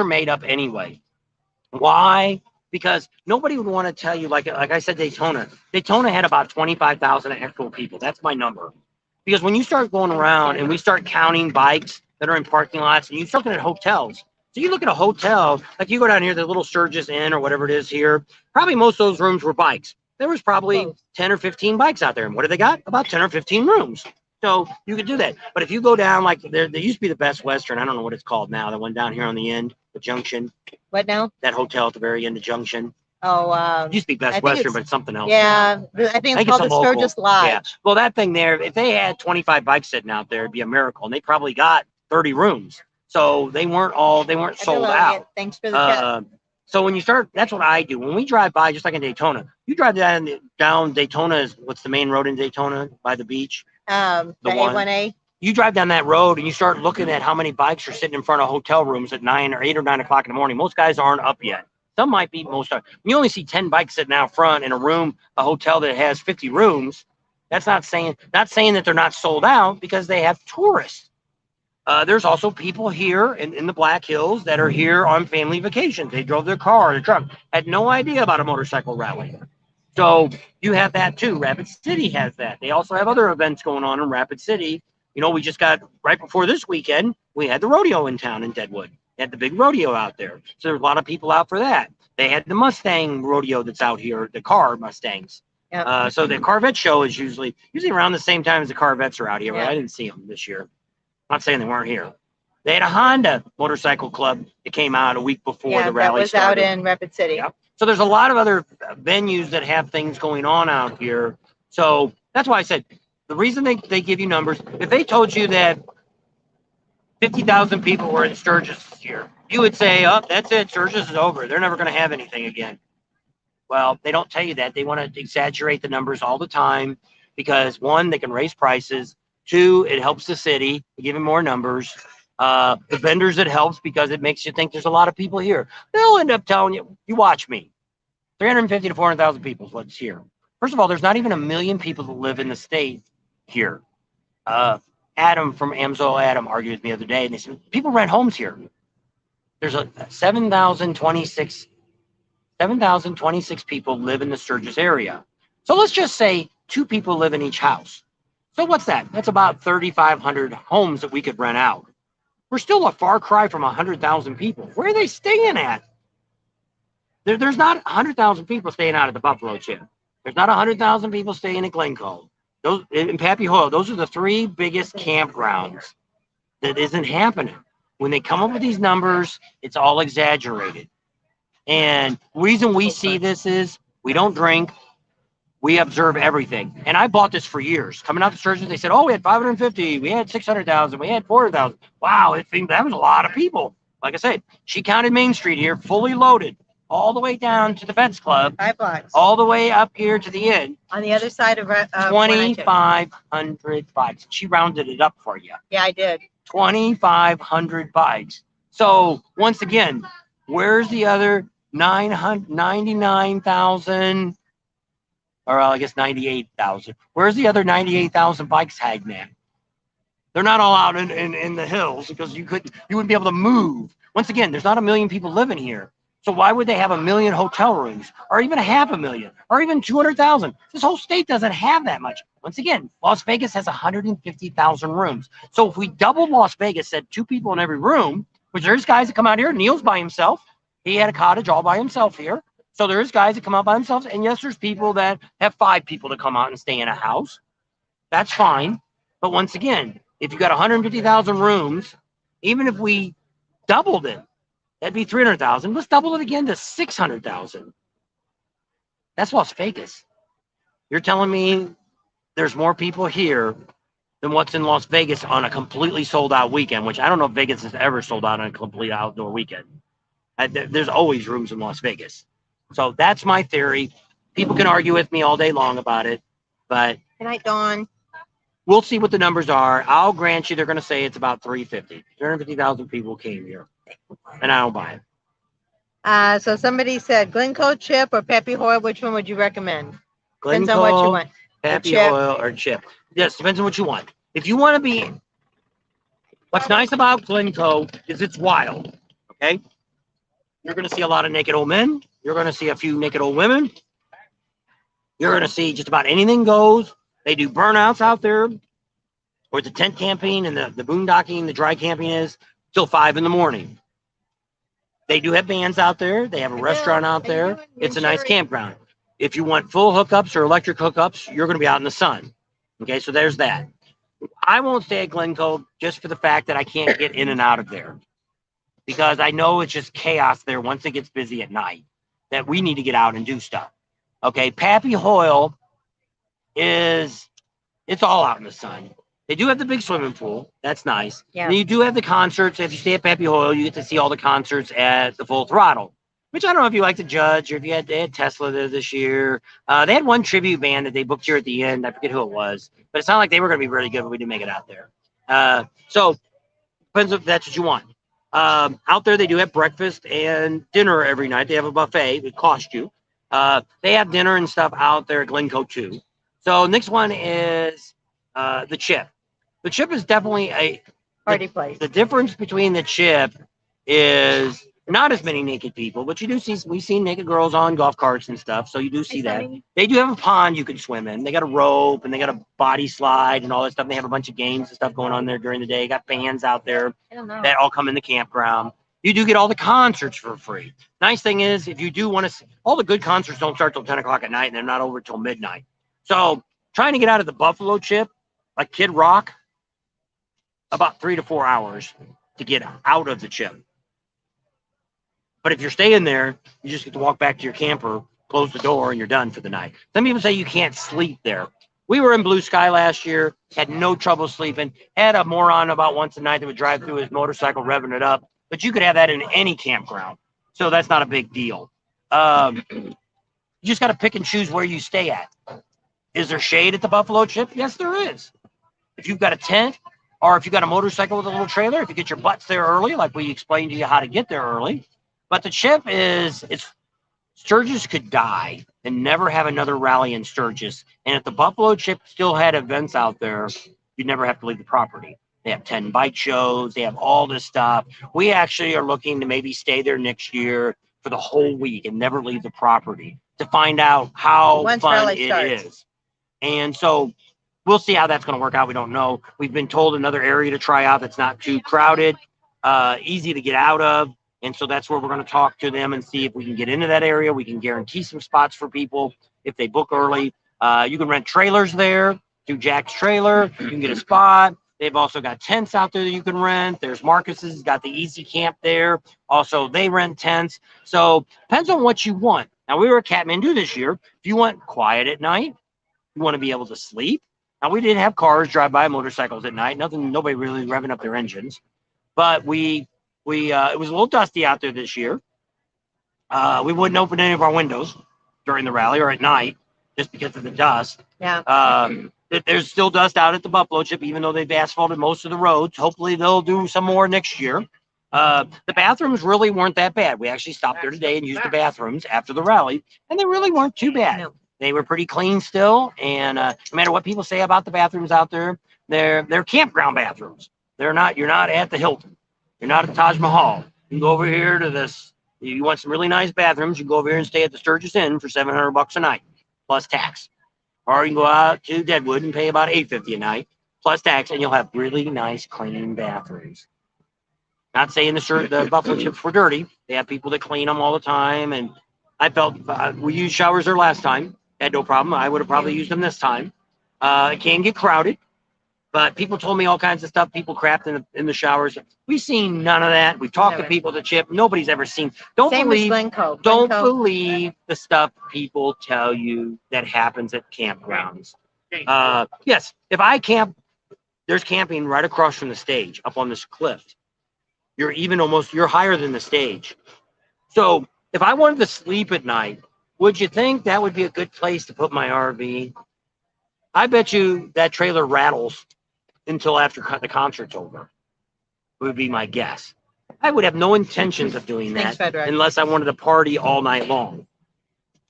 made up anyway. Why? Because nobody would want to tell you, like I said, Daytona had about 25,000 actual people. That's my number. Because when you start going around and we start counting bikes that are in parking lots, and you start looking at hotels. So you look at a hotel, like you go down here, the little Sturgis Inn or whatever it is here, probably most of those rooms were bikes. There was probably 10 or 15 bikes out there. And what do they got? About 10 or 15 rooms. So you could do that. But if you go down, like there used to be the Best Western. I don't know what it's called now. The one down here on the end, the Junction. What now? That hotel at the very end of Junction. Oh, It used to be Best Western, but it's something else. yeah. I think it's called a the local. Sturgis Lodge. Yeah. Well, that thing there, if they had 25 bikes sitting out there, it'd be a miracle. And they probably got 30 rooms. So they weren't sold out. Thanks for the tip. So when you start, that's what I do. When we drive by, just like in Daytona, you drive down Daytona is what's the main road in Daytona by the beach? The A1A. You drive down that road and you start looking at how many bikes are sitting in front of hotel rooms at 8 or 9 o'clock in the morning. Most guys aren't up yet. Some might be, most are. You only see 10 bikes sitting out front in a hotel that has 50 rooms. That's not saying that they're not sold out, because they have tourists. There's also people here in the Black Hills that are here on family vacations. They drove their car or their truck, had no idea about a motorcycle rally. So you have that too. Rapid City has that. They also have other events going on in Rapid City. You know, we just got right before this weekend, we had the rodeo in town in Deadwood. They had the big rodeo out there. So there's a lot of people out for that. They had the Mustang rodeo that's out here, the car Mustangs. Yep. So the Corvette show is usually around the same time as the Corvettes are out here, but Yeah. I didn't see them this year. I'm not saying they weren't here. They had a Honda motorcycle club that came out a week before Yeah, the that rally was out started. in Rapid City. Yep. So there's a lot of other venues that have things going on out here. So that's why I said the reason they give you numbers, if they told you that 50,000 people were in Sturgis this year, you would say, oh, that's it. Sturgis is over. They're never going to have anything again. Well, they don't tell you that. They want to exaggerate the numbers all the time because, one, they can raise prices. Two, it helps the city, give them more numbers. The vendors, it helps because it makes you think there's a lot of people here. They'll end up telling you, you watch me. 350 to 400,000 people is what's here. First of all, there's not even 1 million people that live in the state here. Adam from Amsoil Adam argued with me the other day, and they said, people rent homes here. There's a 7,026 people live in the Sturgis area. So let's just say 2 people live in each house. So what's that? That's about 3,500 homes that we could rent out. We're still a far cry from 100,000 people. Where are they staying at? There's not 100,000 people staying out at the Buffalo Chip. There's not 100,000 people staying in Glencoe. Those in Pappy Hoyle, those are the 3 biggest campgrounds. That isn't happening. When they come up with these numbers, it's all exaggerated. And the reason we see this is we don't drink. We observe everything. And I bought this for years. Coming out to Sturgis, they said, oh, we had 550, we had 600,000, we had 400,000. Wow, that was a lot of people. Like I said, she counted Main Street here, fully loaded, all the way down to the Fence Club, 5 blocks. all the way up here to the end. On the other side of 2,500 bikes. She rounded it up for you. Yeah, I did. 2,500 bikes. So once again, where's the other 999,000? Or I guess 98,000. Where's the other 98,000 bikes hanging at? They're not all out in the hills because you wouldn't be able to move. Once again, there's not 1 million people living here. So why would they have 1 million hotel rooms or even 500,000 or even 200,000? This whole state doesn't have that much. Once again, Las Vegas has 150,000 rooms. So if we doubled Las Vegas, said 2 people in every room, which there's guys that come out here. Neil's by himself. He had a cottage all by himself here. So there's guys that come out by themselves. And yes, there's people that have 5 people to come out and stay in a house. That's fine. But once again, if you got 150,000 rooms, even if we doubled it, that'd be 300,000. Let's double it again to 600,000. That's Las Vegas. You're telling me there's more people here than what's in Las Vegas on a completely sold out weekend, which I don't know if Vegas has ever sold out on a complete outdoor weekend. There's always rooms in Las Vegas. So that's my theory. People can argue with me all day long about it, but Good night, Dawn. we'll see what the numbers are. I'll grant you they're going to say it's about 350,000 people came here, and I don't buy it. So somebody said Glencoe Chip or Pappy Hoyle. Which one would you recommend? Depends on Glencoe, what you want. Pappy Chip. Oil, or Chip. Yes, depends on what you want. If you want to be, what's nice about Glencoe is it's wild. Okay, you're going to see a lot of naked old men. You're going to see a few naked old women. You're going to see just about anything goes. They do burnouts out there, where the tent camping and the boondocking, the dry camping is till 5 in the morning. They do have bands out there. They have a restaurant out there. It's a nice campground. If you want full hookups or electric hookups, you're going to be out in the sun. Okay, so there's that. I won't stay at Glencoe just for the fact that I can't get in and out of there, because I know it's just chaos there once it gets busy at night, that we need to get out and do stuff. Okay, Pappy Hoyle it's all out in the sun. They do have the big swimming pool. That's nice. Yeah. And you do have the concerts. If you stay at Pappy Hoyle, you get to see all the concerts at the Full Throttle, which I don't know if you like to judge or if they had Tesla there this year. They had one tribute band that they booked here at the end. I forget who it was, but it's not like they were going to be really good, but we didn't make it out there. So depends if that's what you want. Out there, they do have breakfast and dinner every night. They have a buffet. It costs you. They have dinner and stuff out there at Glencoe too. So next one is the Chip. The Chip is definitely Party place. The difference between the chip is not as many naked people, but you do see, we've seen naked girls on golf carts and stuff. So you do see that. They do have a pond you can swim in. They got a rope and they got a body slide and all that stuff. They have a bunch of games and stuff going on there during the day. Got bands out there I don't know. that all come in the campground. You do get all the concerts for free. Nice thing is, if you do want to, all the good concerts don't start till 10 o'clock at night and they're not over till midnight. So trying to get out of the Buffalo Chip, like Kid Rock, about 3 to 4 hours to get out of the chip. But if you're staying there, you just get to walk back to your camper, close the door, and you're done for the night. Some people say you can't sleep there. We were in Blue Sky last year, had no trouble sleeping, had a moron about once a night that would drive through his motorcycle revving it up, but you could have that in any campground. So that's not a big deal. You just got to pick and choose where you stay at. Is there shade at the Buffalo Chip? Yes, there is. If you've got a tent, or if you got a motorcycle with a little trailer, if you get your butts there early, like we explained to you how to get there early. But the chip is, Sturgis could die and never have another rally in Sturgis. And if the Buffalo Chip still had events out there, you'd never have to leave the property. They have 10 bike shows. They have all this stuff. We actually are looking to maybe stay there next year for the whole week and never leave the property to find out how fun it is. And so we'll see how that's going to work out. We don't know. We've been told another area to try out that's not too crowded, easy to get out of. And so that's where we're going to talk to them and see if we can get into that area. We can guarantee some spots for people if they book early. You can rent trailers there through Jack's Trailer. You can get a spot. They've also got tents out there that you can rent. There's Marcus's, got the Easy Camp there. Also, they rent tents. So depends on what you want. Now, we were at Kathmandu this year. If you want quiet at night, you want to be able to sleep. Now, we didn't have cars drive by, motorcycles at night. Nobody really revving up their engines. But it was a little dusty out there this year. We wouldn't open any of our windows during the rally or at night just because of the dust. Yeah. There's still dust out at the Buffalo Chip, even though they've asphalted most of the roads. Hopefully they'll do some more next year. The bathrooms really weren't that bad. We actually stopped there today and used the bathrooms after the rally, and they really weren't too bad. No. They were pretty clean still, and no matter what people say about the bathrooms out there, they're campground bathrooms. You're not at the Hilton. You're not at Taj Mahal. You can go over here to this. You want some really nice bathrooms, you can go over here and stay at the Sturgis Inn for $700 a night, plus tax. Or you can go out to Deadwood and pay about $850 a night, plus tax, and you'll have really nice, clean bathrooms. Not saying the Buffalo Chips were dirty. They have people that clean them all the time, and I felt we used showers there last time. Had no problem. I would have probably used them this time. It can get crowded. But people told me all kinds of stuff. People crapped in the showers. We've seen none of that. We've talked to people at the Chip. Nobody's ever seen. Don't believe the stuff people tell you that happens at campgrounds. Yes, if I camp, there's camping right across from the stage, up on this cliff. You're higher than the stage. So if I wanted to sleep at night, would you think that would be a good place to put my RV? I bet you that trailer rattles until after the concert's over, would be my guess. I would have no intentions of doing that unless I wanted to party all night long.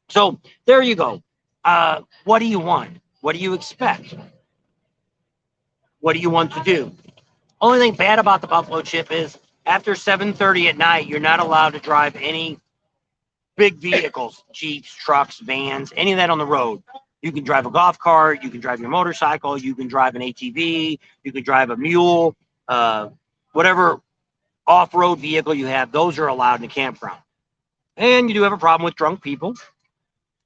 So there you go. What do you want? What do you expect? What do you want to do? Only thing bad about the Buffalo Chip is after 7:30 at night, you're not allowed to drive any big vehicles, Jeeps, trucks, vans, any of that on the road. You can drive a golf cart, you can drive your motorcycle, you can drive an ATV, you can drive a mule, whatever off-road vehicle you have, those are allowed in the campground. And you do have a problem with drunk people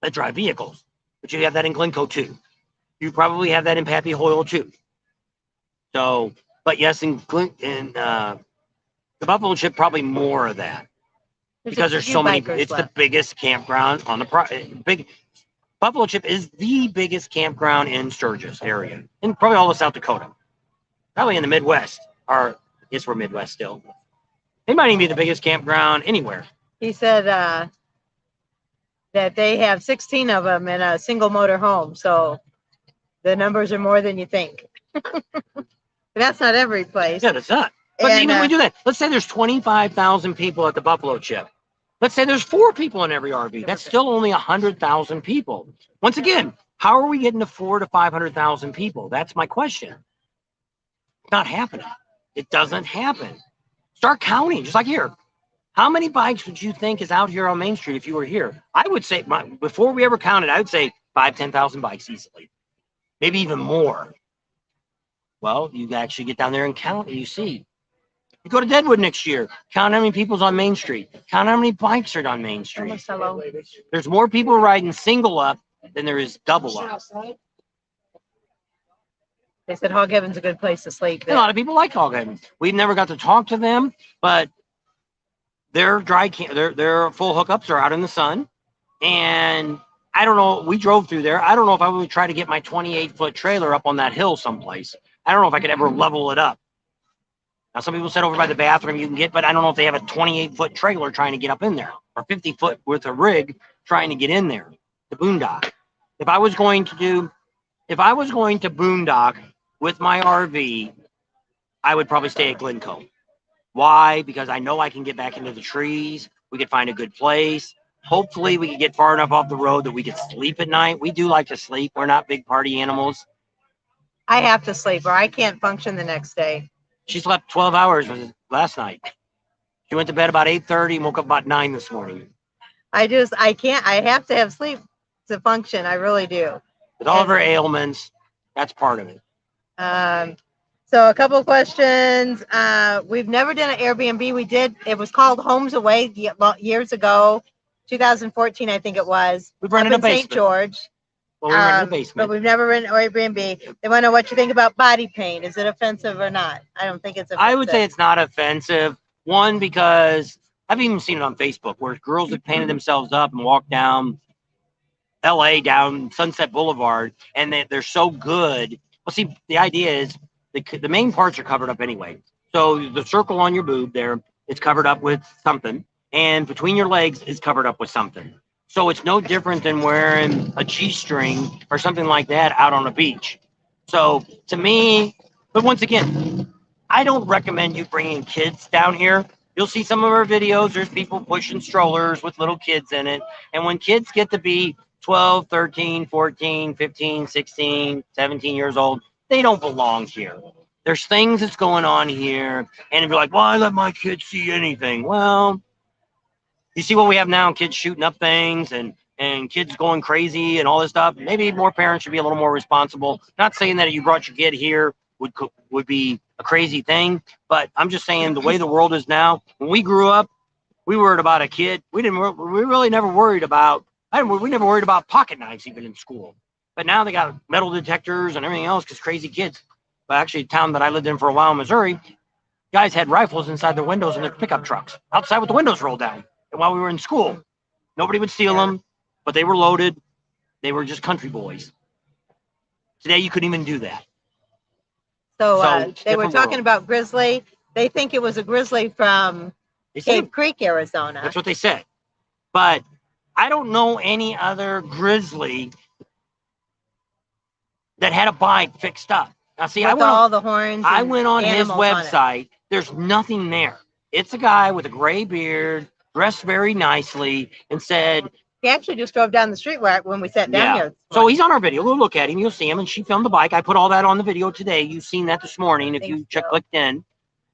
that drive vehicles, but you have that in Glencoe too. You probably have that in Pappy Hoyle too. So, but yes, in the Buffalo Chip, probably more of that because there's so many. It's the biggest campground on the Buffalo Chip is the biggest campground in Sturgis area, and probably all of South Dakota, probably in the Midwest. Or I guess we're Midwest still. They might even be the biggest campground anywhere. He said that they have 16 of them in a single motor home, so the numbers are more than you think. But that's not every place. Yeah, that's not. But even if we do that, let's say there's 25,000 people at the Buffalo Chip. Let's say there's 4 people in every RV. That's still only 100,000 people. Once again, how are we getting to 400,000 to 500,000 people? That's my question. It's not happening. It doesn't happen. Start counting, just like here. How many bikes would you think is out here on Main Street if you were here? I would say, before we ever counted, I would say 10,000 bikes easily, maybe even more. Well, you actually get down there and count, and you see. You go to Deadwood next year, count how many people's on Main Street, count how many bikes are on Main Street. Almost hello. There's more people riding single up than there is double up. They said Hog Heaven's a good place to sleep. And a lot of people like Hog Heaven. We've never got to talk to them, but their their full hookups are out in the sun. And I don't know, we drove through there. I don't know if I would try to get my 28-foot trailer up on that hill someplace. I don't know if I could ever level it up. Now, some people said over by the bathroom you can get, but I don't know if they have a 28-foot trailer trying to get up in there, or 50-foot with a rig trying to get in there, the boondock. If I was going to boondock with my RV, I would probably stay at Glencoe. Why? Because I know I can get back into the trees. We could find a good place. Hopefully we could get far enough off the road that we could sleep at night. We do like to sleep. We're not big party animals. I have to sleep or I can't function the next day. She slept 12 hours last night. She went to bed about 8:30 and woke up about 9 this morning. I have to have sleep to function. I really do. With all of her ailments, that's part of it. So a couple of questions. We've never done an Airbnb. It was called Homes Away years ago, 2014, I think it was. We've rented a basement. St. George. Well, we rented a basement. But we've never rented an Airbnb. They want to know what you think about body paint. Is it offensive or not? I don't think it's offensive. I would say it's not offensive. One, because I've even seen it on Facebook where girls have painted themselves up and walked down LA, down Sunset Boulevard, and they're so good. Well, see, the idea is the main parts are covered up anyway. So the circle on your boob there, it's covered up with something, and between your legs is covered up with something. So it's no different than wearing a G-string or something like that out on a beach. So to me, but once again, I don't recommend you bringing kids down here. You'll see some of our videos. There's people pushing strollers with little kids in it. And when kids get to be 12, 13, 14, 15, 16, 17 years old, they don't belong here. There's things that's going on here. And if you're like, well, I let my kids see anything. Well, you see what we have now, kids shooting up things and kids going crazy and all this stuff. Maybe more parents should be a little more responsible. Not saying that if you brought your kid here would be a crazy thing, but I'm just saying the way the world is now. When we grew up, we worried about a kid. We really never worried about. We never worried about pocket knives even in school. But now they got metal detectors and everything else because crazy kids. But actually, a town that I lived in for a while in Missouri, guys had rifles inside their windows in their pickup trucks, outside with the windows rolled down. And while we were in school, nobody would steal them, but they were loaded. They were just country boys. Today, you couldn't even do that. So they were talking about Grizzly. They think it was a Grizzly from Cave Creek, Arizona. That's what they said. But I don't know any other Grizzly that had a bike fixed up. Now, see, all the horns. I went on his website. There's nothing there. It's a guy with a gray beard, dressed very nicely, and said he actually just drove down the street when we sat down here. So he's on our video. Go look at him. You'll see him. And she filmed the bike. I put all that on the video today. You've seen that this morning if you clicked in.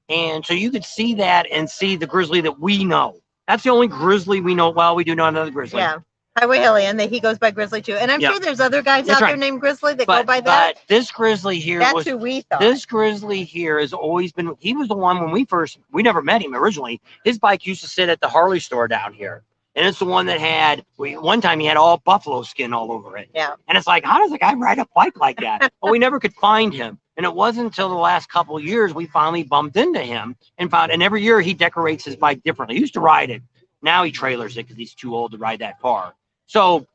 And so you could see that and see the Grizzly that we know. That's the only Grizzly we know. Well, we do know another Grizzly. Yeah. Highway Hillian, he goes by Grizzly too. And I'm sure there's other guys out there named Grizzly that go by that. But this Grizzly here that's who we thought. This Grizzly here has always been, he was the one when we never met him originally. His bike used to sit at the Harley store down here. And it's the one that had, one time he had all buffalo skin all over it. Yeah. And it's like, how does a guy ride a bike like that? Well, we never could find him. And it wasn't until the last couple of years we finally bumped into him and found, and every year he decorates his bike differently. He used to ride it. Now he trailers it because he's too old to ride that far. So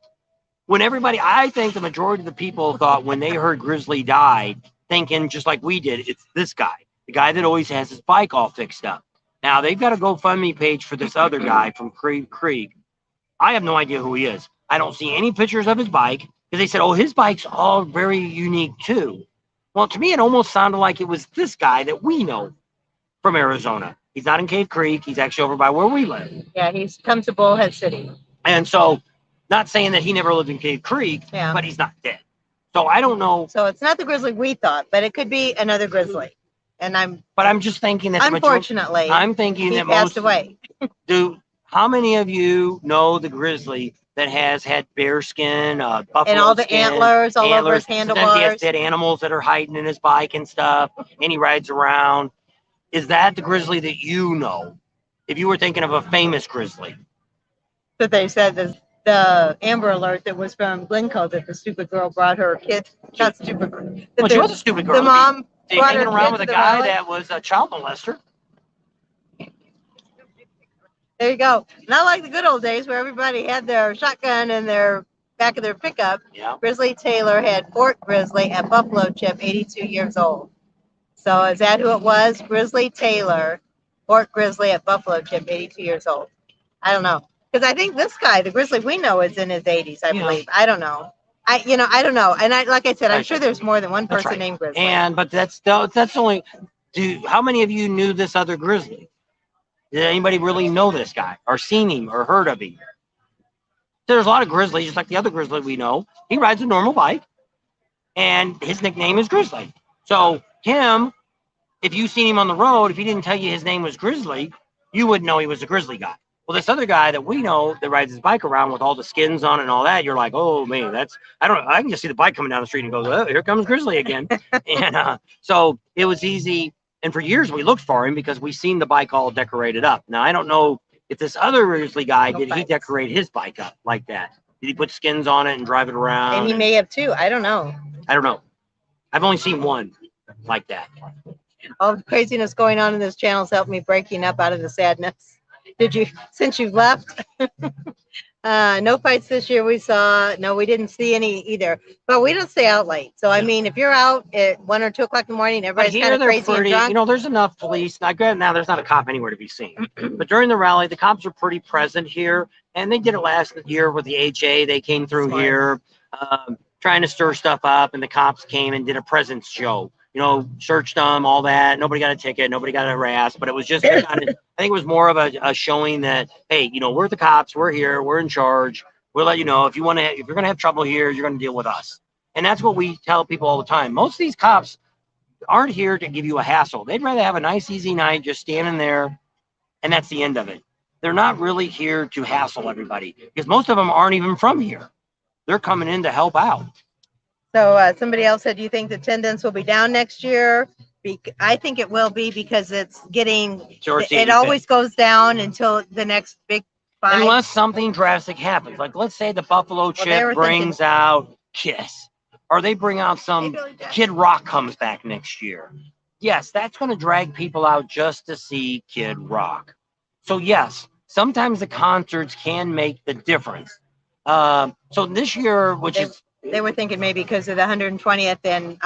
when I think the majority of the people thought when they heard Grizzly died, thinking just like we did, it's this guy, the guy that always has his bike all fixed up. Now they've got a GoFundMe page for this other guy from Creek. I have no idea who he is. I don't see any pictures of his bike because they said, oh, his bike's all very unique too. Well, to me, it almost sounded like it was this guy that we know from Arizona. He's not in Cave Creek. He's actually over by where we live. Yeah, he's come to Bullhead City. And so, not saying that he never lived in Cave Creek, but he's not dead. So I don't know. So it's not the Grizzly we thought, but it could be another Grizzly. And But I'm just thinking that unfortunately, I'm thinking he that passed most away. how many of you know the grizzly that has had bear skin, buffalo And all the skin, antlers all over his Sometimes he has handlebars. dead animals that are hiding in his bike and stuff, and he rides around. Is that the grizzly that you know? If you were thinking of a famous grizzly, That they said the Amber Alert that was from Glencoe that the stupid girl brought her kid. Not stupid girl. well, she was a stupid girl. The mom brought her hanging around kid with to a the guy rally. that was a child molester. There you go. Not like the good old days where everybody had their shotgun in their back of their pickup. Yeah. Grizzly Taylor had Fort Grizzly at Buffalo Chip, 82 years old. So is that who it was? Grizzly Taylor, Fort Grizzly at Buffalo Chip, 82 years old. I don't know. Because I think this guy, the Grizzly we know, is in his 80s, I believe. I don't know. I don't know. And like I said, I'm sure there's more than one person named Grizzly. But that's only. How many of you knew this other grizzly? Did anybody really know this guy or seen him or heard of him? There's a lot of grizzlies, just like the other grizzly we know. He rides a normal bike, and his nickname is Grizzly. So him, if you seen him on the road, if he didn't tell you his name was Grizzly, you wouldn't know he was a grizzly guy. Well, this other guy that we know that rides his bike around with all the skins on and all that, you're like, oh man, I can just see the bike coming down the street and go, oh, here comes Grizzly again. And so it was easy. And for years we looked for him because we seen the bike all decorated up. Now I don't know if this other Grizzly guy, did he decorate his bike up like that? Did he put skins on it and drive it around? And he may have too. I don't know. I've only seen one like that. All the craziness going on in this channel has helped me breaking up out of the sadness. Since you've left? No fights this year we saw. No, we didn't see any either. But we don't stay out late. So, I mean, if you're out at 1 or 2 o'clock in the morning, everybody's kind of crazy and drunk. There's enough police. Now, there's not a cop anywhere to be seen. But during the rally, the cops are pretty present here. And they did it last year with the HA. They came through here trying to stir stuff up. And the cops came and did a presence show. Searched them, all that. Nobody got a ticket. Nobody got harassed. But it was just I think it was more of a showing that, hey, we're the cops. We're here. We're in charge. We'll let you know if you're going to have trouble here, you're going to deal with us. And that's what we tell people all the time. Most of these cops aren't here to give you a hassle. They'd rather have a nice, easy night just standing there. And that's the end of it. They're not really here to hassle everybody because most of them aren't even from here. They're coming in to help out. So somebody else said, do you think the attendance will be down next year? I think it will be because it's getting, it always goes down until the next big fight. Unless something drastic happens. Like, let's say the Buffalo Chip brings out Kiss. Or they bring out some Kid Rock comes back next year. Yes, that's going to drag people out just to see Kid Rock. So, yes, sometimes the concerts can make the difference. So this year, they were thinking maybe because of the 120th in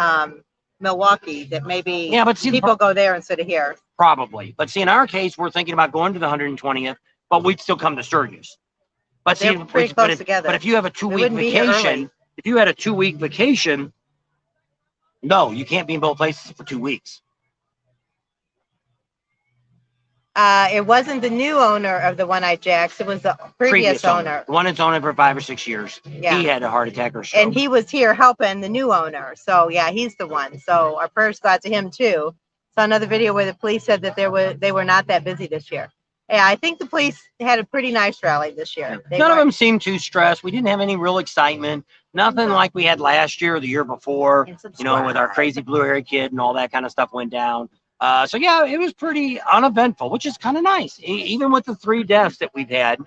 Milwaukee that maybe people go there instead of here. Probably. But see, in our case, we're thinking about going to the 120th, but we'd still come to Sturgis. But see, pretty close together. But if you have a 2-week vacation, if you had a 2-week vacation, no, you can't be in both places for 2 weeks. It wasn't the new owner of the One-Eyed Jacks. It was the previous owner. The one that's owned it for 5 or 6 years. Yeah. He had a heart attack or stroke. And he was here helping the new owner. So, yeah, he's the one. So our prayers go out to him, too. Saw another video where the police said that they were not that busy this year. Yeah, I think the police had a pretty nice rally this year. None of them seemed too stressed. We didn't have any real excitement. Nothing like we had last year or the year before, with our crazy blue-haired kid and all that kind of stuff went down. So, yeah, it was pretty uneventful, which is kind of nice, even with the 3 deaths that we've had.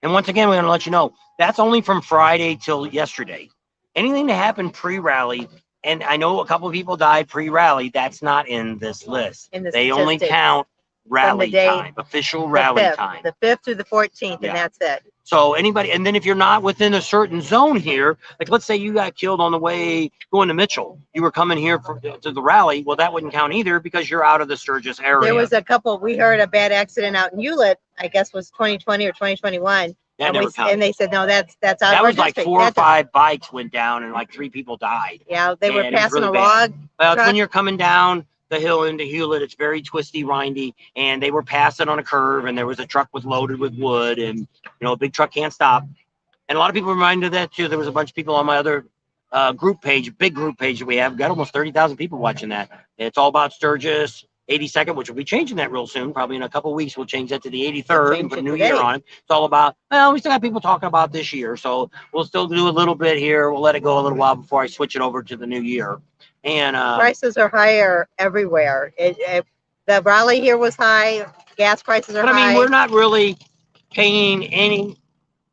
And once again, we're going to let you know, that's only from Friday till yesterday. Anything that happened pre-rally, and I know a couple of people died pre-rally, that's not in this list. They only count rally time, official rally time. The 5th through the 14th, and that's it. So anybody, and then if you're not within a certain zone here, like let's say you got killed on the way going to Mitchell, you were coming here to the rally, well, that wouldn't count either because you're out of the Sturgis area. There was a couple, we heard a bad accident out in Hewlett, I guess was 2020 or 2021. And they said, no, that's out of our That was like district. 4 or 5 bikes went down and like 3 people died. Yeah, they were passing a log. Well, it's when you're coming down the hill into Hewlett, it's very twisty, windy, and they were passing on a curve, and there was a truck loaded with wood, and a big truck can't stop. And a lot of people reminded of that too. There was a bunch of people on my other group page, big group page that we have. We've got almost 30,000 people watching that. It's all about Sturgis 82nd, which will be changing that real soon. Probably in a couple of weeks, we'll change that to the 83rd and put a new year on it. It's all about, well, we still got people talking about this year, so we'll still do a little bit here. We'll let it go a little while before I switch it over to the new year. And prices are higher everywhere. The rally here was high. Gas prices are high. But I mean, we're not really paying any,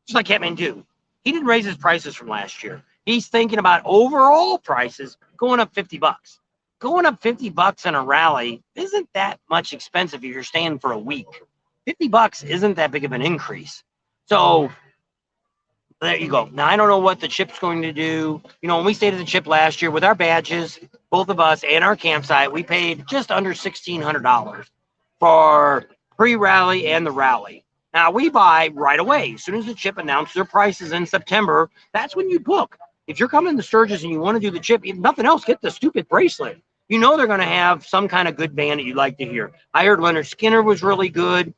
just like Kathmandu. He didn't raise his prices from last year. He's thinking about overall prices going up $50. Going up $50 in a rally isn't that much expensive if you're staying for a week. $50 isn't that big of an increase. So there you go. Now, I don't know what the chip's going to do. You know, when we stayed at the chip last year with our badges, both of us and our campsite, we paid just under $1,600 for pre-rally and the rally. Now, we buy right away. As soon as the chip announces their prices in September, that's when you book. If you're coming to Sturgis and you want to do the chip, if nothing else, get the stupid bracelet. You know they're going to have some kind of good band that you'd like to hear. I heard Leonard Skinner was really good.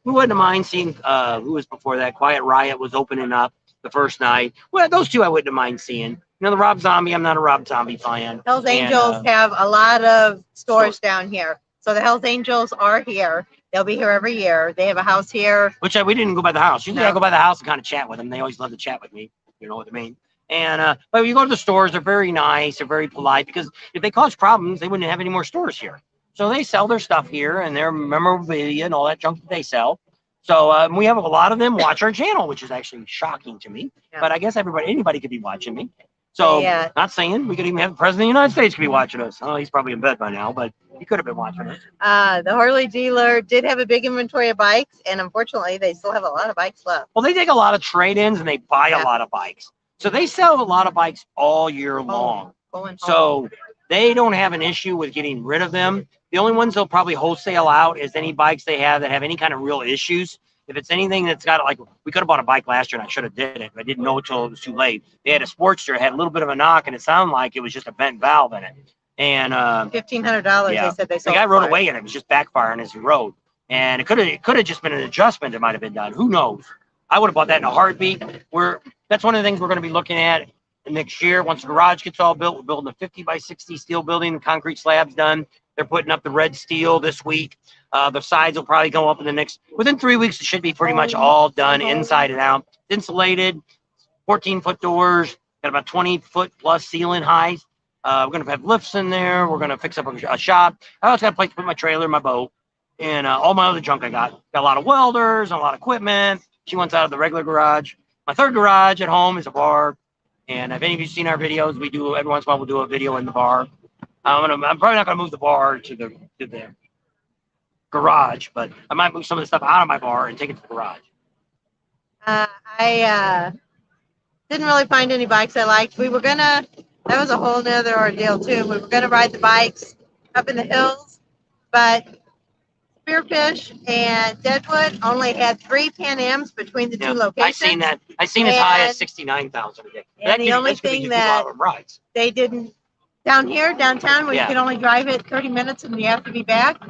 We wouldn't mind seeing, who was before that? Quiet Riot was opening up the first night. Well, those two I wouldn't mind seeing. You know, the Rob Zombie, I'm not a Rob Zombie fan. Hells Angels have a lot of stores down here. So the Hells Angels are here. They'll be here every year. They have a house here. Which we didn't go by the house. Usually I go by the house and kind of chat with them. They always love to chat with me. You know what I mean? And but when you go to the stores, they're very nice. They're very polite, because if they cause problems, they wouldn't have any more stores here. So they sell their stuff here and their memorabilia and all that junk that they sell. So we have a lot of them watch our channel, which is actually shocking to me. Yeah. But I guess anybody could be watching me. So not saying we could even have the president of the United States could be watching us. Oh, he's probably in bed by now, but he could have been watching us. The Harley dealer did have a big inventory of bikes, and unfortunately, they still have a lot of bikes left. Well, they take a lot of trade-ins and they buy a lot of bikes. So they sell a lot of bikes all year long. So they don't have an issue with getting rid of them. The only ones they'll probably wholesale out is any bikes they have that have any kind of real issues. If it's anything that's got, like, we could have bought a bike last year and I should have did it, but I didn't know until it was too late. They had a Sportster, had a little bit of a knock, and it sounded like it was just a bent valve in it. And $1,500, they said they sold. The guy rode away and it was just backfiring as he rode. And it could have just been an adjustment that might have been done. Who knows? I would have bought that in a heartbeat. That's one of the things we're going to be looking at next year. Once the garage gets all built, we're building a 50 by 60 steel building. The concrete slab's done. They're putting up the red steel this week. The sides will probably go up within 3 weeks. It should be pretty much all done inside and out. Insulated, 14-foot doors, got about 20-foot plus ceiling height. We're going to have lifts in there. We're going to fix up a shop. I also got a place to put my trailer, my boat, and all my other junk I got. Got a lot of welders, and a lot of equipment. She wants out of the regular garage. My third garage at home is a bar. And if any of you seen our videos, we do every once in a while we'll do a video in the bar. I'm probably not gonna move the bar to the garage, but I might move some of the stuff out of my bar and take it to the garage. I didn't really find any bikes I liked. That was a whole nother ordeal too. We were gonna ride the bikes up in the hills, but Spearfish and Deadwood only had 3 Pan Ams between the two locations. I seen that. I seen as high as 69,000 a day. And the only thing that they didn't down here, downtown, where you can only drive it 30 minutes and you have to be back,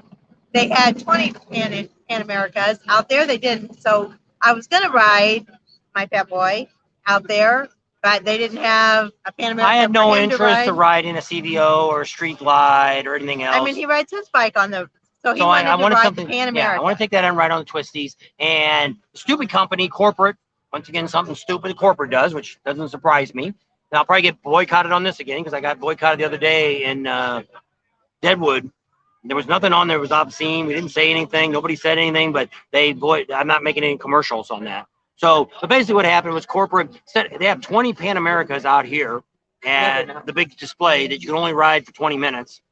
they had 20 Pan Americas. Out there, they didn't. So I was going to ride my Fat Boy out there, but they didn't have a Pan America. I had no interest to ride in a CVO or a Street Glide or anything else. I mean, he rides his bike on the. So he wanted to ride the Pan America. Yeah, I want to take that and ride on the twisties. And stupid company, corporate, once again, something stupid corporate does, which doesn't surprise me. And I'll probably get boycotted on this again because I got boycotted the other day in Deadwood. There was nothing on there that was obscene. We didn't say anything. Nobody said anything, but I'm not making any commercials on that. So basically what happened was corporate said they have 20 Pan Americas out here at the big display that you can only ride for 20 minutes.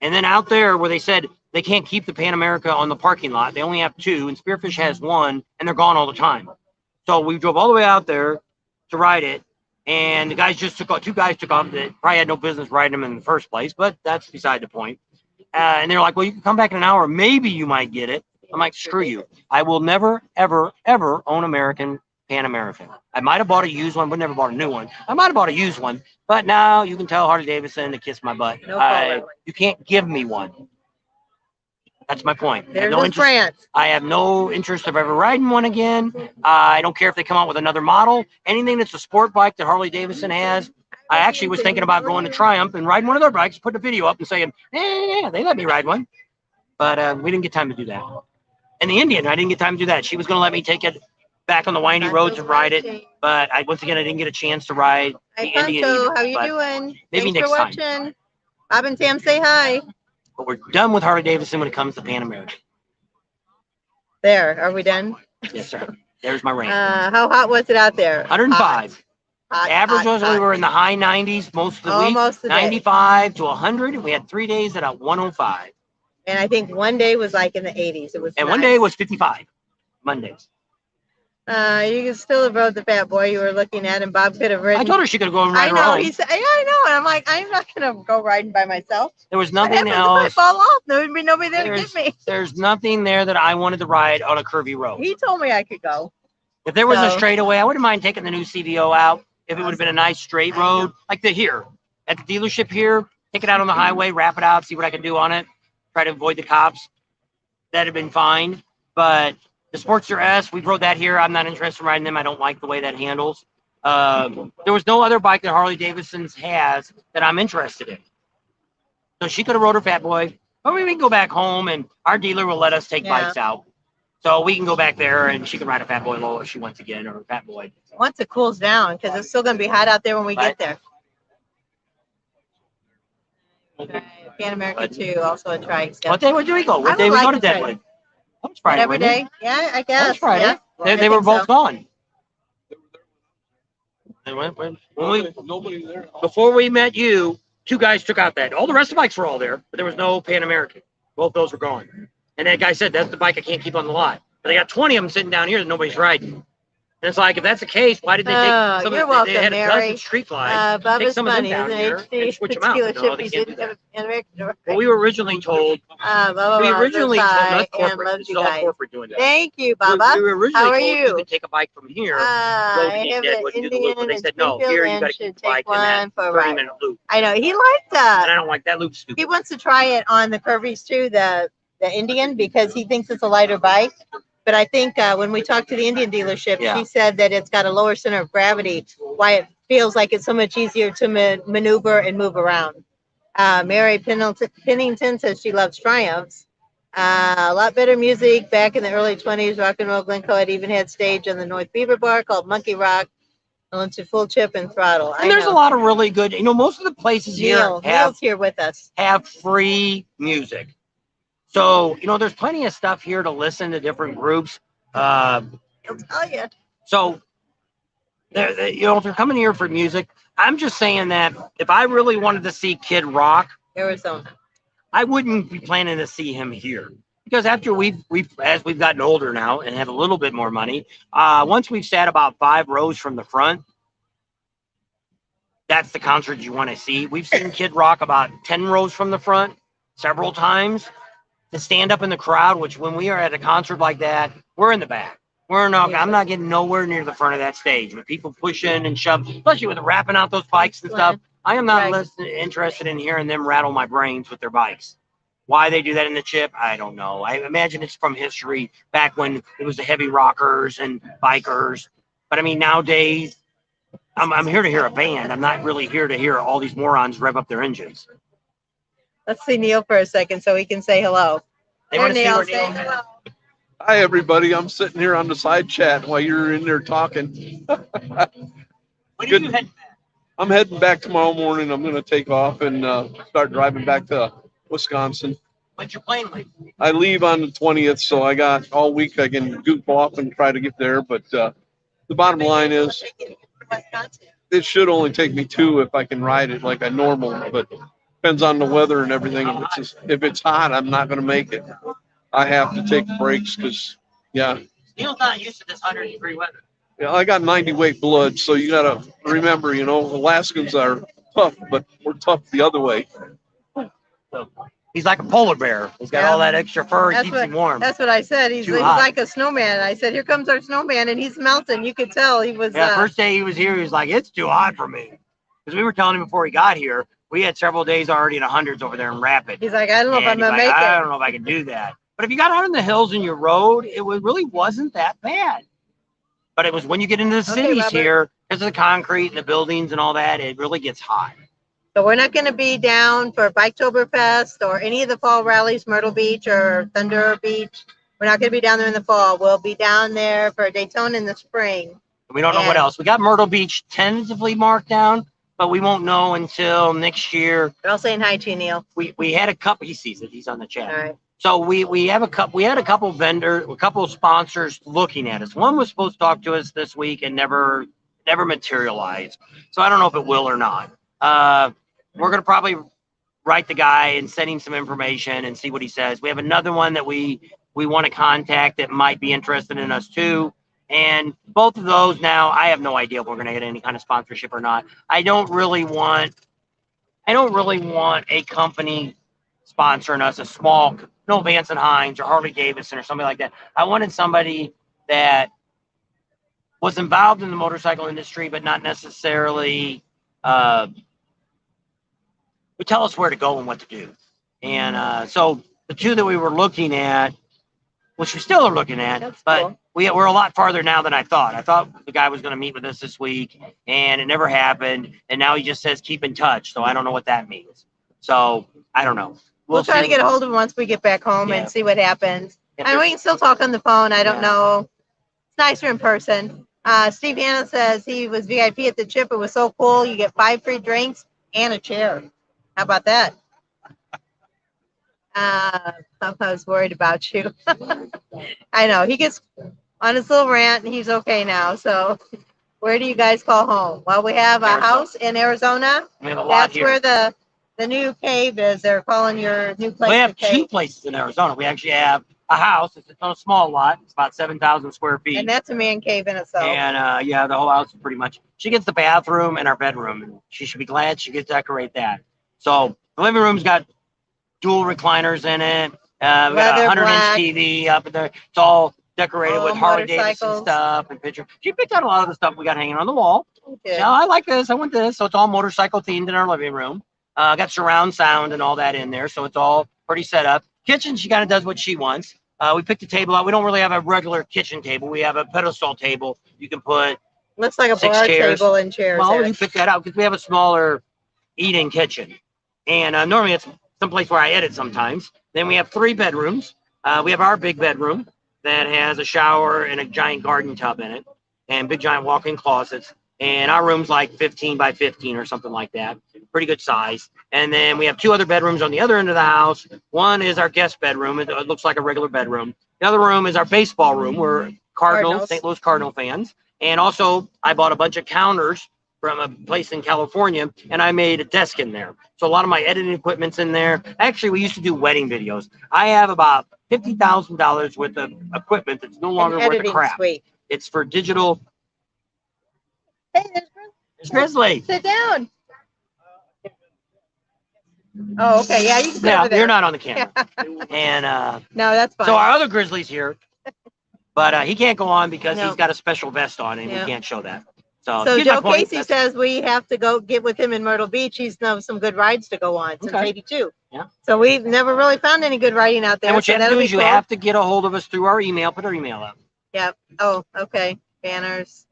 And then out there where they said they can't keep the Pan America on the parking lot. They only have 2, and Spearfish has 1, and they're gone all the time. So we drove all the way out there to ride it, and the guys just took off. 2 guys took off that probably had no business riding them in the first place, but that's beside the point. And they're like, well, you can come back in an hour. Maybe you might get it. I'm like, screw you. I will never, ever, ever own American Pan American. I might have bought a used one, but never bought a new one. I might have bought a used one, but now you can tell Harley Davidson to kiss my butt. You can't give me one. That's my point. There's no interest. I have no interest of ever riding one again. I don't care if they come out with another model. Anything that's a sport bike that Harley Davidson has, I actually was thinking about going to Triumph and riding one of their bikes, putting a video up and saying, yeah, they let me ride one. But we didn't get time to do that. And the Indian, I didn't get time to do that. She was going to let me take it back on the windy roads and ride it. But once again, I didn't get a chance to ride the Hi, Indian. Pancho. Either, How you but doing? maybe Thanks for next time. watching. Bob and Sam, say hi. But we're done with Harley Davidson when it comes to Pan American. There, are we done? Yes, sir. There's my rant. How hot was it out there? 105. Hot, Average hot, was hot. we were in the high 90s most of the week. Almost the day. 95 to 100. And we had 3 days at a 105. And I think one day was like in the 80s. It was. And nice. one day was 55. Mondays. You can still have rode the fat boy you were looking at, and Bob could have ridden. I told her she could go and I ride her know. own. He said, "Yeah, I know," and I'm like, "I'm not gonna go riding by myself. There was What nothing happens if I else. fall off? There would be nobody there to There's, get me." there's nothing there that I wanted to ride on a curvy road. He told me I could go. If there was a So- straightaway, I wouldn't mind taking the new CVO out. If it would have been a nice straight road, like here at the dealership here, take it out on the highway, wrap it out, see what I can do on it, try to avoid the cops. That'd have been fine. But the Sportster S, we rode that here. I'm not interested in riding them. I don't like the way that handles. There was no other bike that Harley Davidson's has that I'm interested in. So she could have rode her Fat Boy, or we can go back home and our dealer will let us take Yeah. bikes out. So we can go back there and she can ride a Fat Boy low if she wants again, or a Fat Boy. Once it cools down, because it's still gonna be hot out there when we Right. get there. Pan America 2, also a trike. What day would we go? I What would day we like go to to try Deadwood? That was Friday, Every wasn't it? day? Yeah, I That guess. was Friday. Yeah. They I were think both so. gone. They went, Nobody there. before we met you, 2 guys took out that. All the rest of the bikes were all there, but there was no Pan American. Both those were gone. And that guy said, that's the bike I can't keep on the lot. But they got 20 of them sitting down here that nobody's riding. And it's like, if that's the case, why did they take Oh, some you're of welcome, they had a dozen Mary. street flies, take Bubba's some of them funny, down isn't here HD and switch them out. But no, dealership. they He can't do didn't that. have an American. Well, we were originally told, Bubba we was originally told, hi not and corporate, loves this you is all guys. corporate doing that. Thank you, We Bubba. were originally How are told you? could take a bike from here, I go to have an Deadwood and do the loop, but Indian they in said, no, Springfield here you and got to keep should the bike take in that one for a ride. 30-minute loop. I know he liked And that. I don't like that loop, stupid. He wants to try it on the curvies too, the Indian, because he thinks it's a lighter bike. But I think when we talked to the Indian dealership, Yeah. she said that it's got a lower center of gravity, why it feels like it's so much easier to maneuver and move around. Mary Pennington says she loves Triumphs. A lot better music back in the early 20s. Rock and Roll Glencoe had even had stage on the North Beaver Bar called Monkey Rock. I went to Full Chip and Throttle. And there's a lot of really good, most of the places here Neil's here with us. have free music. So, there's plenty of stuff here to listen to different groups. He'll tell you. So, if you're coming here for music, I'm just saying that if I really wanted to see Kid Rock, Arizona. I wouldn't be planning to see him here. Because after as we've gotten older now and have a little bit more money, once we've sat about 5 rows from the front, that's the concert you want to see. We've seen Kid Rock about 10 rows from the front several times. To stand up in the crowd, which when we are at a concert like that, we're in the back. I'm not getting nowhere near the front of that stage with people pushing and shoving, especially with wrapping out those bikes and stuff. I am not interested in hearing them rattle my brains with their bikes. Why they do that in the chip, I don't know. I imagine it's from history back when it was the heavy rockers and bikers. But I mean, nowadays, I'm here to hear a band. I'm not really here to hear all these morons rev up their engines. Let's see Neil for a second so he can say hello. They want to see Neil, where say Neil. hello. Hi, everybody. I'm sitting here on the side chat while you're in there talking. When are Good. you heading back? I'm heading back tomorrow morning. I'm going to take off and start driving back to Wisconsin. When's your plane leave? I leave on the 20th, so I got all week I can goof off and try to get there. But the bottom line is it should only take me 2 if I can ride it like I normal, but depends on the weather and everything. If it's hot, I'm not going to make it. I have to take breaks because, yeah. Neil's not used to this 100-degree weather. Yeah, I got 90 weight blood, so you got to remember, Alaskans are tough, but we're tough the other way. So he's like a polar bear. He's got all that extra fur. He keeps him warm. That's what I said. He's hot. like a snowman. I said, here comes our snowman, and he's melting. You could tell he was. Yeah, first day he was here, he was like, it's too hot for me. Because we were telling him before he got here, we had several days already in the hundreds over there in Rapid. He's like, I don't know if I'm And going to he's make like, I it. don't know if I can do that. But if you got out in the hills and you rode, really wasn't that bad. But it was when you get into the Okay, cities Robert. here, because of the concrete and the buildings and all that, it really gets hot. So we're not going to be down for Biketoberfest or any of the fall rallies, Myrtle Beach or Thunder Beach. We're not going to be down there in the fall. We'll be down there for Daytona in the spring. We don't know what else. We got Myrtle Beach tentatively marked down, but we won't know until next year. They're all saying hi to you, Neil. We had a couple. He sees it. He's on the chat. All right. So we had a couple vendors, a couple of sponsors looking at us. One was supposed to talk to us this week and never materialized. So I don't know if it will or not. We're gonna probably write the guy and send him some information and see what he says. We have another one that we want to contact that might be interested in us too. And both of those now, I have no idea if we're going to get any kind of sponsorship or not. I don't really want a company sponsoring us, a small, no Vance and Hines or Harley Davidson or something like that. I wanted somebody that was involved in the motorcycle industry, but not necessarily would tell us where to go and what to do. And so the two that we were looking at, which we still are looking at, That's but cool. we're a lot farther now than I thought. I thought the guy was going to meet with us this week, and it never happened. And now he just says keep in touch. So I don't know what that means. So I don't know. We'll try to get a hold of him once we get back home Yeah. and see what happens. If And we can still talk on the phone. I don't Yeah. know. It's nicer in person. Steve Hanna says he was VIP at the chip. It was so cool. You get 5 free drinks and a chair. How about that? I was worried about you. I know. He gets on his little rant and he's okay now. So where do you guys call home? Well, we have a house in Arizona. we have a lot That's here. where the new cave is. They're calling your new place We the have 2 cave. places in Arizona. We actually have a house. It's on a small lot. It's about 7,000 square feet. And that's a man cave in itself. And yeah, the whole house is pretty much. She gets the bathroom and our bedroom, and she should be glad she gets to decorate that. So the living room's got dual recliners in it. We got a Leather 100-inch black. TV up there. It's all decorated All with Harley Davidson motorcycles. stuff and pictures. She picked out a lot of the stuff we got hanging on the wall. Good. Yeah, I like this. I want this. So it's all motorcycle themed in our living room. Got surround sound and all that in there. So it's all pretty set up. Kitchen, she kind of does what she wants. We picked a table out. We don't really have a regular kitchen table. We have a pedestal table. You can put, Looks like a 6 bar chairs. table and chairs. well, there. you pick that out because we have a smaller eating kitchen. And normally it's someplace where I edit sometimes. Then we have 3 bedrooms. We have our big bedroom that has a shower and a giant garden tub in it and big giant walk-in closets. And our room's like 15 by 15 or something like that. Pretty good size. And then we have 2 other bedrooms on the other end of the house. One is our guest bedroom. It looks like a regular bedroom. The other room is our baseball room. We're Cardinals. St. Louis Cardinal fans. And also I bought a bunch of counters from a place in California, and I made a desk in there. So a lot of my editing equipment's in there. Actually, we used to do wedding videos. I have about $50,000 worth of equipment that's no longer An worth a editing crap. suite. It's for digital. Hey, there's Grizzly. It's Grizzly. Sit down. Oh, okay. Yeah, you can sit Yeah, over there. you're not on the camera. And No, that's fine. so our other Grizzly's here, but he can't go on because No. he's got a special vest on and Yeah. we can't show that. So, So you get my Joe point. Casey That's- says we have to go get with him in Myrtle Beach. He's known some good rides to go on since Okay. '82. Yeah. So we've never really found any good riding out there. and what you so have to that'll do be is you cool. have to get a hold of us through our email. Put our email up. Yep. Oh, okay. Banners.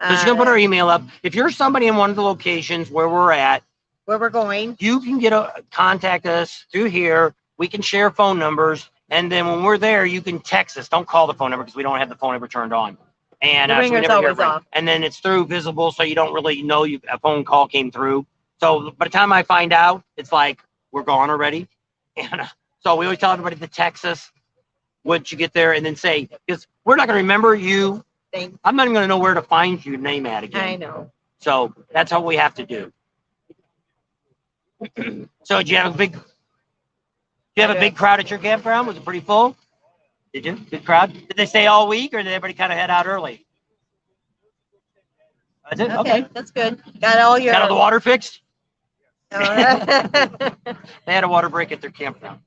So she's gonna put our email up. If you're somebody in one of the locations where we're at, Where we're going. you can contact us through here. We can share phone numbers, and then when we're there, you can text us. Don't call the phone number because we don't have the phone number turned on. And The so we ringer's never hear always it ring. off. And then it's through visible, so you don't really know a phone call came through. So by the time I find out, it's like we're gone already. And so we always tell everybody to text us once you get there, and then say, because we're not gonna remember you. Thing. I'm not even gonna know where to find your name at again. I know. So that's what we have to do. So did you have a big crowd at your campground? Was it pretty full? Did you? Good crowd? Did they stay all week or did everybody kind of head out early? That's it? Okay. That's good. Got all your. Got all the water fixed? All right. They had a water break at their campground.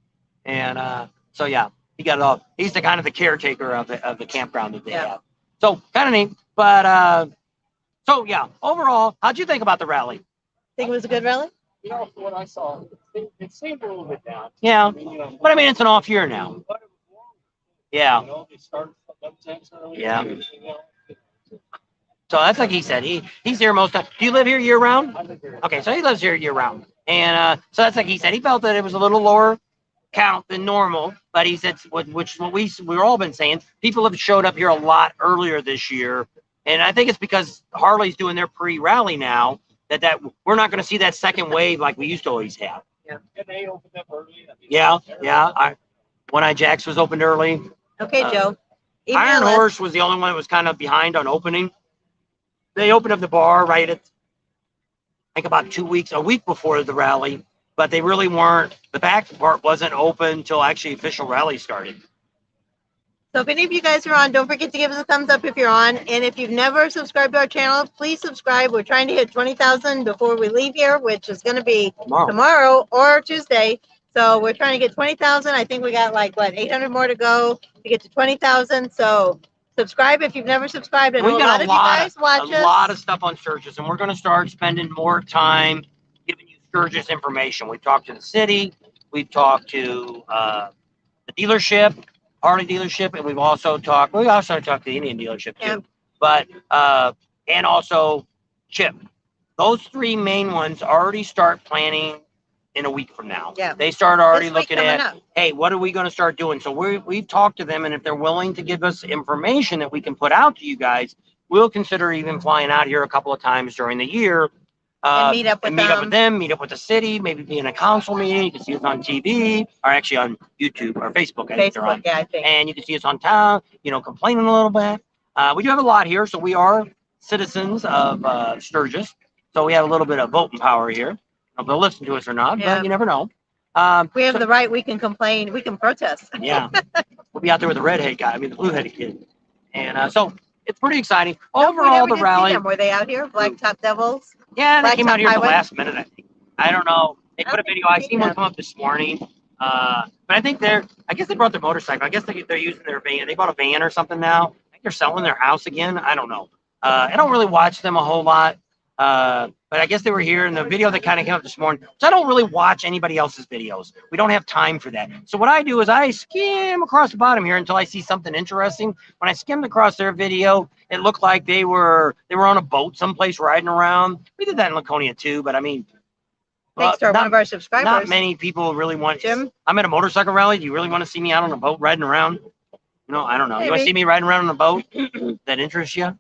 And so yeah, he got it all. He's the kind of the caretaker of the campground that they Yeah. have. So kind of neat. But so yeah, overall, how'd you think about the rally? Think it was a good rally? You know, from what I saw, it seemed a little bit down. Yeah. You know, But I mean, it's an off year now. but it was long. Yeah. You know, they started some 10 early. Yeah. You know, So that's like he said. He's here most time. Do you live here year round? I live here. Okay, so he lives here year round, and so that's like he said. He felt that it was a little lower count than normal, but he said, which is what we've all been saying. People have showed up here a lot earlier this year, and I think it's because Harley's doing their pre-rally now. That we're not going to see that second wave like we used to always have. And they opened up early. I mean, Yeah. One Eye Jacks was opened early. Okay, Joe. Iron Email us. Horse was the only one that was kind of behind on opening. They opened up the bar right at, I think, about a week before the rally, but they really weren't. The back part wasn't open until actually official rally started. So if any of you guys are on, don't forget to give us a thumbs up if you're on. And if you've never subscribed to our channel, please subscribe. We're trying to hit 20,000 before we leave here, which is going to be tomorrow or Tuesday. So we're trying to get 20,000. I think we got like, 800 more to go to get to 20,000. So subscribe if you've never subscribed. I know We've a lot got of you guys watch us. a lot of stuff on Sturgis, and we're going to start spending more time giving you Sturgis information. We've talked to the city. We've talked to the dealership, Harley dealership, and we also talked to the Indian dealership too. Yep. But and also Chip. Those three main ones already start planning in a week from now. Yeah. They start already This week looking coming at, up. hey, what are we going to start doing? So we've talked to them, and if they're willing to give us information that we can put out to you guys, we'll consider even flying out here a couple of times during the year. And meet up with them, meet up with the city, maybe be in a council meeting. You can see us on TV, or actually on YouTube or Facebook. I think they're on. Facebook, yeah, I think. And you can see us on town, complaining a little bit. We do have a lot here, so we are citizens of Sturgis. So we have a little bit of voting power here. If they'll listen to us or not, Yeah. but you never know. We have the right. We can complain. We can protest. Yeah. We'll be out there with the the blue-headed kid. And so it's pretty exciting. No, we Overall, never the did see rally. them. Were they out here? Blacktop Devils? Yeah, they Blacktop came out here at the Highway? last minute, I think. I don't know. They I put a don't think video. I we seen one have. come up this morning. But I think I guess they brought their motorcycle. I guess they're using their van. They bought a van or something now. I think they're selling their house again. I don't know. I don't really watch them a whole lot. But I guess they were here in the video that kind of came up this morning. So I don't really watch anybody else's videos. We don't have time for that. So what I do is I skim across the bottom here until I see something interesting. When I skimmed across their video, it looked like they were on a boat someplace riding around. We did that in Laconia too, but I mean, Thanks to one of our subscribers. not many people really want. Jim? I'm at a motorcycle rally. Do you really want to see me out on a boat riding around? I don't know. You want to Maybe. see me riding around on a boat? That interests you?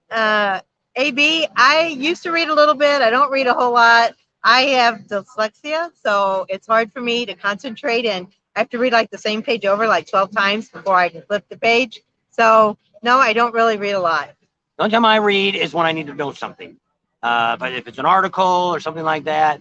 AB, I used to read a little bit. I don't read a whole lot. I have dyslexia, so it's hard for me to concentrate, and I have to read like the same page over like 12 times before I can flip the page. So no, I don't really read a lot. The only time I read is when I need to know something. But if it's an article or something like that,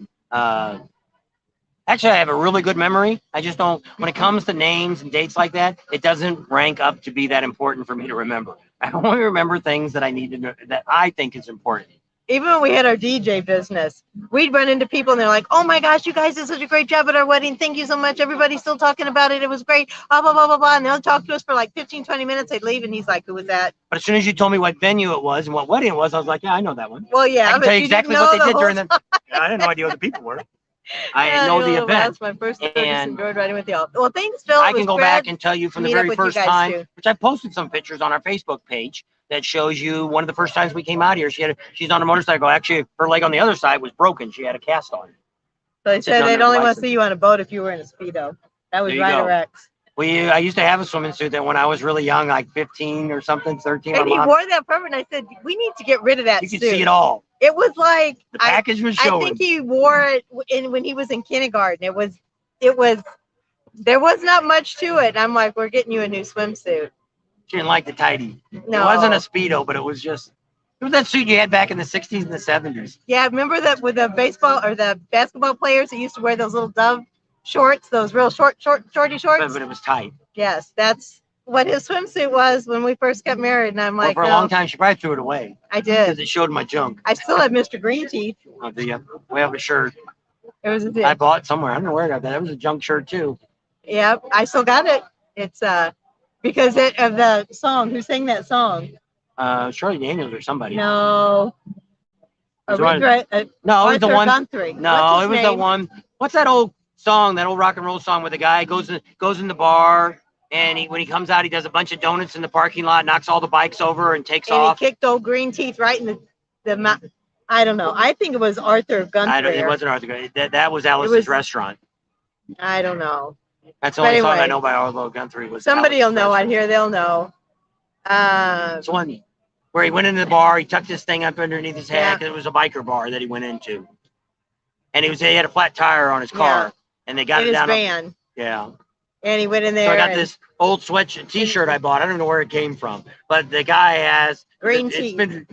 actually I have a really good memory. I just don't, when it comes to names and dates like that, it doesn't rank up to be that important for me to remember. I only remember things that I need to know, that I think is important. Even when we had our DJ business, we'd run into people and they're like, oh my gosh, you guys did such a great job at our wedding. Thank you so much. Everybody's still talking about it. It was great. Blah, blah, blah, blah, blah. And they'll talk to us for like 15, 20 minutes. They'd leave and he's like, who was that? But as soon as you told me what venue it was and what wedding it was, I was like, yeah, I know that one. Well, yeah, I can but tell you you exactly didn't what they know did the during whole the. I didn't know idea what the people were. I Yeah, know the well, event. That's my first And and enjoyed riding with y'all. Well, thanks, Phil. I It can was go Brad. back and tell you from the Meet up very with you first guys, time, too. which I posted some pictures on our Facebook page that shows you one of the first times we came out here. She's on a motorcycle. Actually, her leg on the other side was broken. She had a cast on. So they Sitting said on they'd their only want to license. see you on a boat if you were in a Speedo. That was There you Ryder go. X. I used to have a swimming suit that when I was really young, like 15 or something, 13. And my he mom- wore that forever, and I said, we need to get rid of that you could suit. see it all. It was like, The package was I showing. think he wore it when he was in kindergarten. It was, there was not much to it. And I'm like, we're getting you a new swimsuit. She didn't like the tidy. No. It wasn't a Speedo, but it was that suit you had back in the 60s and the 70s. Yeah, remember that with the baseball or the basketball players that used to wear those little Dove shorts, those real shorty But shorts? it was tight. Yes, that's what his swimsuit was when we first got married. And I'm Well, like, for a no, long time, she probably threw it away I because did. it showed my junk. I still have Mr. Green Teeth. Oh, do you? We have a shirt. It was I bought it somewhere. I don't know where I got that. It was a junk shirt too. Yep, I still got it. It's because of the song. Who sang that song? Shirley Daniels or somebody. No. Was it one- Aretha, No, it was the Arthur one. Guthrie. No, What's it his was the name? one. What's that old song? That old rock and roll song where the guy goes in the bar and when he comes out, he does a bunch of donuts in the parking lot, knocks all the bikes over, and takes And off. he kicked old Green Teeth right in the I don't know. I think it was Arthur Gunther. It wasn't Arthur. That was Alice's restaurant. I don't know. That's the But only song I anyway, know by Arlo Guthrie was. Somebody will Alice's know Restaurant. on here. They'll know. It's one where he went into the bar. He tucked his thing up underneath his head Yeah. because it was a biker bar that he went into, and he had a flat tire on his car, and they got in it his down. van. Yeah. And he went in So there. I got this old sweatshirt T-shirt I bought. I don't know where it came from, but the guy has Green It's teeth. been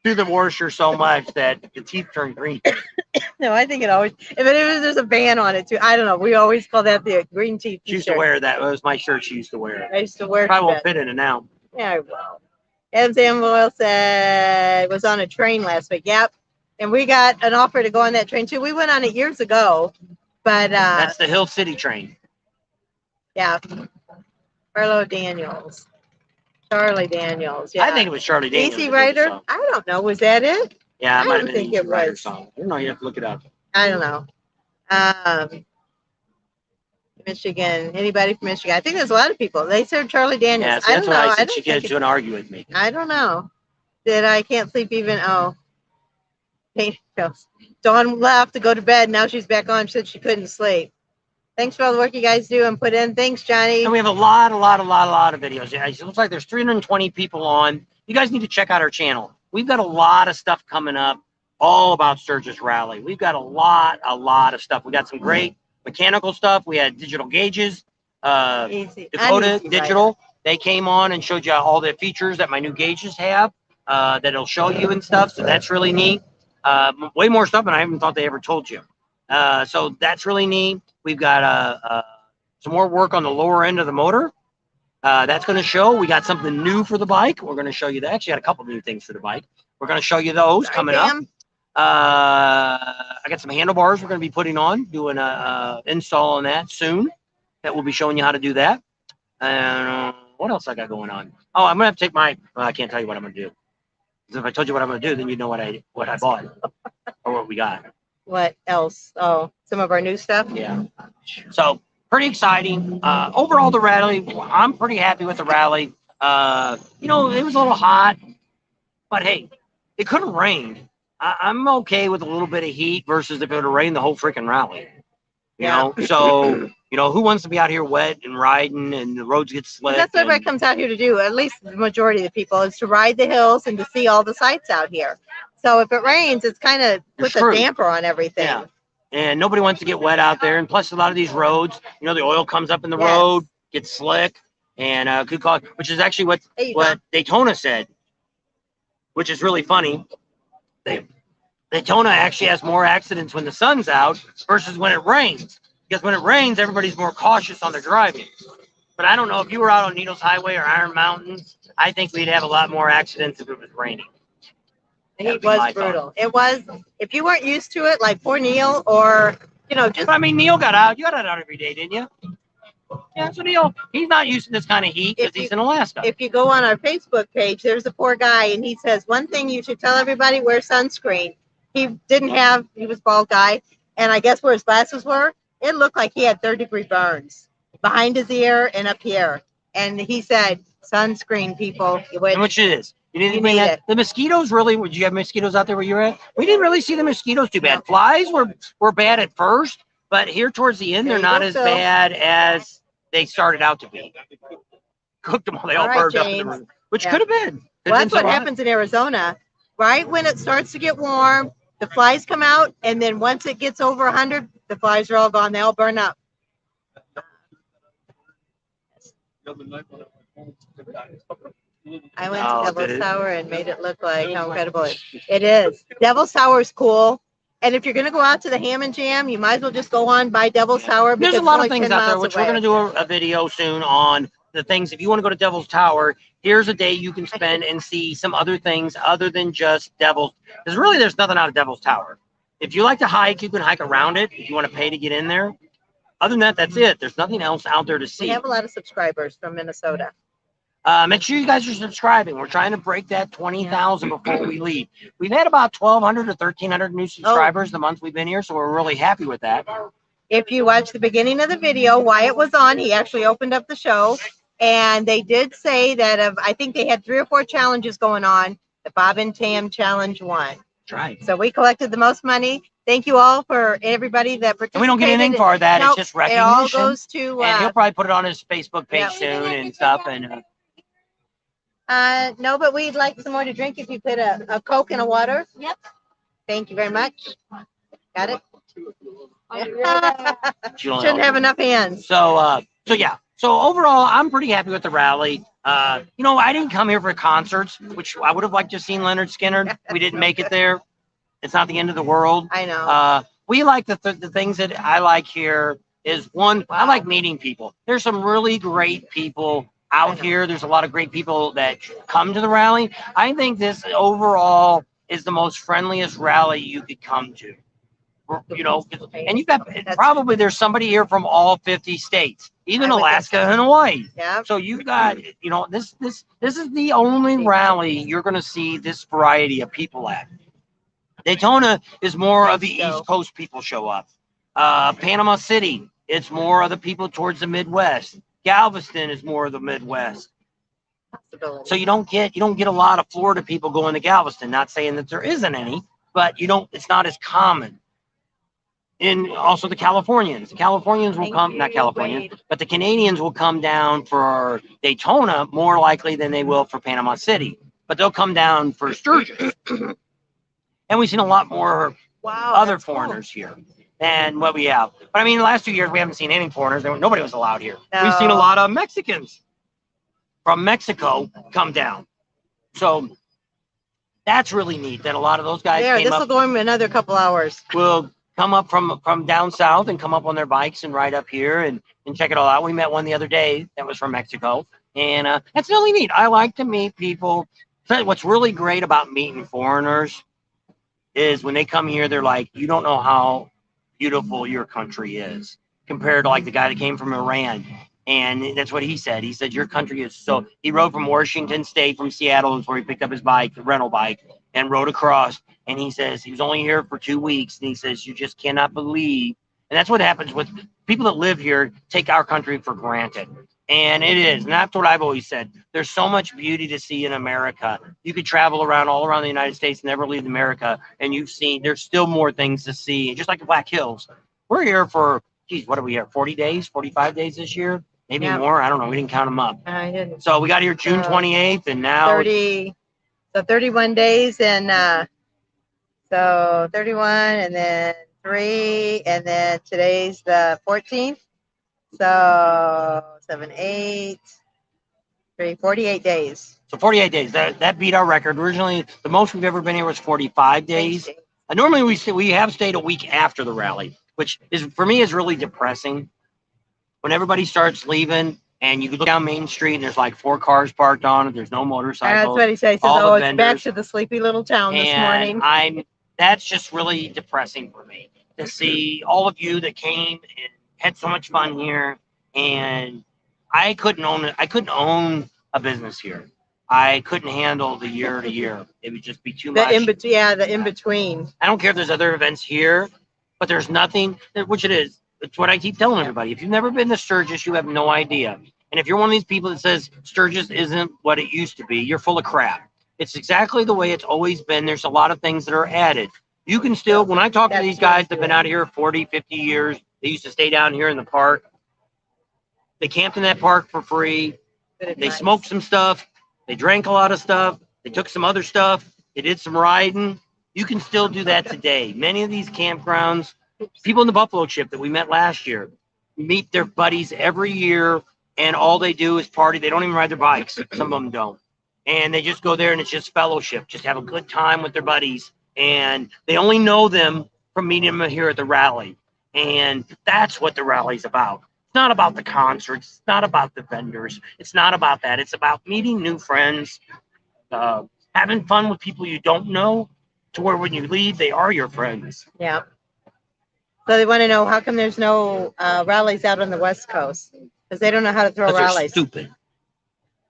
through the washer so much that the teeth turn green. No, I think it always. There's a van on it too. I don't know. We always call that the green teeth. She used to wear that. It was my shirt she used to wear. I used to wear. Probably won't fit in it now. Yeah, I will. Adam Samuel said was on a train last week. Yep. And we got an offer to go on that train too. We went on it years ago, but That's the Hill City train. yeah. Carlo Daniels. Charlie Daniels. Yeah. I think it was Charlie Daniels. Easy that did the Rider. song. I don't know. Was that it? Yeah, I it might have don't been think an Easy it Rider was. song. I don't know. You have to look it up. I don't know. Michigan. Anybody from Michigan? I think there's a lot of people. They said Charlie Daniels. Yeah, see, I that's don't what know. I I said. don't She think gets to an argue with me. I don't know. That I can't sleep even. Oh. Dawn left to go to bed. Now she's back on. She said she couldn't sleep. Thanks for all the work you guys do and put in. Thanks, Johnny. And we have a lot of videos. It looks like there's 320 people on. You guys need to check out our channel. We've got a lot of stuff coming up, all about Sturgis Rally. We've got a lot of stuff. We got some great mechanical stuff. We had digital gauges, Dakota Digital. They came on and showed you all the features that my new gauges have that it'll show you and stuff. So that's really neat. Way more stuff than I even thought they ever told you. So that's really neat. We've got some more work on the lower end of the motor. That's going to show. We got something new for the bike. We're going to show you that. Actually, got a couple new things for the bike. We're going to show you those coming up. I got some handlebars we're going to be putting on, doing a install on that soon. That we'll be showing you how to do that. And what else I got going on? Oh, I'm going to have to take my. Well, I can't tell you what I'm going to do. Because if I told you what I'm going to do, then you'd know what I bought or what we got. What else? Oh, some of our new stuff. Yeah. So pretty exciting. Overall, the rally, I'm pretty happy with the rally. You know, it was a little hot, but hey, it could have rained. I'm okay with a little bit of heat versus if it would have rained the whole freaking rally. You know, so you know, who wants to be out here wet and riding and the roads get slick? That's what everybody comes out here to do. At least the majority of the people is to ride the hills and to see all the sights out here. So if it rains, it's kind of puts a damper on everything. Yeah. And nobody wants to get wet out there. And plus, a lot of these roads, you know, the oil comes up in the road, gets slick, and could cause, which is actually what Daytona said, which is really funny. Daytona actually has more accidents when the sun's out versus when it rains. Because when it rains, everybody's more cautious on their driving. But I don't know if you were out on Needles Highway or Iron Mountain, I think we'd have a lot more accidents if it was raining. It was brutal. It was, if you weren't used to it, like poor Neil, or, you know, just. I mean, Neil got out. You got out every day, didn't you? Yeah, so Neil, he's not used to this kind of heat because he's in Alaska. If you go on our Facebook page, there's a poor guy, and he says, one thing you should tell everybody, wear sunscreen. He was bald guy, and I guess where his glasses were, it looked like he had 3rd-degree burns behind his ear and up here. And he said, sunscreen, people. And which it is. You need to bring that. The mosquitoes really, would you have mosquitoes out there where you're at? We didn't really see the mosquitoes too bad. Flies were bad at first, but here towards the end, they're not as bad as they started out to be. Cooked them all. They all burned up in the room, which could have been. Well, that's what happens in Arizona. Right when it starts to get warm, the flies come out, and then once it gets over 100, the flies are all gone. They all burn up. I went to Devil's Tower and made it look like how incredible it is. Devil's Tower is cool. And if you're going to go out to the Ham and Jam, you might as well just go on by Devil's Tower. There's a lot of things out there, which we're going to do a video soon on the things. If you want to go to Devil's Tower, here's a day you can spend and see some other things other than just Devil's. Because really, there's nothing out of Devil's Tower. If you like to hike, you can hike around it. If you want to pay to get in there. Other than that, that's it. There's nothing else out there to see. We have a lot of subscribers from Minnesota. Make sure you guys are subscribing. We're trying to break that 20,000 before we leave. We've had about 1,200 to 1,300 new subscribers the month we've been here, so we're really happy with that. If you watch the beginning of the video, Wyatt was on. He actually opened up the show, and they did say that I think they had 3 or 4 challenges going on. the Bob and Tam Challenge won. That's right. So we collected the most money. Thank you all for everybody that participated. And we don't get anything for that. Nope, It's just it all recognition. goes to. And he'll probably put it on his Facebook page yeah. soon and stuff. And no, but we'd like some more to drink if you put a Coke and a water. Yep. Thank you very much. Got it? Shouldn't Shouldn't have enough hands. So yeah. So overall, I'm pretty happy with the rally. You know, I didn't come here for concerts, which I would have liked to have seen Leonard Skinner. We didn't make it there. It's not the end of the world. I know. We like the things that I like here is one, I like meeting people. There's some really great people out here. There's a lot of great people that come to the rally. I think this overall is the most friendliest rally you could come to. You know, and you've got probably there's somebody here from all 50 states, even Alaska and Hawaii. Yeah. So you've got, you know, this is the only rally you're going to see this variety of people at. Daytona is more of the East Coast people show up. Panama City, it's more of the people towards the Midwest. Galveston is more of the Midwest. So you don't get a lot of Florida people going to Galveston. Not saying that there isn't any, but it's not as common. And also the Californians. The Californians will come, not Californians, but the Canadians will come down for Daytona more likely than they will for Panama City. But they'll come down for Sturgis. And we've seen a lot more other foreigners here than what we have. But I mean, the last 2 years, we haven't seen any foreigners. Nobody was allowed here. No. We've seen a lot of Mexicans from Mexico come down. So that's really neat that a lot of those guys This will go in another couple hours. Will come up from down south and come up on their bikes and ride up here and check it all out. We met one the other day that was from Mexico. And that's really neat. I like to meet people. What's really great about meeting foreigners is when they come here, they're like, you don't know how beautiful your country is compared to like the guy that came from Iran. And that's what he said. He said, your country is so, he rode from Washington State, from Seattle, is where he picked up his bike, the rental bike, and rode across. And he says, he was only here for 2 weeks. And he says, you just cannot believe. And that's what happens with people that live here, take our country for granted. And it is. And that's what I've always said. There's so much beauty to see in America. You could travel all around the United States, never leave America. And there's still more things to see. Just like the Black Hills. We're here for, what are we here? 40 days, 45 days this year? Maybe more. I don't know. We didn't count them up. I didn't. So we got here June 28th and now 31 days. And so 31 and then 3. And then today's the 14th. So 7, 8, 3, 48 days. So 48 days. That beat our record. Originally, the most we've ever been here was 45 days. Normally, we have stayed a week after the rally, which is for me is really depressing. When everybody starts leaving, and you look down Main Street, and there's like 4 cars parked on it. There's no motorcycles. That's what he said. He says, all the it's vendors. back to the sleepy little town this morning. That's just really depressing for me to see all of you that came and had so much fun here. And I couldn't own a business here. I couldn't handle the year to year. It would just be too much. The in between. I don't care if there's other events here, but there's nothing, which it is. It's what I keep telling everybody. If you've never been to Sturgis, you have no idea. And if you're one of these people that says Sturgis isn't what it used to be, you're full of crap. It's exactly the way it's always been. There's a lot of things that are added. You can still, when I talk to these guys that have been out here 40, 50 years, they used to stay down here in the park. They camped in that park for free. They smoked some stuff. They drank a lot of stuff. They took some other stuff. They did some riding. You can still do that today. Many of these campgrounds, people in the Buffalo Chip that we met last year, meet their buddies every year, and all they do is party. They don't even ride their bikes. Some of them don't. And they just go there, and it's just fellowship, just have a good time with their buddies. And they only know them from meeting them here at the rally. And that's what the rally's about. It's not about the concerts. It's not about the vendors. It's not about that. It's about meeting new friends, having fun with people you don't know, to where when you leave, they are your friends. Yeah. So they want to know, how come there's no rallies out on the West Coast? Because they don't know how to throw rallies. They're stupid.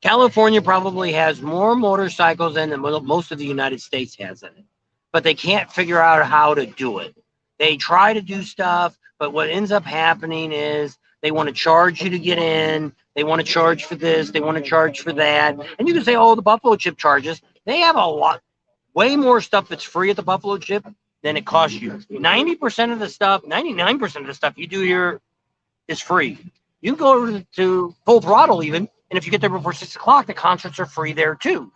California probably has more motorcycles than most of the United States has in it. But they can't figure out how to do it. They try to do stuff, but what ends up happening is they want to charge you to get in. They want to charge for this. They want to charge for that. And you can say, oh, the Buffalo Chip charges. They have a lot. way more stuff that's free at the Buffalo Chip than it costs you. 90% of the stuff, 99% of the stuff you do here is free. You go to Full Throttle even, and if you get there before 6 o'clock, the concerts are free there too.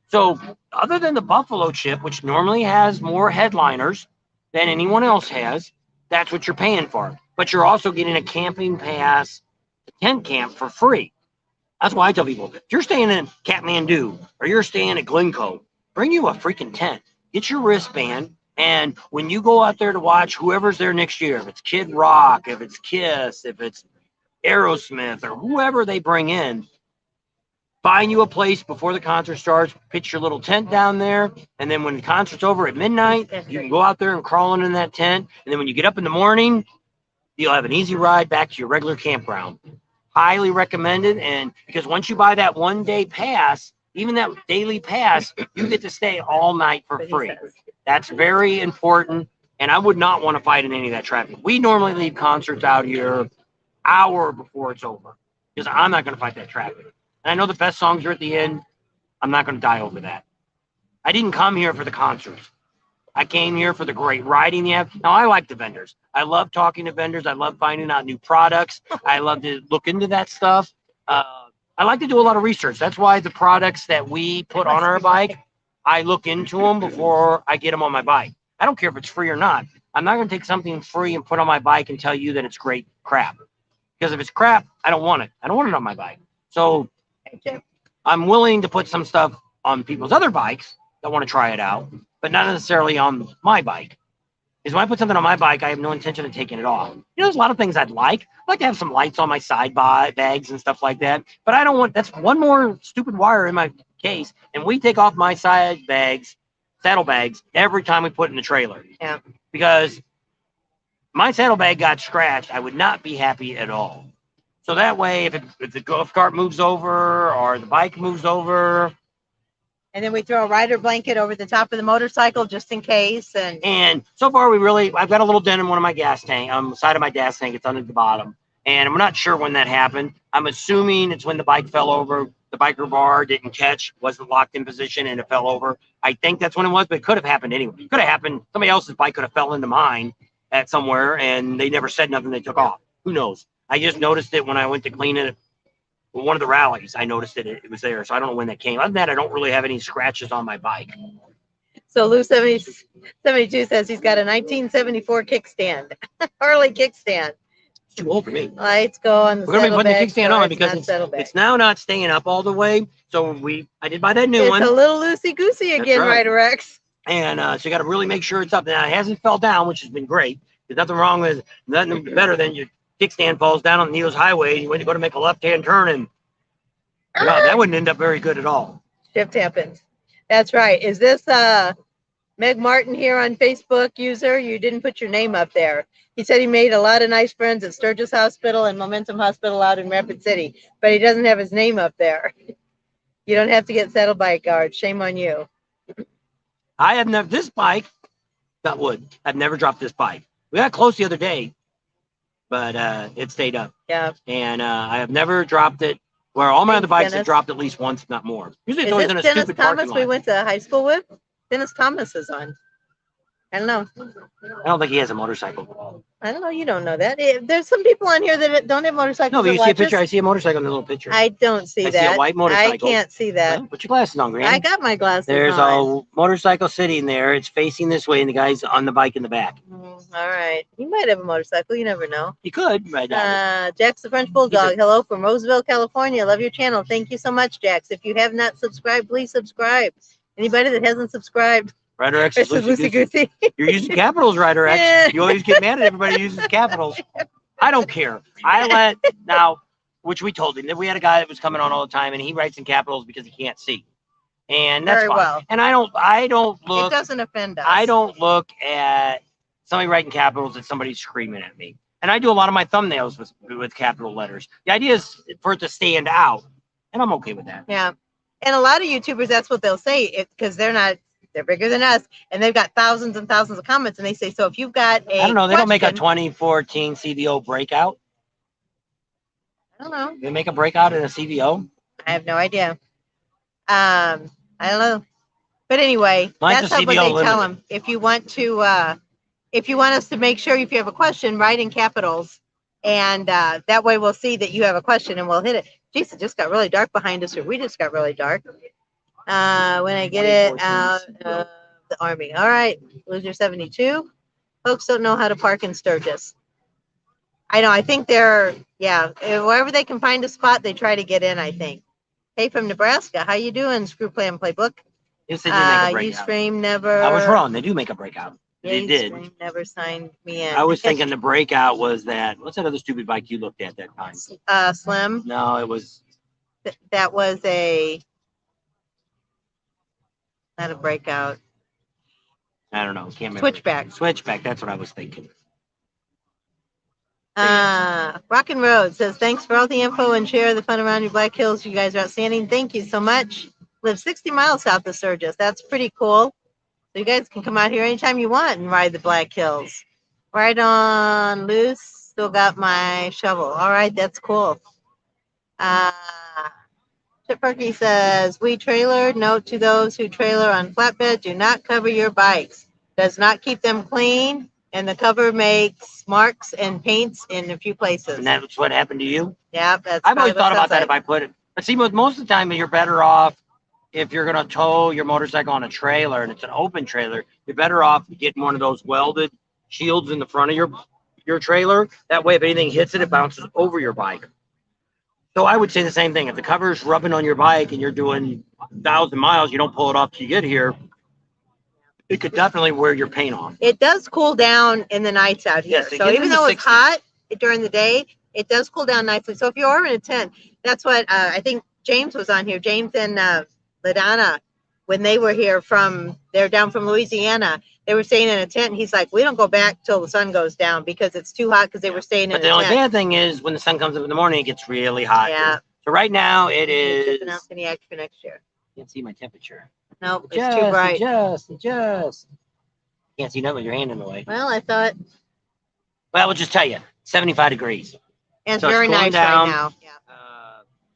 So other than the Buffalo Chip, which normally has more headliners than anyone else has, that's what you're paying for. But you're also getting a camping pass, tent camp for free. That's why I tell people, if you're staying in Kathmandu or you're staying at Glencoe, bring you a freaking tent. Get your wristband, and when you go out there to watch whoever's there next year, if it's Kid Rock, if it's Kiss, if it's Aerosmith, or whoever they bring in, find you a place before the concert starts, pitch your little tent down there, and then when the concert's over at midnight, you can go out there and crawl in that tent, and then when you get up in the morning, you'll have an easy ride back to your regular campground. Highly recommended, and because once you buy that 1 day pass, even that daily pass, you get to stay all night for free. That's very important, and I would not want to fight in any of that traffic. We normally leave concerts out here hour before it's over because I'm not going to fight that traffic. And I know the best songs are at the end. I'm not going to die over that. I didn't come here for the concerts. I came here for the great riding you have. Now, I like the vendors. I love talking to vendors. I love finding out new products. I love to look into that stuff. I like to do a lot of research. That's why the products that we put on our bike, I look into them before I get them on my bike. I don't care if it's free or not. I'm not going to take something free and put on my bike and tell you that it's great crap. Because if it's crap, I don't want it. I don't want it on my bike. So I'm willing to put some stuff on people's other bikes that want to try it out, but not necessarily on my bike. Because when I put something on my bike, I have no intention of taking it off. You know, there's a lot of things I'd like. I'd like to have some lights on my side bags and stuff like that. But I don't want, that's one more stupid wire in my case. And we take off my side bags, saddlebags, every time we put in the trailer. Yeah. Because my saddlebag got scratched, I would not be happy at all. So that way, if the golf cart moves over or the bike moves over, and then we throw a rider blanket over the top of the motorcycle just in case. And so far, I've got a little dent in one of my gas tank, on the side of my gas tank. It's under the bottom. And I'm not sure when that happened. I'm assuming it's when the bike fell over. The biker bar didn't catch, wasn't locked in position, and it fell over. I think that's when it was, but it could have happened anyway. It could have happened. Somebody else's bike could have fell into mine at somewhere, and they never said nothing. They took off. Who knows? I just noticed it when I went to clean it. One of the rallies, I noticed it was there. So I don't know when that came. Other than that, I don't really have any scratches on my bike. So Lou 72 says he's got a 1974 kickstand, Harley kickstand. It's too old for me. Lights go on the We're going to be putting the kickstand on because it's it's now not staying up all the way. So I did buy that new one. It's a little loosey-goosey again, right. Ryder X. And so you got to really make sure it's up. Now, it hasn't fell down, which has been great. There's nothing better than your kickstand falls down on the Needles Highway. You went to go to make a left-hand turn, and wow, that wouldn't end up very good at all. Shift happens. That's right. Is this Meg Martin here on Facebook user? You didn't put your name up there. He said he made a lot of nice friends at Sturgis Hospital and Momentum Hospital out in Rapid City, but he doesn't have his name up there. You don't have to get saddle bike guard. Shame on you. I have never, this bike, that would, I've never dropped this bike. We got close the other day, but it stayed up. Yeah. And I have never dropped it. Where all my other bikes have dropped at least once, if not more. Usually it's always in a Dennis stupid Thomas parking lot. we went to high school with? Dennis Thomas is on. I don't know. I don't think he has a motorcycle. I don't know. You don't know that. There's some people on here that don't have motorcycles. No, but you see a watches. picture. I see a motorcycle in the little picture. I don't see I that. see a white motorcycle. I can't see that. Well, put your glasses on, Granny. I got my glasses There's on. a motorcycle sitting there. It's facing this way, and the guy's on the bike in the back. All right. You might have a motorcycle. You never know. He could. Right now. Jax the French Bulldog. Hello from Roseville, California. Love your channel. Thank you so much, Jax. If you have not subscribed, please subscribe. Anybody that hasn't subscribed, Ryder X is Lucy Goosey. You're using capitals, Ryder X. You always get mad at everybody who uses capitals. I don't care. Which we told him that we had a guy that was coming on all the time, and he writes in capitals because he can't see. And that's Very fine. well. And I don't look. It doesn't offend us. I don't look at somebody writing capitals as somebody screaming at me. And I do a lot of my thumbnails with capital letters. The idea is for it to stand out, and I'm okay with that. Yeah. And a lot of YouTubers, that's what they'll say, because they're bigger than us, and they've got thousands and thousands of comments, and they say, so if you've got a I don't know, they don't make a question- 2014 CVO breakout. I don't know. They make a breakout in a CVO. I have no idea. I don't know. But anyway, Mine's that's a how what they CBO tell limited. them. If you want us to make sure if you have a question, write in capitals, and that way we'll see that you have a question and we'll hit it. Jeez, it just got really dark behind us, or we just got really dark. When I get it out of the Army. All right, loser 72. Folks don't know how to park in Sturgis. I know. I think wherever they can find a spot, they try to get in. I think. Hey, from Nebraska, how you doing? Screw Plan Playbook. You said you make a breakout. Ustream never. I was wrong. They do make a breakout. They did. Ustream never signed me in. I was thinking the breakout was that. What's that other stupid bike you looked at that time? Slim. No, it was. That was not a breakout. I don't know. Can't remember. Switchback. Switchback. That's what I was thinking. Rockin' Road says, thanks for all the info and share the fun around your Black Hills. You guys are outstanding. Thank you so much. Live 60 miles south of Sturgis. That's pretty cool. So you guys can come out here anytime you want and ride the Black Hills. Right on loose. Still got my shovel. All right, that's cool. Chip Perky says, we trailer. Note to those who trailer on flatbed, do not cover your bikes. Does not keep them clean. And the cover makes marks and paints in a few places. And that's what happened to you? Yeah, that's I've always thought about that like. if I put it. But see, most of the time, you're better off if you're going to tow your motorcycle on a trailer and it's an open trailer. You're better off getting one of those welded shields in the front of your trailer. That way, if anything hits it, it bounces over your bike. So I would say the same thing. If the cover's rubbing on your bike and you're doing 1,000 miles, you don't pull it off till you get here. It could definitely wear your paint off. It does cool down in the nights out here. Yes, so even though it's 60s. hot during the day, it does cool down nicely. So if you are in a tent, that's what I think James was on here. James and LaDonna, when they were here they're down from Louisiana, they were staying in a tent. And he's like, we don't go back till the sun goes down because it's too hot because they were staying in a tent. But the only bad thing is when the sun comes up in the morning, it gets really hot. Yeah. So right now it is. Announce any act for next year. Can't see my temperature. Nope, it's too bright. Adjust. Can't see nothing with your hand in the way. Well, I thought. Well, I will just tell you, 75 degrees. And it's So it's very cooling nice down. right now. Yeah.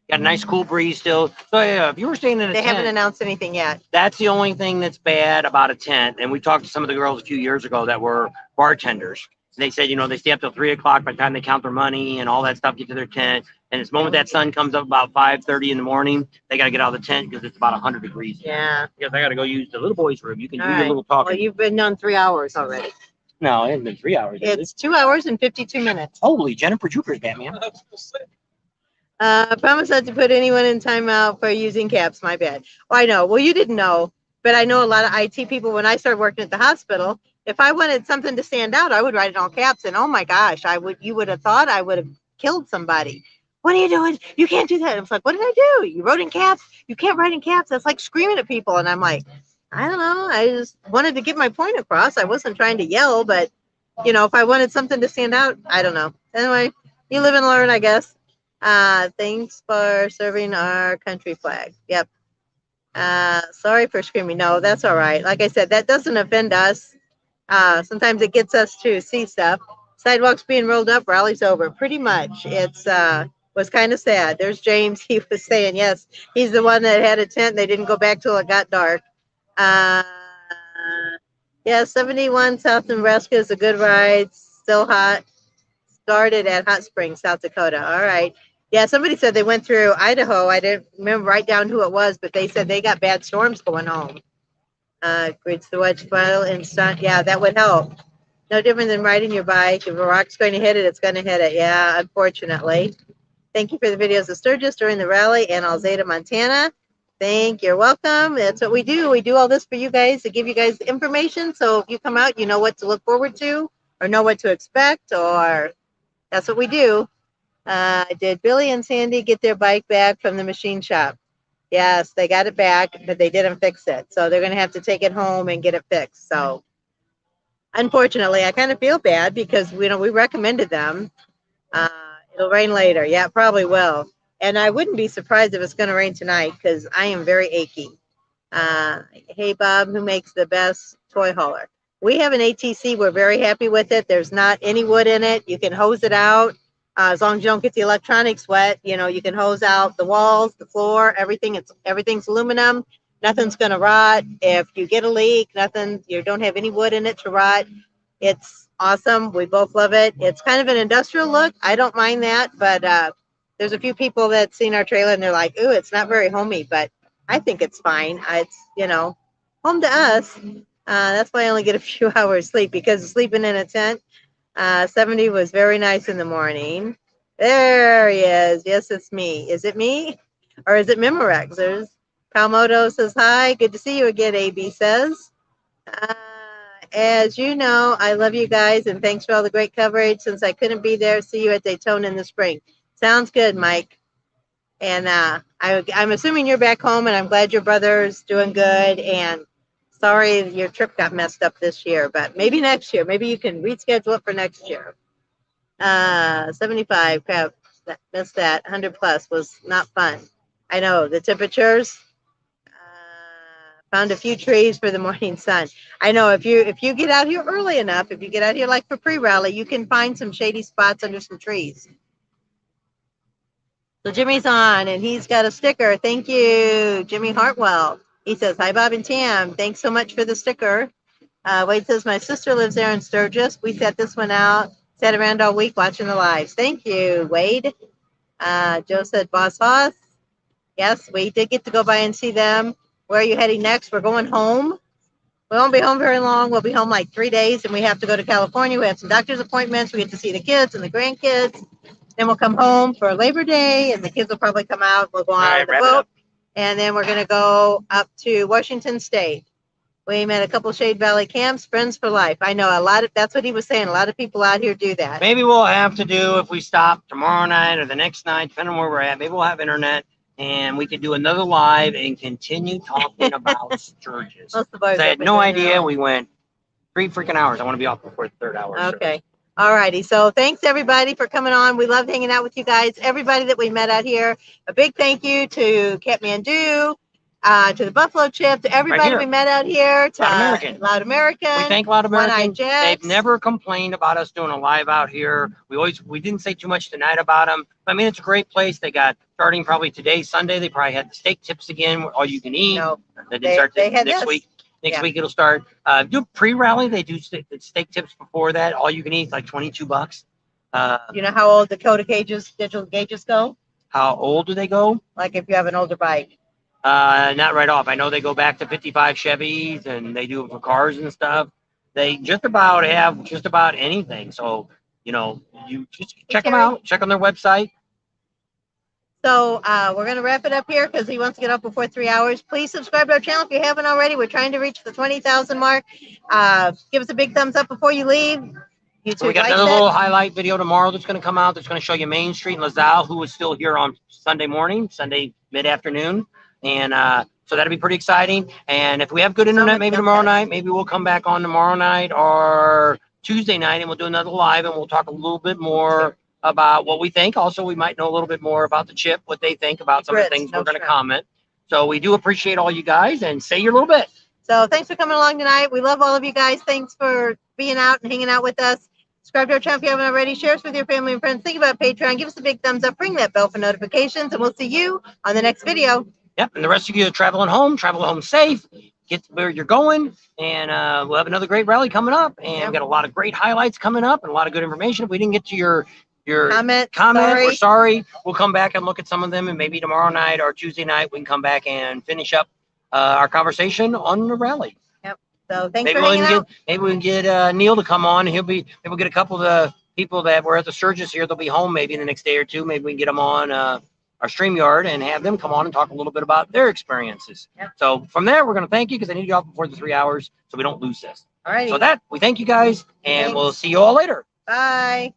Got a nice cool breeze still. So yeah, if you were staying in a They haven't tent, announced anything yet. that's the only thing that's bad about a tent. And we talked to some of the girls a few years ago that were bartenders. They said, they stay up till 3 o'clock by the time they count their money and all that stuff, get to their tent. And the moment that sun comes up about 5:30 in the morning, they got to get out of the tent because it's about 100 degrees. Yeah. Because I got to go use the little boys' room. You can All do your right. little talking. Well, you've been on 3 hours already. No, it hasn't been 3 hours. Has it? It's 2 hours and 52 minutes. Holy Jennifer Jupiter's Batman. Promise not to put anyone in timeout for using caps. My bad. Oh, I know. Well, you didn't know, but I know a lot of IT people. When I started working at the hospital, if I wanted something to stand out, I would write it all caps. And oh my gosh, you would have thought I would have killed somebody. What are you doing? You can't do that. I was like, what did I do? You wrote in caps. You can't write in caps. That's like screaming at people. And I'm like, I don't know. I just wanted to get my point across. I wasn't trying to yell, but if I wanted something to stand out, I don't know. Anyway, you live and learn, I guess. Thanks for serving our country flag. Yep. Sorry for screaming. No, that's all right. Like I said, that doesn't offend us. Sometimes it gets us to see stuff. Sidewalks being rolled up, rally's over. Pretty much. It's was kind of sad. There's James. He was saying, yes, he's the one that had a tent. They didn't go back till it got dark. Yeah, 71 South Nebraska is a good ride. Still hot. Started at Hot Springs, South Dakota. All right. Yeah, somebody said they went through Idaho. I didn't remember right down who it was, but they said they got bad storms going home. Grids the wedge file and stunt. Yeah, that would help. No different than riding your bike. If a rock's going to hit it, it's going to hit it. Yeah, unfortunately. Thank you for the videos of Sturgis during the rally and Alzada, Montana. You're welcome. That's what we do. We do all this for you guys to give you guys information. So if you come out, you know what to look forward to or know what to expect, or that's what we do. Did Billy and Sandy get their bike back from the machine shop? Yes, they got it back, but they didn't fix it. So they're going to have to take it home and get it fixed. So unfortunately, I kind of feel bad because, we recommended them. It'll rain later. Yeah, it probably will. And I wouldn't be surprised if it's going to rain tonight because I am very achy. Hey, Bob, who makes the best toy hauler? We have an ATC. We're very happy with it. There's not any wood in it. You can hose it out. As long as you don't get the electronics wet, you can hose out the walls, the floor, everything. Everything's aluminum. Nothing's going to rot. If you get a leak, you don't have any wood in it to rot. It's awesome. We both love it. It's kind of an industrial look. I don't mind that, but there's a few people that seen our trailer and they're like, "Ooh, it's not very homey," but I think it's fine. It's home to us. That's why I only get a few hours sleep, because sleeping in a tent. 70 was very nice in the morning. There he is. Yes, it's me. Is it me? Or is it Memorex? There's Palmodo says hi. Good to see you again, AB says. As you know, I love you guys, and thanks for all the great coverage. Since I couldn't be there, see you at Daytona in the spring. Sounds good, Mike. And I'm assuming you're back home, and I'm glad your brother's doing good. And sorry your trip got messed up this year, but maybe next year. Maybe you can reschedule it for next year. 75, crap, missed that. 100 plus was not fun. I know, the temperatures. Found a few trees for the morning sun. I know, if you get out here early enough, if you get out here like for pre-rally, you can find some shady spots under some trees. So Jimmy's on, and he's got a sticker. Thank you, Jimmy Hartwell. He says, hi, Bob and Tam. Thanks so much for the sticker. Wade says, my sister lives there in Sturgis. We set this one out, sat around all week watching the lives. Thank you, Wade. Joe said, Boss Hoss. Yes, we did get to go by and see them. Where are you heading next? We're going home. We won't be home very long. We'll be home like 3 days, and we have to go to California. We have some doctor's appointments. We get to see the kids and the grandkids. Then we'll come home for Labor Day, and the kids will probably come out. We'll go on the boat, and then we're going to go up to Washington State. We met a couple Shade Valley camps, friends for life. I know that's what he was saying. A lot of people out here do that. Maybe we'll have to do, if we stop tomorrow night or the next night, depending on where we're at, maybe we'll have internet. And we could do another live and continue talking about Sturgis. I had no idea. We went 3 freaking hours. I want to be off before the 3rd hour. Okay. All righty. So thanks, everybody, for coming on. We loved hanging out with you guys. Everybody that we met out here. A big thank you to Kathmandu, to the Buffalo Chip, to everybody we met out here. To Loud American. We thank Loud American. They've never complained about us doing a live out here. We didn't say too much tonight about them. I mean, it's a great place. They got, starting probably today, Sunday, they probably had the steak tips again, all you can eat. No, they start next week. Next week it'll start. Do pre-rally. They do steak tips before that. All you can eat, like $22. You know how old the Dakota digital gauges go? How old do they go? Like if you have an older bike. Not right off. I know they go back to 55 Chevys, and they do it for cars and stuff. They just about have just about anything. So, you just check them out. Check on their website. So we're going to wrap it up here because he wants to get up before 3 hours. Please subscribe to our channel if you haven't already. We're trying to reach the 20,000 mark. Give us a big thumbs up before you leave. So we got another little highlight video tomorrow that's going to come out that's going to show you Main Street in LaSalle, who was still here on Sunday mid-afternoon. And so that'll be pretty exciting. And if we have good internet, maybe tomorrow night, maybe we'll come back on tomorrow night or Tuesday night, and we'll do another live, and we'll talk a little bit more about what we think. Also, we might know a little bit more about the chip, what they think about some of the things we're going to comment. So we do appreciate all you guys, and say your little bit. So thanks for coming along tonight. We love all of you guys. Thanks for being out and hanging out with us. Subscribe to our channel if you haven't already. Share us with your family and friends. Think about Patreon. Give us a big thumbs up. Ring that bell for notifications, and we'll see you on the next video. Yep, and the rest of you are travel home safe. Get where you're going, and we'll have another great rally coming up, and we've got a lot of great highlights coming up and a lot of good information. If we didn't get to your comment, we're sorry. We'll come back and look at some of them, and maybe tomorrow night or Tuesday night we can come back and finish up our conversation on the rally. Yep. So thanks for hanging out. Maybe we can get Neil to come on. Maybe we'll get a couple of the people that were at the Sturgis here. They'll be home maybe in the next day or two. Maybe we can get them on our StreamYard and have them come on and talk a little bit about their experiences. Yep. So from there, we're going to thank you because I need you off before the 3 hours so we don't lose this. All right. So we thank you guys, and we'll see you all later. Bye.